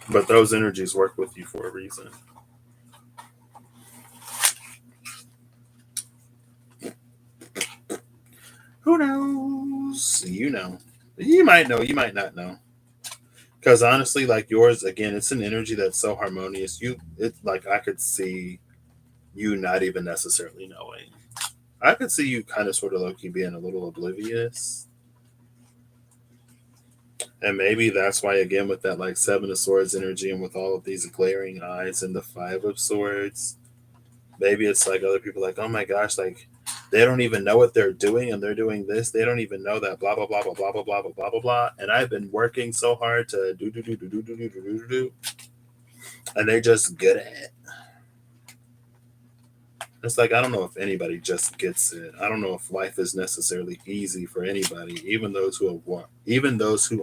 But those energies work with you for a reason. Who knows? You know. You might know, you might not know. Because honestly, like yours, again, it's an energy that's so harmonious. Like I could see you not even necessarily knowing. I could see you kind of sort of low key being a little oblivious. And maybe that's why, again, with that like Seven of Swords energy and with all of these glaring eyes and the Five of Swords, maybe it's like other people like, oh my gosh, like they don't even know what they're doing and they're doing this. They don't even know that blah, blah, blah, blah, blah, blah, blah, blah, blah, blah, blah. And I've been working so hard to do, do, do, do, do, do, do, do, do, do. And they just get it. It's like, I don't know if anybody just gets it. I don't know if life is necessarily easy for anybody. Even those who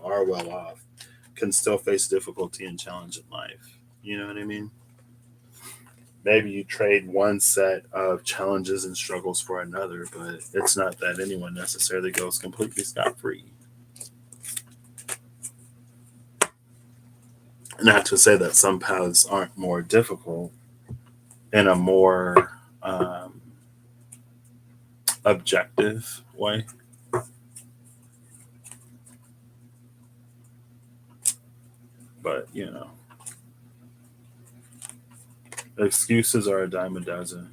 are well off can still face difficulty and challenge in life. You know what I mean? Maybe you trade one set of challenges and struggles for another, but it's not that anyone necessarily goes completely scot free. Not to say that some paths aren't more difficult in a more objective way. But, excuses are a dime a dozen.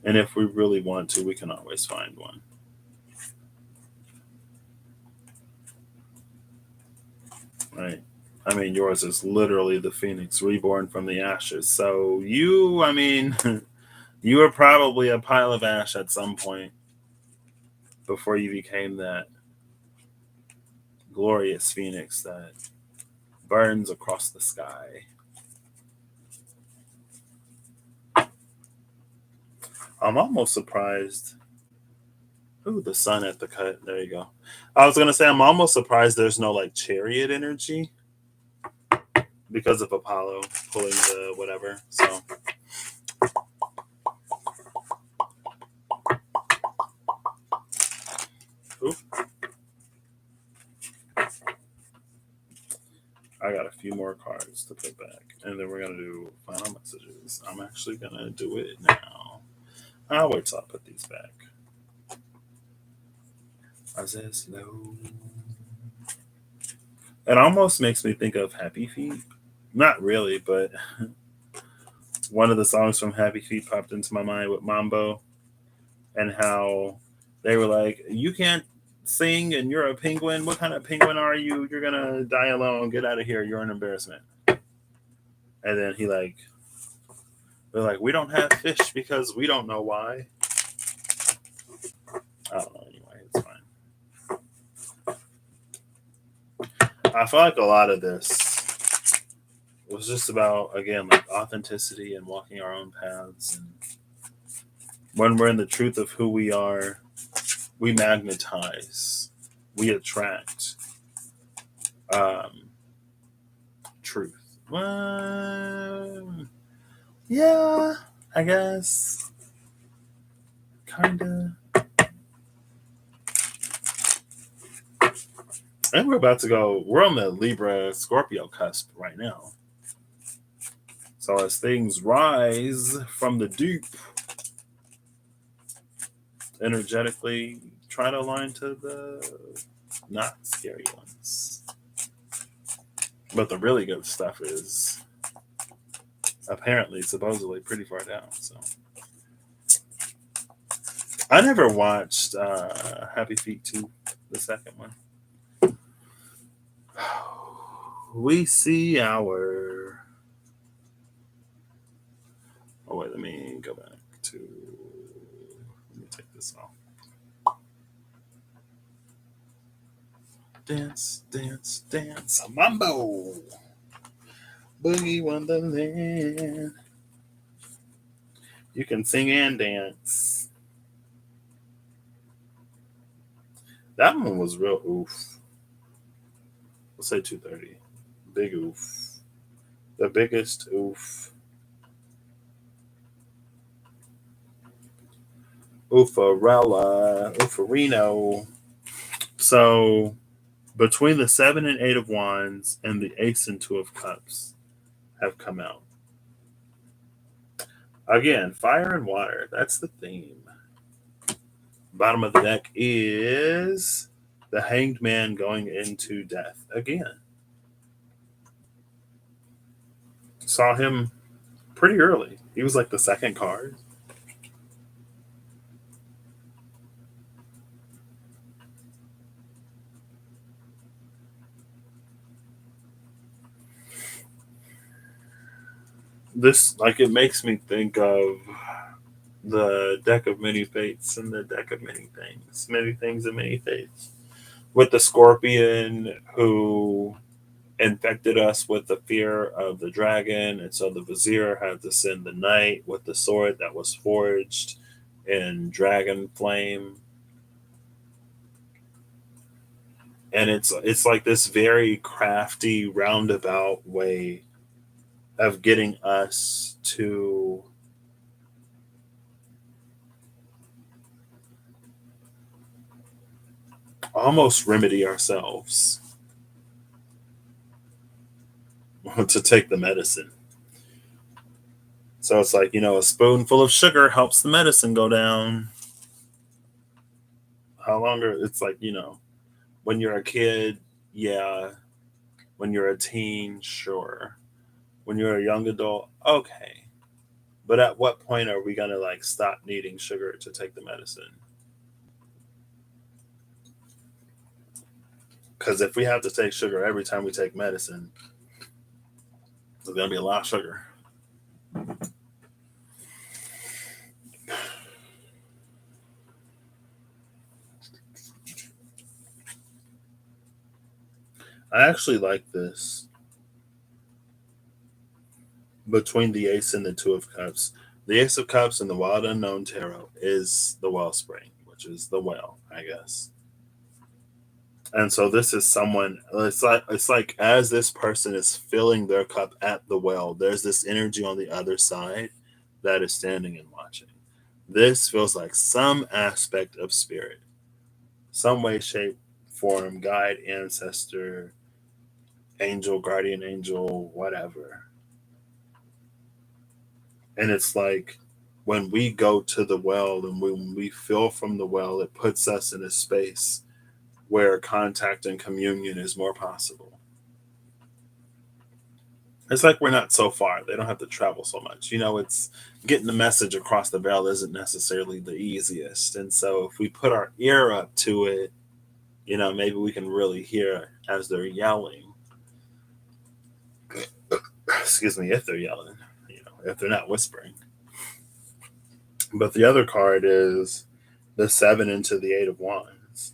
And if we really want to, we can always find one. Right? I mean, yours is literally the phoenix reborn from the ashes. So I mean, you were probably a pile of ash at some point before you became that glorious phoenix that burns across the sky. I'm almost surprised. Ooh, the sun at the cut. There you go. I was gonna say I'm almost surprised there's no like chariot energy because of Apollo pulling the whatever. So ooh, I got a few more cards to put back, and then we're gonna do final messages. I'm actually gonna do it now. I'll wait till I put these back. I said slow. It almost makes me think of Happy Feet. Not really, but one of the songs from Happy Feet popped into my mind with Mambo and how they were like, "You can't sing and you're a penguin. What kind of penguin are you? You're gonna die alone. Get out of here. You're an embarrassment." And then they're like, "We don't have fish because we don't know why." I don't know. Anyway, it's fine. I feel like a lot of this was just about, again, like authenticity and walking our own paths. And when we're in the truth of who we are, we magnetize, we attract um, truth. Well, yeah, I guess. Kind of. And we're on the Libra Scorpio cusp right now. So as things rise from the deep, energetically try to align to the not scary ones. But the really good stuff is apparently, supposedly, pretty far down. So I never watched Happy Feet 2, the second one. we see our. Oh, wait, let me go back to. Let me take this off. Dance, dance, dance. Mambo. Boogie Wonderland. You can sing and dance. That one was real oof. We'll say 230. Big oof. The biggest oof. Oofarella. Oofarino. So between the 7 and 8 of Wands and the Ace and 2 of Cups have come out. Again, fire and water. That's the theme. Bottom of the deck is the Hanged Man going into death again. Saw him pretty early. He was like the second card. This, like, it makes me think of the deck of many fates and the deck of many things and many fates. With the Scorpion who infected us with the fear of the dragon, and so the Vizier had to send the knight with the sword that was forged in dragon flame. And it's like this very crafty roundabout way of getting us to almost remedy ourselves to take the medicine. So it's like, a spoonful of sugar helps the medicine go down. How longer? It's like, when you're a kid, yeah. When you're a teen, sure. When you're a young adult, okay. But at what point are we going to like stop needing sugar to take the medicine? Because if we have to take sugar every time we take medicine, there's going to be a lot of sugar. I actually like this. Between the Ace and the Two of Cups. The Ace of Cups in the Wild Unknown Tarot is the wellspring, which is the well, I guess. And so this is someone. It's like as this person is filling their cup at the well, there's this energy on the other side that is standing and watching. This feels like some aspect of spirit, some way, shape, form, guide, ancestor, angel, guardian angel, whatever. And it's like when we go to the well and when we fill from the well, it puts us in a space where contact and communion is more possible. It's like we're not so far. They don't have to travel so much. It's getting the message across the veil isn't necessarily the easiest. And so if we put our ear up to it, maybe we can really hear as they're yelling. Excuse me, if they're yelling, if they're not whispering. But the other card is the 7 into the 8 of Wands.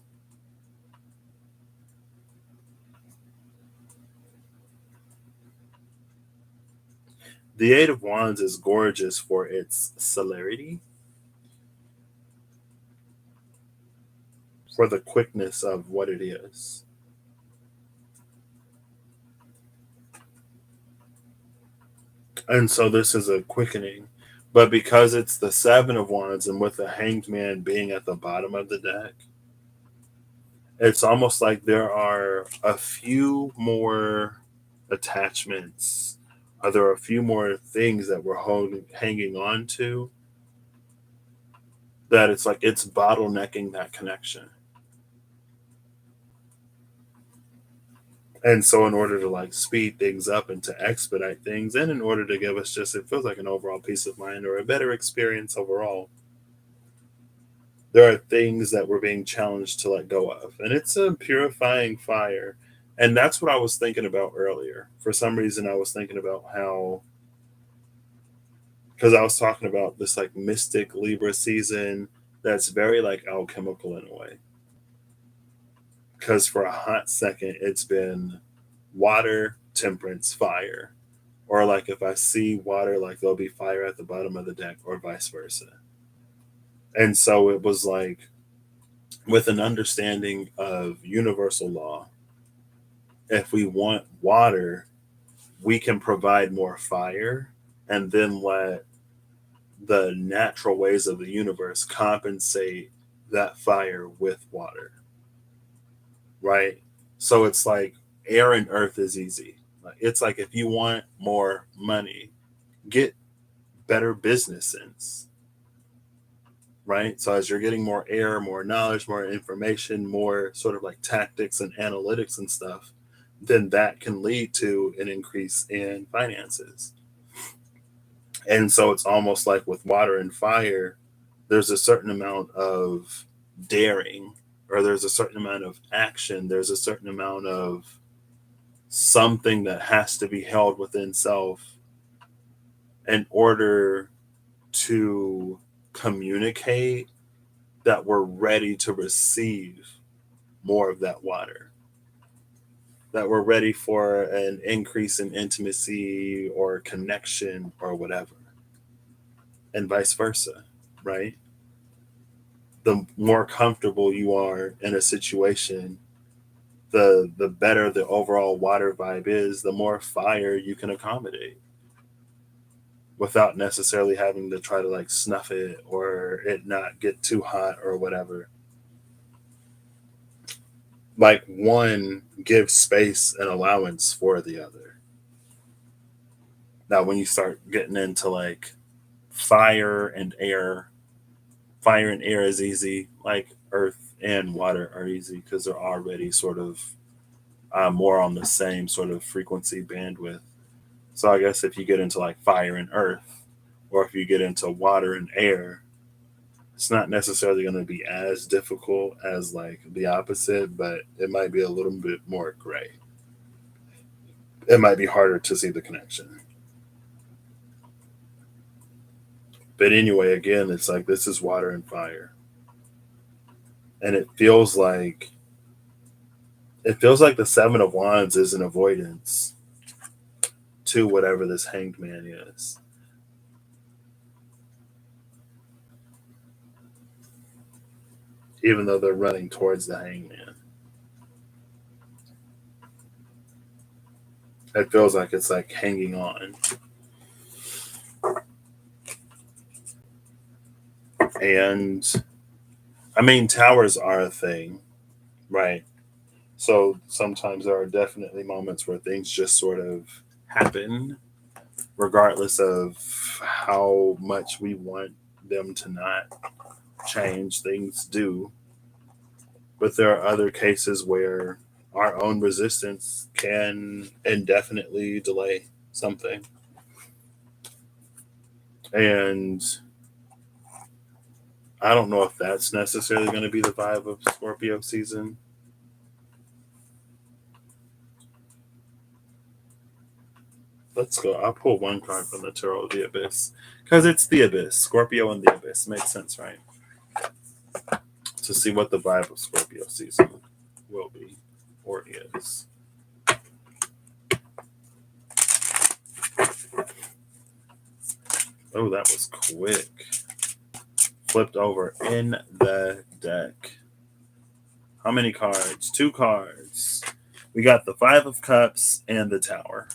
The 8 of Wands is gorgeous for its celerity, for the quickness of what it is. And so this is a quickening. But because it's the 7 of Wands and with the Hanged Man being at the bottom of the deck, it's almost like there are a few more attachments. Are there a few more things that we're hanging on to that it's like it's bottlenecking that connection? And so in order to like speed things up and to expedite things and in order to give us just, it feels like an overall peace of mind or a better experience overall, there are things that we're being challenged to let go of. And it's a purifying fire. And that's what I was thinking about earlier. For some reason, I was thinking about how, because I was talking about this like mystic Libra season that's very like alchemical in a way. Because for a hot second, it's been water, temperance, fire. Or like if I see water, like there'll be fire at the bottom of the deck, or vice versa. And so it was like, with an understanding of universal law, if we want water, we can provide more fire and then let the natural ways of the universe compensate that fire with water, right? So it's like air and earth is easy. It's like if you want more money, get better business sense, right? So as you're getting more air, more knowledge, more information, more sort of like tactics and analytics and stuff, then that can lead to an increase in finances. And so it's almost like with water and fire, there's a certain amount of daring, or there's a certain amount of action, there's a certain amount of something that has to be held within self in order to communicate that we're ready to receive more of that water, that we're ready for an increase in intimacy or connection or whatever, and vice versa, right? The more comfortable you are in a situation, the better the overall water vibe is, the more fire you can accommodate without necessarily having to try to like snuff it or it not get too hot or whatever. Like one gives space and allowance for the other. Now, when you start getting into like fire and air, fire and air is easy. Like earth and water are easy because they're already sort of more on the same sort of frequency bandwidth. So I guess if you get into like fire and earth, or if you get into water and air, it's not necessarily going to be as difficult as like the opposite, but it might be a little bit more gray. It might be harder to see the connection. But anyway, again, it's like this is water and fire. And it feels like the Seven of Wands is an avoidance to whatever this Hanged Man is. Even though they're running towards the Hangman. It feels like it's like hanging on. And I mean, towers are a thing, right? So sometimes there are definitely moments where things just sort of happen, regardless of how much we want them to not change, things do. But there are other cases where our own resistance can indefinitely delay something. And I don't know if that's necessarily going to be the vibe of Scorpio season. Let's go. I'll pull one card from the Tarot of the Abyss because it's the Abyss. Scorpio and the Abyss makes sense, right? To see what the vibe of Scorpio season will be or is. Oh, that was quick. Flipped over in the deck. How many cards? 2 cards. We got the Five of Cups and the Tower.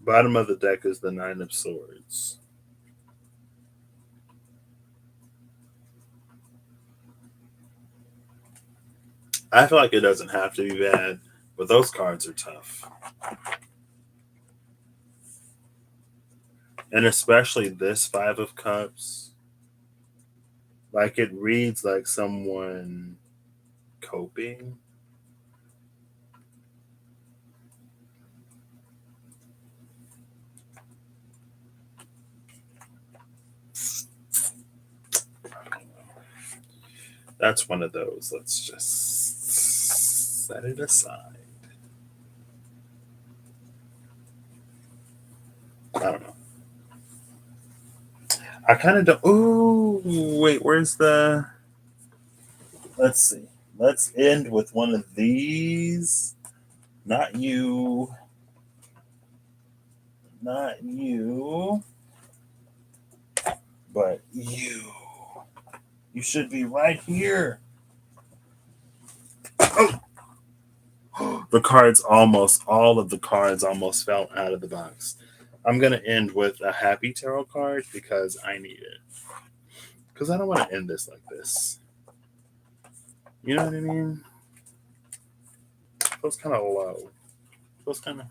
Bottom of the deck is the Nine of Swords. I feel like it doesn't have to be bad, but those cards are tough. And especially this Five of Cups. Like it reads like someone coping. That's one of those. Let's just set it aside. I don't know. I kind of don't. Ooh, wait, where's the. Let's see. Let's end with one of these. Not you. Not you. But you. You should be right here. Oh! The cards almost, all of the cards almost fell out of the box. I'm going to end with a happy tarot card because I need it. Because I don't want to end this like this. You know what I mean? Feels kind of low. Feels kind of.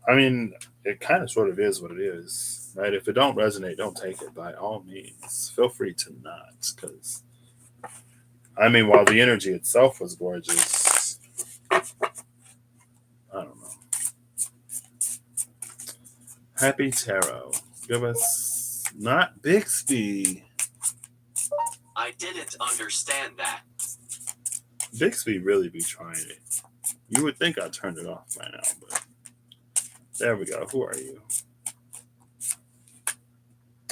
I mean, it kind of sort of is what it is, right? If it don't resonate, don't take it by all means. Feel free to not, because I mean, while the energy itself was gorgeous, I don't know. Happy Tarot, give us not Bixby. I didn't understand that. Bixby really be trying it. You would think I turned it off by now, but there we go. Who are you?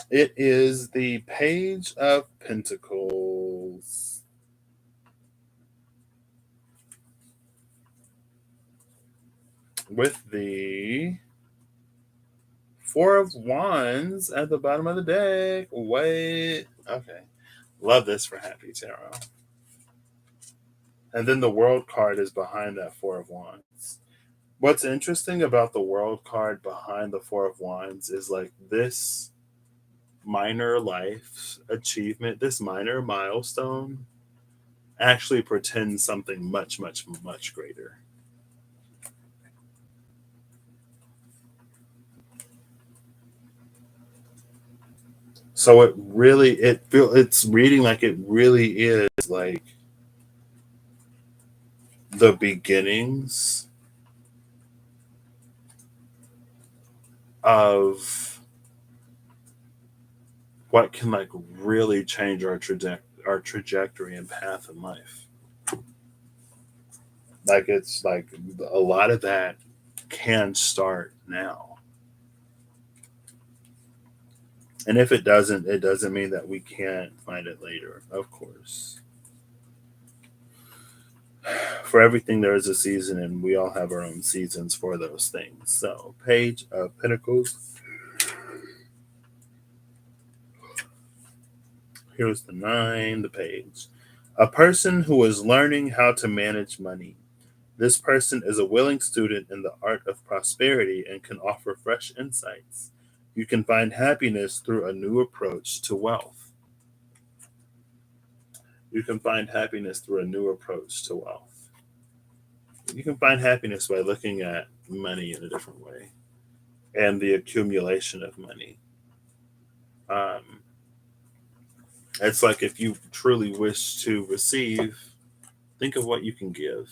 It is the Page of Pentacles. With the Four of Wands at the bottom of the deck. Wait. Okay. Love this for Happy Tarot. And then the World card is behind that Four of Wands. What's interesting about the World card behind the Four of Wands is like this minor life achievement, this minor milestone actually portends something much, much, much greater. So it's reading like it really is like the beginnings of what can like really change our trajectory and path in life. Like it's like a lot of that can start now. And if it doesn't mean that we can't find it later, of course. For everything there is a season, and we all have our own seasons for those things. So, Page of Pentacles. Here's the 9, the page. A person who is learning how to manage money. This person is a willing student in the art of prosperity and can offer fresh insights. You can find happiness through a new approach to wealth. You can find happiness through a new approach to wealth. You can find happiness by looking at money in a different way and the accumulation of money. It's like if you truly wish to receive, think of what you can give,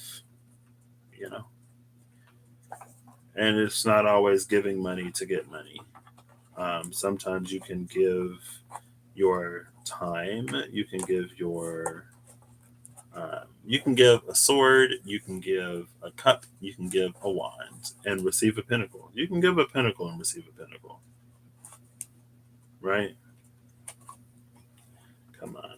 you know? And it's not always giving money to get money. Sometimes you can give your time, you can give you can give a sword, you can give a cup, you can give a wand and receive a pinnacle. You can give a pinnacle and receive a pinnacle. Right? Come on.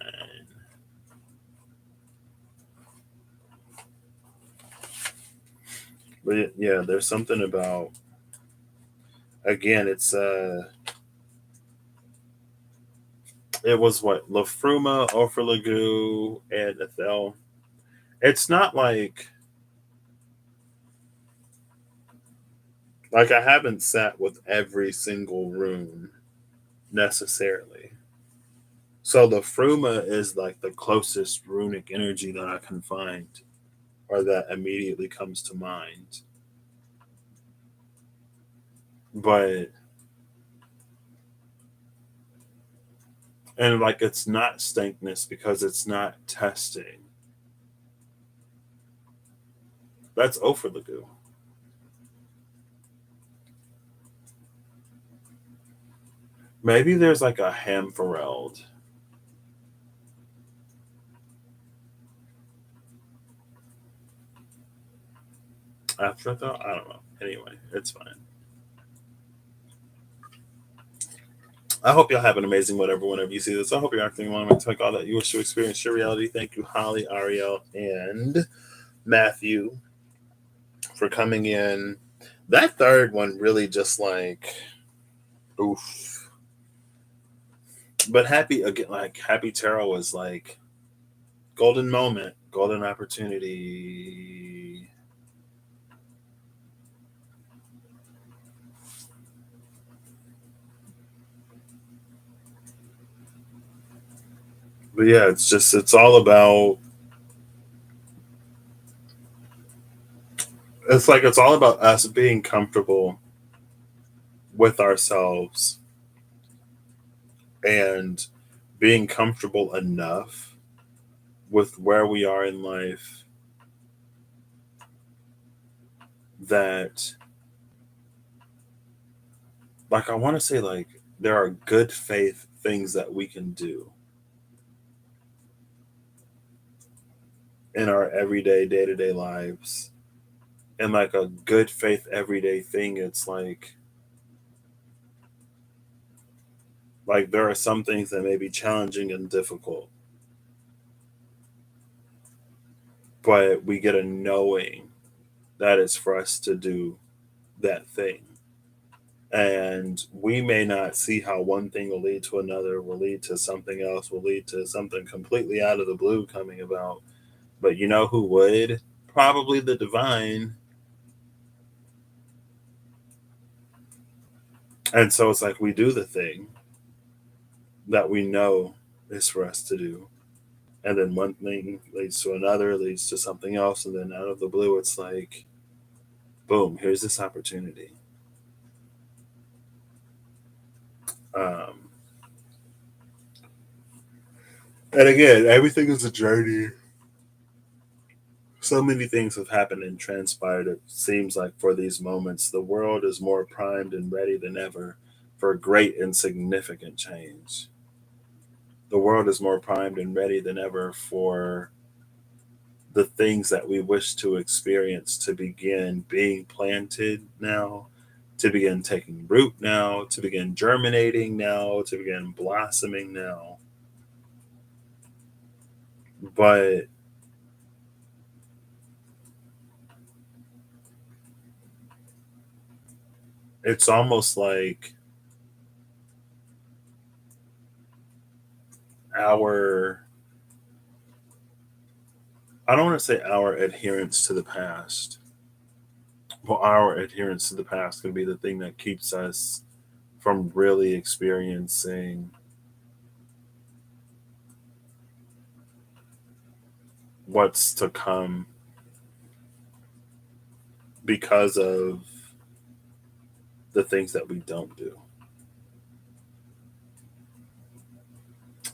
But yeah, there's something about, again, it was what? Lafruma, Offerlagu, and Ethel. It's not like I haven't sat with every single rune necessarily. So the Fruma is like the closest runic energy that I can find or that immediately comes to mind. But and like it's not stankness because it's not testing. That's Offerlagu. Maybe there's like a Hamfereld. Afterthought? I don't know. Anyway, it's fine. I hope y'all have an amazing whenever you see this. I hope you're acting one to take all that you wish to experience your reality. Thank you, Holly, Ariel, and Matthew for coming in. That third one really just like oof. But happy again, like Happy Tarot was like golden moment, golden opportunity. But yeah, it's all about it's all about us being comfortable with ourselves and being comfortable enough with where we are in life that like I want to say like there are good faith things that we can do in our everyday day-to-day lives, and like a good faith everyday thing, it's like there are some things that may be challenging and difficult, but we get a knowing that it's for us to do that thing. And we may not see how one thing will lead to another, will lead to something else, will lead to something completely out of the blue coming about. But you know who would? Probably the divine. And so it's like we do the thing that we know is for us to do. And then one thing leads to another, leads to something else. And then out of the blue, it's like, boom, here's this opportunity. Um, and again, everything is a journey. So many things have happened and transpired. It seems like for these moments, the world is more primed and ready than ever for great and significant change. The world is more primed and ready than ever for the things that we wish to experience to begin being planted now, to begin taking root now, to begin germinating now, to begin blossoming now. But it's almost like our, I don't want to say our adherence to the past. Well, our adherence to the past could be the thing that keeps us from really experiencing what's to come because of the things that we don't do.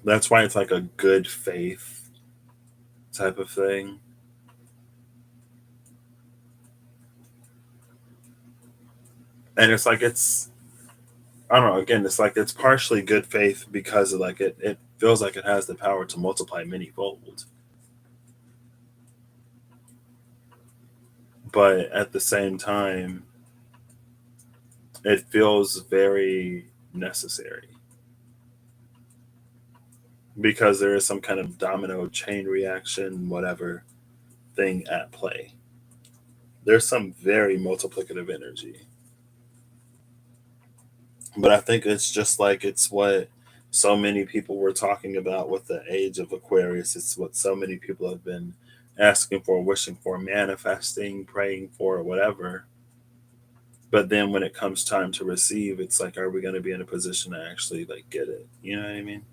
That's why it's like a good faith type of thing. And it's like I don't know, again, it's like it's partially good faith because of like it feels like it has the power to multiply many fold. But at the same time, it feels very necessary because there is some kind of domino chain reaction, whatever thing at play. There's some very multiplicative energy. But I think it's just like it's what so many people were talking about with the age of Aquarius. It's what so many people have been asking for, wishing for, manifesting, praying for, whatever. But then when it comes time to receive, it's like, are we going to be in a position to actually like get it? You know what I mean?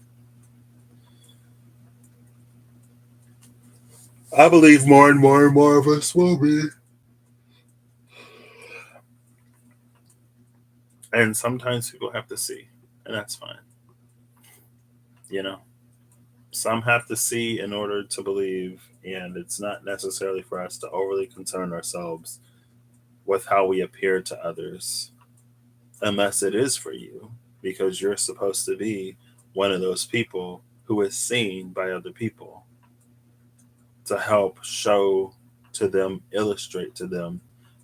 I believe more and more and more of us will be. And sometimes people have to see, and that's fine. You know, some have to see in order to believe, and it's not necessarily for us to overly concern ourselves with how we appear to others, unless it is for you, because you're supposed to be one of those people who is seen by other people to help show to them, illustrate to them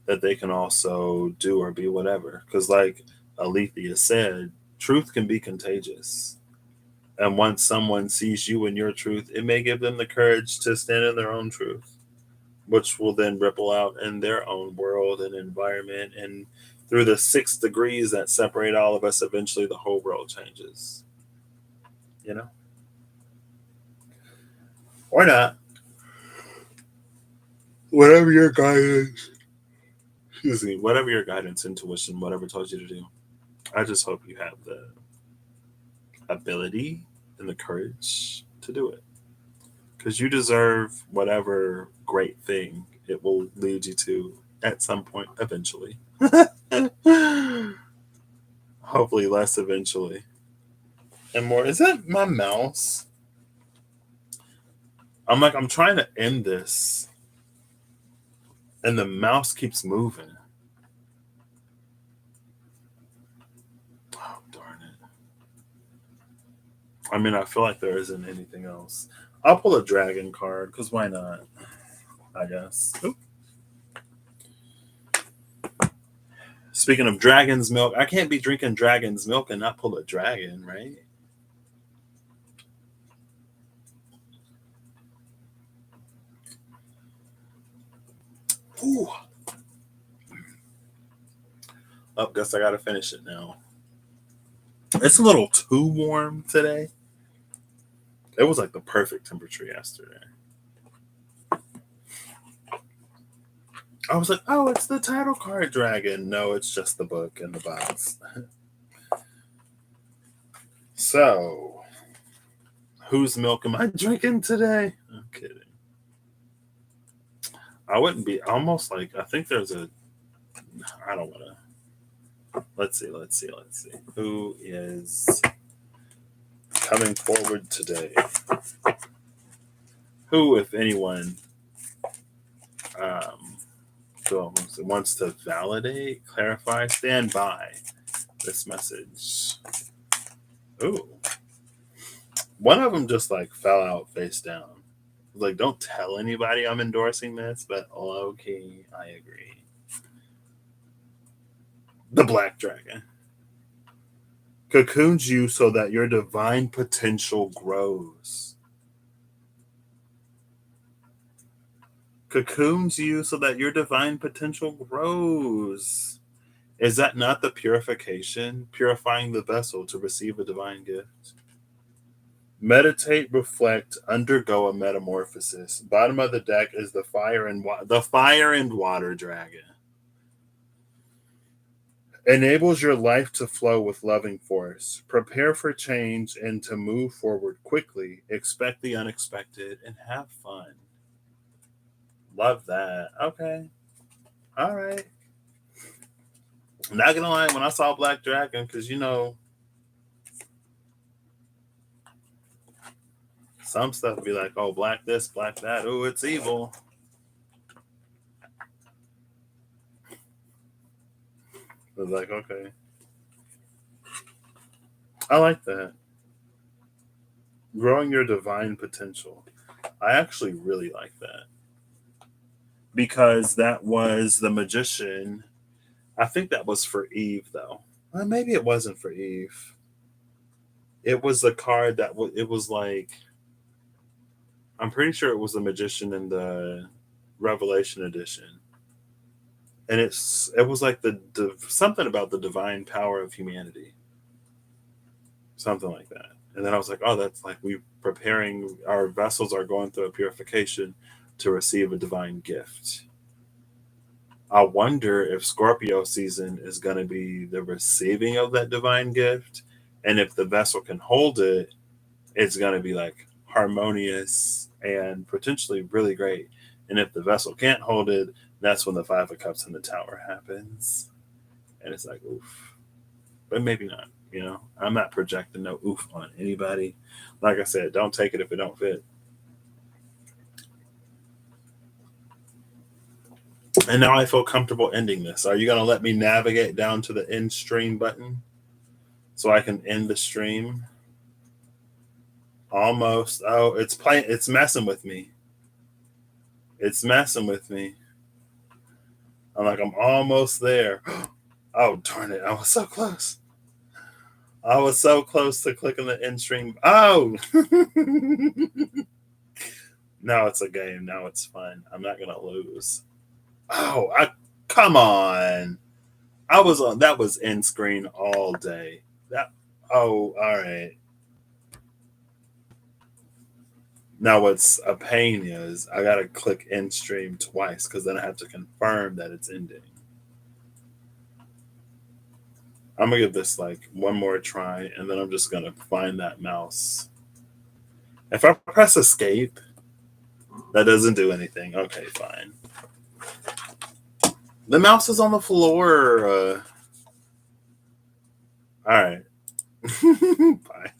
that they can also do or be whatever. Because, like Alethea said, truth can be contagious. And once someone sees you in your truth, it may give them the courage to stand in their own truth, which will then ripple out in their own world and environment. And through the 6 degrees that separate all of us, eventually the whole world changes. You know? Or not. Whatever your guidance, excuse me, whatever your guidance, intuition, whatever tells you to do. I just hope you have the ability and the courage to do it. Because you deserve whatever great thing it will lead you to at some point eventually. Hopefully less eventually. And more. Is that my mouse? I'm trying to end this. And the mouse keeps moving. Oh, darn it. I mean, I feel like there isn't anything else. I'll pull a dragon card, because why not? I guess. Oop. Speaking of dragon's milk, I can't be drinking dragon's milk and not pull a dragon, right? Ooh. Oh, guess I gotta finish it now. It's a little too warm today. It was like the perfect temperature yesterday. I was like, oh, it's the title card dragon. No, it's just the book in the box. So, whose milk am I drinking today? I'm kidding. I wouldn't be almost like, I think there's a, I don't want to. Let's see. Who is coming forward today? Who, if anyone, um, wants to validate, clarify, stand by this message? Ooh. One of them just like fell out face down. Like, don't tell anybody I'm endorsing this, but okay, I agree. The Black Dragon cocoons you so that your divine potential grows. Cocoons you so that your divine potential grows. Is that not the purification? Purifying the vessel to receive a divine gift? Meditate, reflect, undergo a metamorphosis. Bottom of the deck is the fire and water dragon. Enables your life to flow with loving force. Prepare for change and to move forward quickly. Expect the unexpected and have fun. Love that. Okay. All right. Not gonna lie, when I saw Black Dragon, because some stuff be like, oh, black this, black that. Oh, it's evil. I was like, okay. I like that. Growing your divine potential. I actually really like that. Because that was the magician. I think that was for Eve, though. Well, maybe it wasn't for Eve. It was the card that it was like, I'm pretty sure it was the magician in the Revelation edition. And it was like something about the divine power of humanity. Something like that. And then I was like, oh, that's like we preparing, our vessels are going through a purification to receive a divine gift. I wonder if Scorpio season is going to be the receiving of that divine gift. And if the vessel can hold it, it's going to be like harmonious and potentially really great. And if the vessel can't hold it, that's when the Five of Cups in the Tower happens. And it's like, oof. But maybe not. I'm not projecting no oof on anybody. Like I said, don't take it if it don't fit. And now I feel comfortable ending this. Are you going to let me navigate down to the end stream button so I can end the stream? Almost. Oh, it's messing with me. It's messing with me. I'm like, I'm almost there. Oh, darn it. I was so close. I was so close to clicking the end stream. Oh! Now it's a game. Now it's fun. I'm not going to lose. Oh, come on. I was on, that was end screen all day. Oh, all right. Now what's a pain is I got to click end stream twice because then I have to confirm that it's ending. I'm going to give this like one more try and then I'm just going to find that mouse. If I press escape, that doesn't do anything. Okay, fine. The mouse is on the floor. All right. Bye.